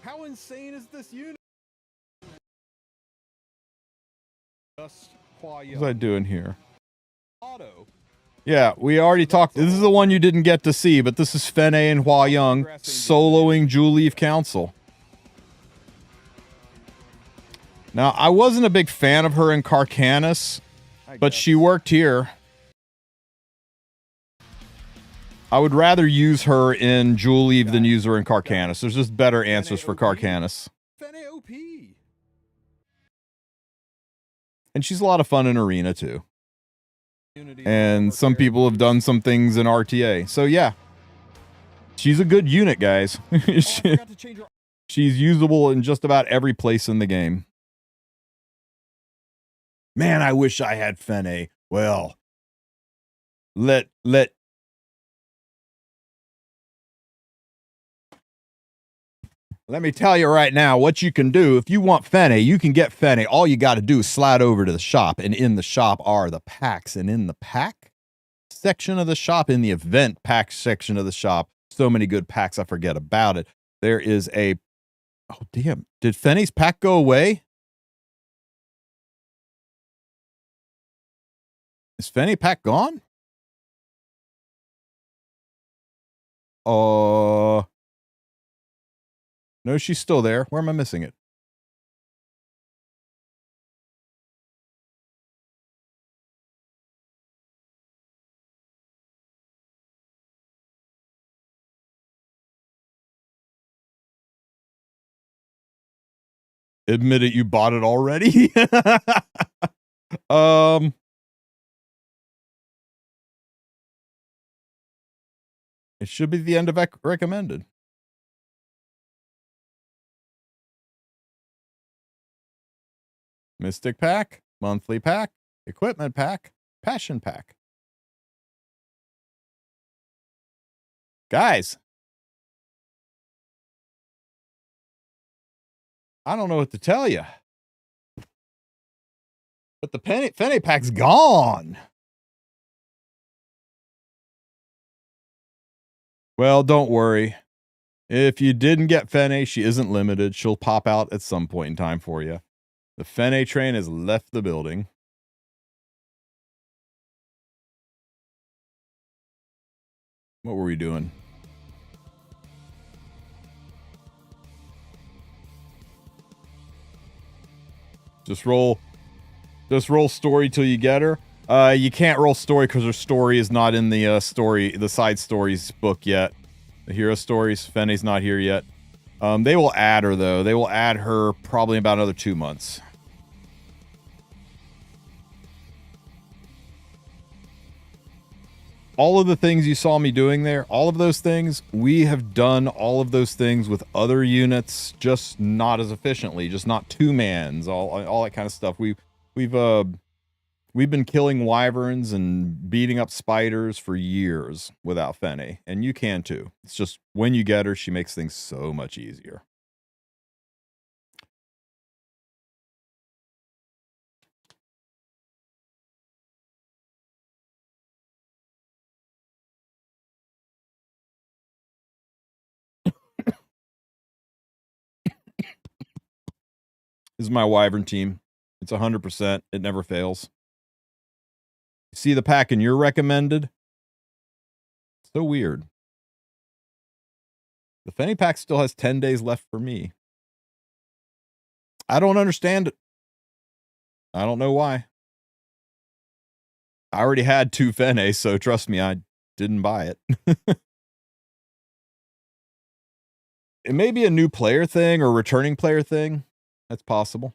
How insane is this unit? What's I doing here? Auto. Yeah, we already talked. This is the one you didn't get to see, but this is Fene and Hua Young soloing Jewel Leaf Council. Now, I wasn't a big fan of her in Carcanis, but she worked here. I would rather use her in Jewel Leaf than use her in Carcanis. There's just better answers for Carcanis. And she's a lot of fun in Arena, too. And some people have done some things in RTA. So, yeah. She's a good unit, guys. She's usable in just about every place in the game. Man, I wish I had Fene. Well, let me tell you right now what you can do. If you want Fene, you can get Fene. All you got to do is slide over to the shop, and in the shop are the packs. And in the pack section of the shop, in the event pack section of the shop, so many good packs, I forget about it. There is a... Oh, damn. Did Fene's pack go away? Is Fene pack gone? No, she's still there. Where am I missing it? Admit it, you bought it already? It should be the end of recommended. Mystic pack, monthly pack, equipment pack, passion pack. Guys, I don't know what to tell you. But the Fene pack's gone. Well, don't worry. If you didn't get Fene, she isn't limited. She'll pop out at some point in time for you. The Fene train has left the building. What were we doing? Just roll story till you get her. You can't roll story because her story is not in the side stories book yet. The hero stories, Fene's not here yet. They will add her though. They will add her probably in about another 2 months. All of the things you saw me doing there, all of those things, we have done all of those things with other units, just not as efficiently, just not two-mans, all that kind of stuff. We've been killing wyverns and beating up spiders for years without Fene, and you can too. It's just when you get her, she makes things so much easier. This is my wyvern team. It's 100%. It never fails. See the pack and you're recommended? So weird. The Fene pack still has 10 days left for me. I don't understand it. I don't know why. I already had 2 Fene, so trust me, I didn't buy it. It may be a new player thing or returning player thing. That's possible.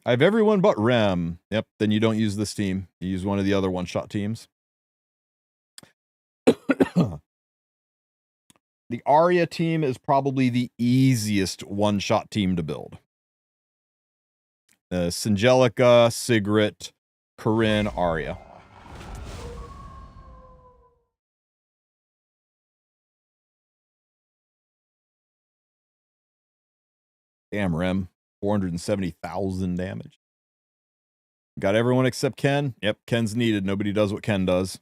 I have everyone but Rem. Yep, then you don't use this team. You use one of the other one-shot teams. The Arya team is probably the easiest one-shot team to build. Singelica, Sigrid, Corinne, Arya. Damn, Rem. 470,000 damage. Got everyone except Ken? Yep, Ken's needed. Nobody does what Ken does.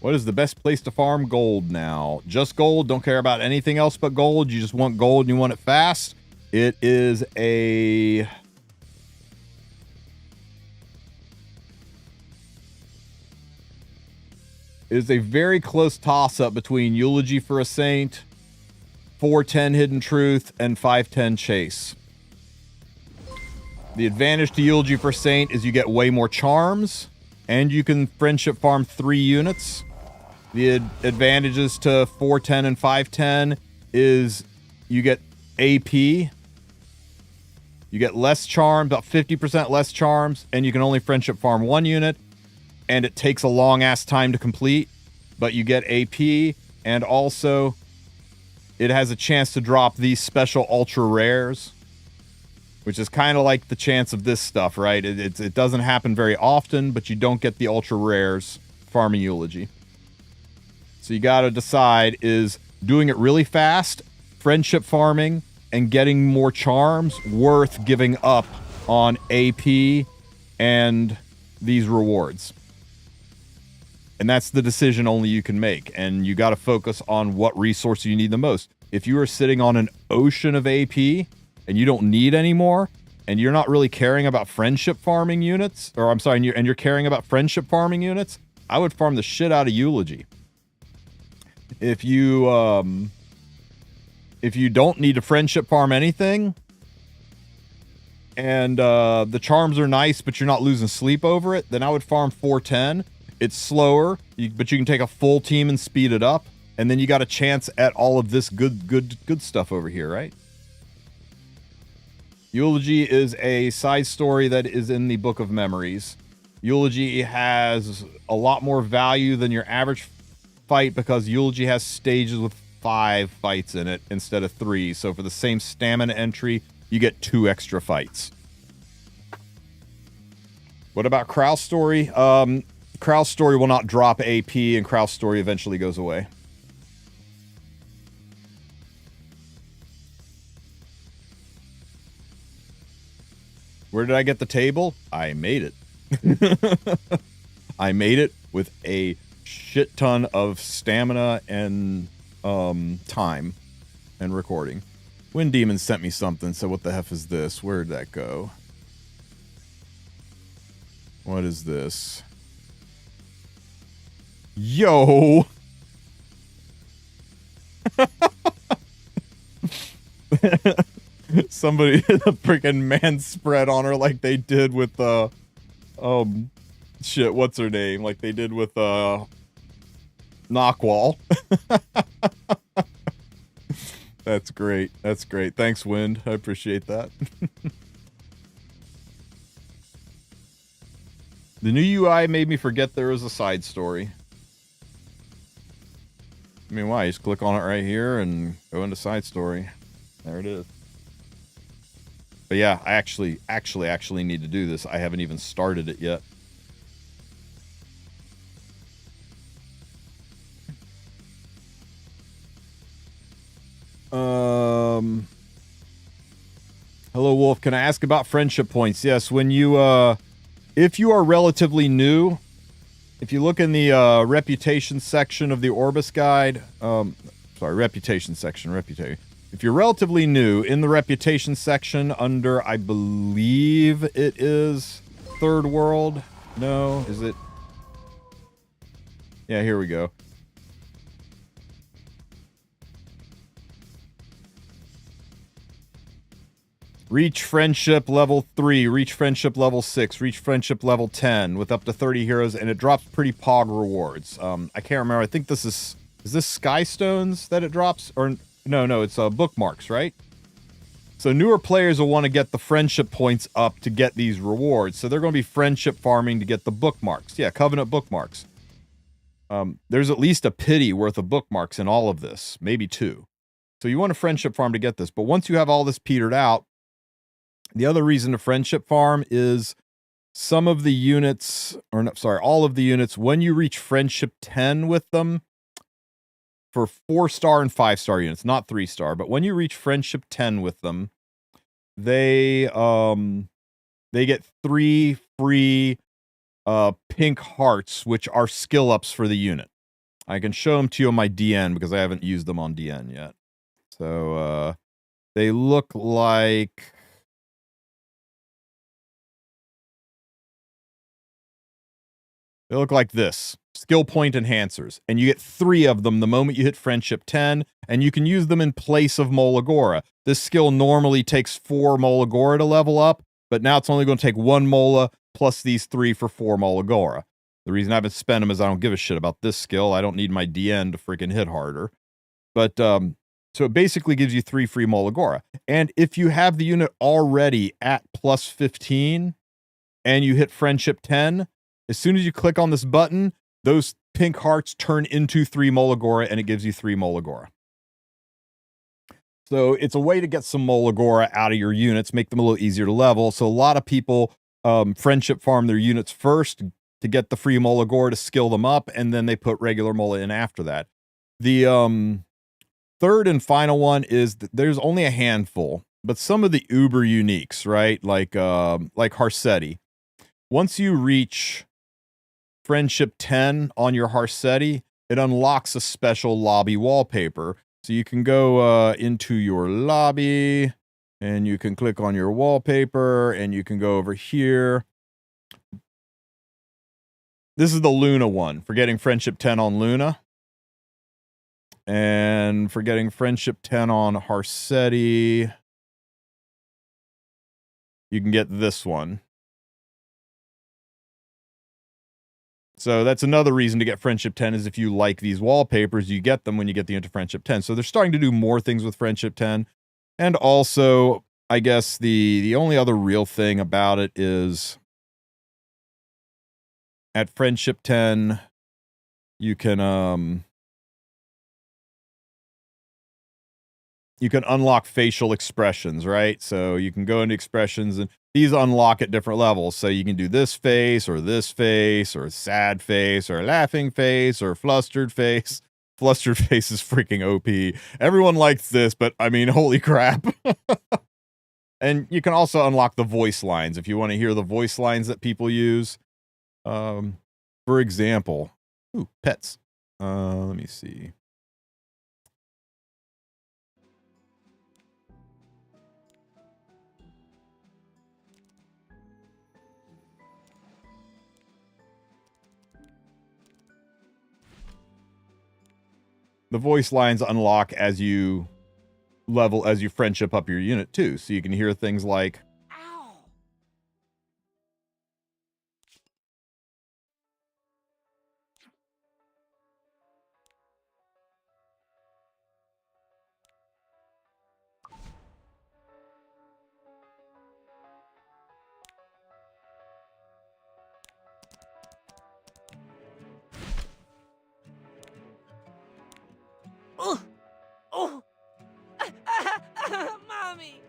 What is the best place to farm gold now? Just gold? Don't care about anything else but gold? You just want gold and you want it fast? It is a... It is a very close toss-up between Eulogy for a Saint, 410 Hidden Truth, and 510 Chase. The advantage to Eulogy for Saint is you get way more charms, and you can friendship farm 3 units. The advantages to 410 and 510 is you get AP, you get less charms, about 50% less charms, and you can only friendship farm 1 unit, and it takes a long-ass time to complete, but you get AP, and also it has a chance to drop these special ultra rares, which is kind of like the chance of this stuff, right? It doesn't happen very often, but you don't get the ultra rares farming Eulogy. So you got to decide, is doing it really fast, friendship farming, and getting more charms worth giving up on AP and these rewards? And that's the decision only you can make. And you got to focus on what resource you need the most. If you are sitting on an ocean of AP and you don't need any more, and you're not really caring about friendship farming units, or I'm sorry, and you're caring about friendship farming units, I would farm the shit out of Eulogy. If you don't need to friendship farm anything, and the charms are nice, but you're not losing sleep over it, then I would farm 410. It's slower, but you can take a full team and speed it up, and then you got a chance at all of this good stuff over here, right? Eulogy is a side story that is in the Book of Memories. Eulogy has a lot more value than your average fight because Eulogy has stages with 5 fights in it instead of 3. So for the same stamina entry, you get 2 extra fights. What about Kraus Story? Kraus Story will not drop AP, and Kraus Story eventually goes away. Where did I get the table? I made it. I made it with a shit ton of stamina and time and recording. Wind Demon sent me something, so what the F is this? Where'd that go? What is this? Yo! Somebody hit a freaking man spread on her like they did with shit, what's her name? Like they did with Knockwall. That's great. That's great. Thanks, Wind. I appreciate that. The new UI made me forget there was a side story. I mean, why? You just click on it right here and go into side story. There it is. But yeah, I actually need to do this. I haven't even started it yet. Hello, Wolf. Can I ask about friendship points? Yes, when you, if you are relatively new, if you look in the reputation section of the Orbis guide, reputation section, if you're relatively new, in the reputation section under, I believe it is Third World. No, is it? Yeah, here we go. Reach friendship level 3, reach friendship level 6, reach friendship level 10 with up to 30 heroes, and it drops pretty pog rewards. I can't remember. I think this is this Sky Stones that it drops? Or no, it's bookmarks, right? So newer players will want to get the friendship points up to get these rewards. So they're going to be friendship farming to get the bookmarks. Yeah, Covenant bookmarks. There's at least a pity worth of bookmarks in all of this, maybe 2. So you want a friendship farm to get this. But once you have all this petered out, the other reason to friendship farm is some of the units, or no, sorry, all of the units, when you reach friendship 10 with them, for 4-star and 5-star units, not 3-star, but when you reach friendship 10 with them, they get 3 free pink hearts, which are skill ups for the unit. I can show them to you on my DN because I haven't used them on DN yet. So they look like... They look like this. Skill point enhancers. And you get 3 of them the moment you hit friendship 10, and you can use them in place of Molagora. This skill normally takes 4 Molagora to level up, but now it's only going to take 1 Mola plus these 3 for 4 Molagora. The reason I haven't spent them is I don't give a shit about this skill. I don't need my DN to freaking hit harder. But, so it basically gives you 3 free Molagora. And if you have the unit already at plus 15, and you hit friendship 10, as soon as you click on this button, those pink hearts turn into 3 Molagora, and it gives you 3 Molagora. So it's a way to get some Molagora out of your units, make them a little easier to level. So a lot of people friendship farm their units first to get the free Molagora to skill them up, and then they put regular Mola in after that. The third and final one is that there's only a handful, but some of the uber uniques, right? Like Harsetti. Once you reach friendship 10 on your Harsetti, it unlocks a special lobby wallpaper. So you can go into your lobby, and you can click on your wallpaper, and you can go over here. This is the Luna one, for getting friendship 10 on Luna. And for getting friendship 10 on Harsetti, you can get this one. So that's another reason to get friendship 10 is if you like these wallpapers, you get them when you get the into friendship 10. So they're starting to do more things with friendship 10. And also, I guess the only other real thing about it is at friendship 10, you can unlock facial expressions, right? So you can go into expressions, and these unlock at different levels. So you can do this face, or sad face, or laughing face, or flustered face. Flustered face is freaking OP. Everyone likes this, but I mean, holy crap. And you can also unlock the voice lines if you want to hear the voice lines that people use. For example, ooh, pets. Let me see. The voice lines unlock as you friendship up your unit too. So you can hear things like, Ow! Oh! Oh! Mommy!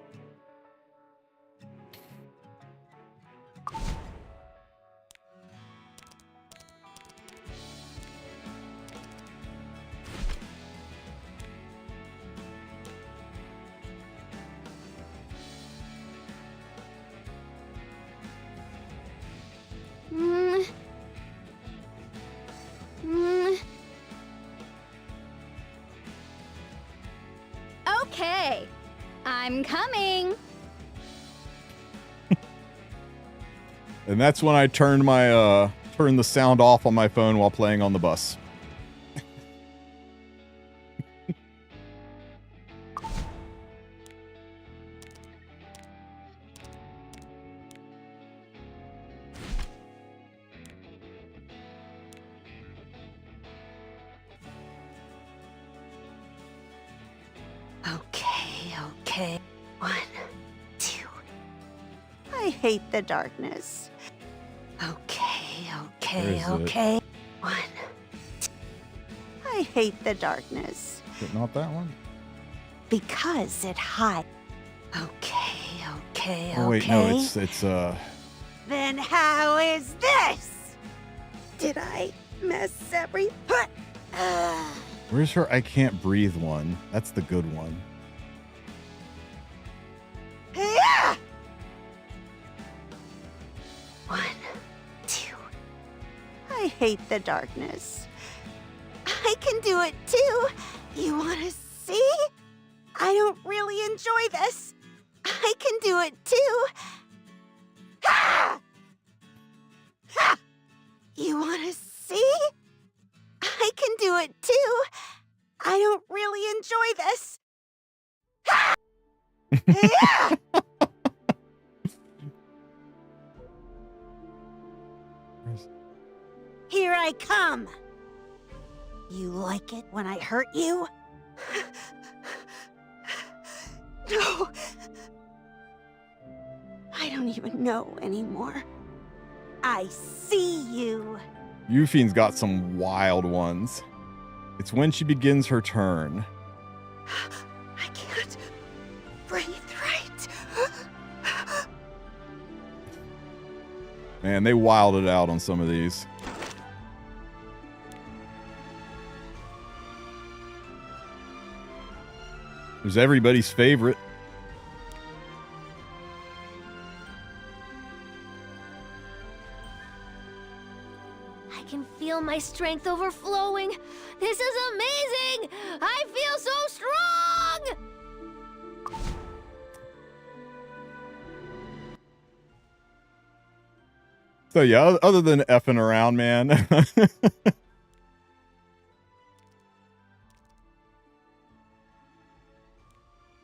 Mm. Mm. Okay, I'm coming. and that's when I turned the sound off on my phone while playing on the bus. Okay. 1, 2. I hate the darkness. Okay. Where is it? 1, 2. I hate the darkness. Is it not that one? Because it hides. Okay. Oh wait, no, it's Then how is this? Did I mess everything? where's her I can't breathe one? That's the good one. Yeah! 1, 2. I hate the darkness. I can do it too. You wanna see? I don't really enjoy this. I can do it too. Ha! Ha! You wanna see? I can do it too. I don't really enjoy this. Ha! Yeah! Here I come. You like it when I hurt you? No. I don't even know anymore. I see you. Yufine's got some wild ones. It's when she begins her turn. I can't breathe right. Man, they wilded out on some of these. There's everybody's favorite. I can feel my strength overflowing. This is amazing! I feel so strong! So yeah, other than effing around, man.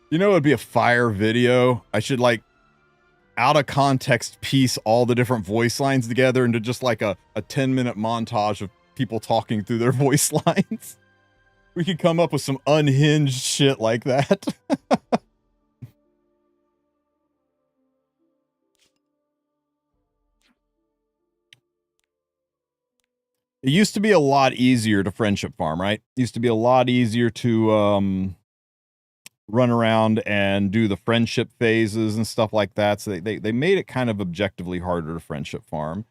You know, it'd be a fire video. I should like out of context piece all the different voice lines together into just like a 10-minute montage of people talking through their voice lines. We could come up with some unhinged shit like that. It used to be a lot easier to friendship farm, right? It used to be a lot easier to run around and do the friendship phases and stuff like that. So they made it kind of objectively harder to friendship farm.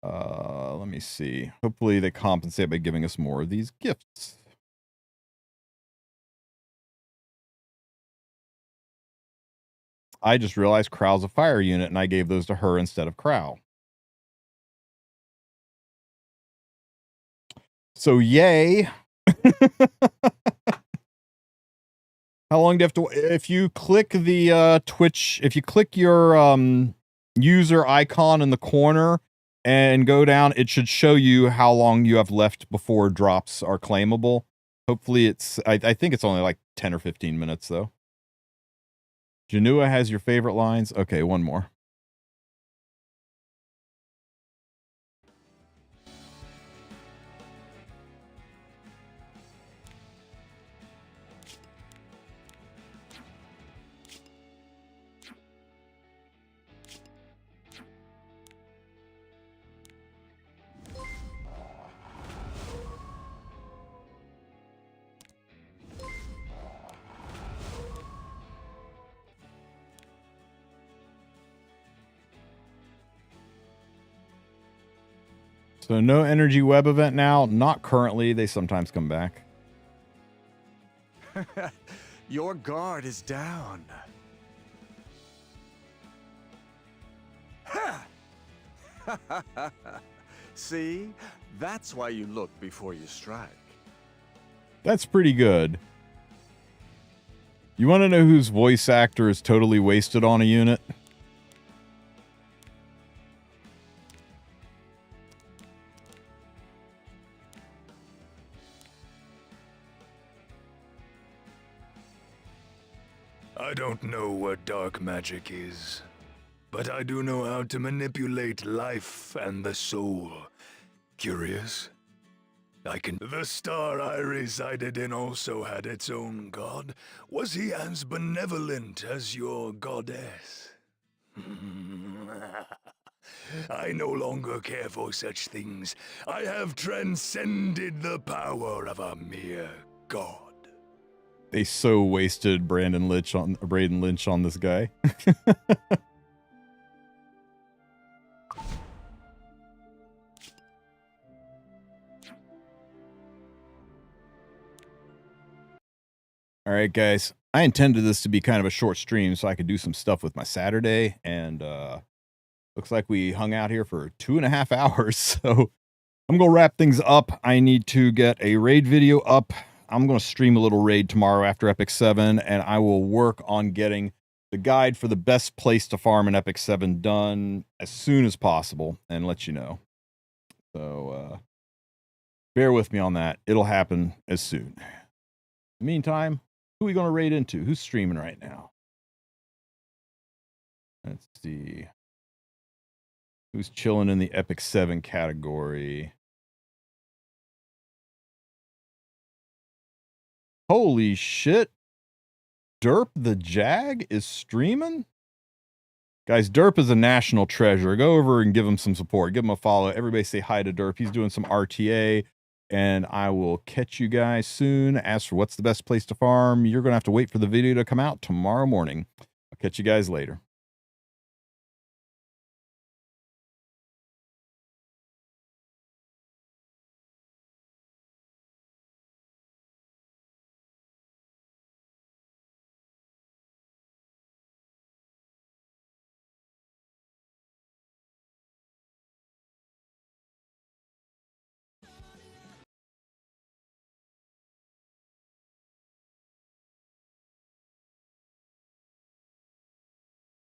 Let me see. Hopefully they compensate by giving us more of these gifts. I just realized Crow's a fire unit, and I gave those to her instead of Crow. So yay. How long do you have to, if you click the Twitch, if you click your user icon in the corner and go down, it should show you how long you have left before drops are claimable. Hopefully it's, I think it's only like 10 or 15 minutes though. Janua has your favorite lines. Okay, one more. So no energy web event now. Not currently. They sometimes come back. Your guard is down. Ha! See? That's why you look before you strike. That's pretty good. You want to know whose voice actor is totally wasted on a unit? I don't know what dark magic is, but I do know how to manipulate life and the soul. Curious? The star I resided in also had its own god. Was he as benevolent as your goddess? I no longer care for such things. I have transcended the power of a mere god. They so wasted Braden Lynch on this guy. All right, guys. I intended this to be kind of a short stream so I could do some stuff with my Saturday, and looks like we hung out here for 2.5 hours. So I'm gonna wrap things up. I need to get a raid video up. I'm going to stream a little raid tomorrow after Epic 7, and I will work on getting the guide for the best place to farm in Epic 7 done as soon as possible and let you know. So, bear with me on that. It'll happen as soon. In the meantime, who are we going to raid into? Who's streaming right now? Let's see. Who's chilling in the Epic 7 category? Holy shit. Derp the Jag is streaming? Guys, Derp is a national treasure. Go over and give him some support. Give him a follow. Everybody say hi to Derp. He's doing some RTA, and I will catch you guys soon. As for what's the best place to farm, you're going to have to wait for the video to come out tomorrow morning. I'll catch you guys later.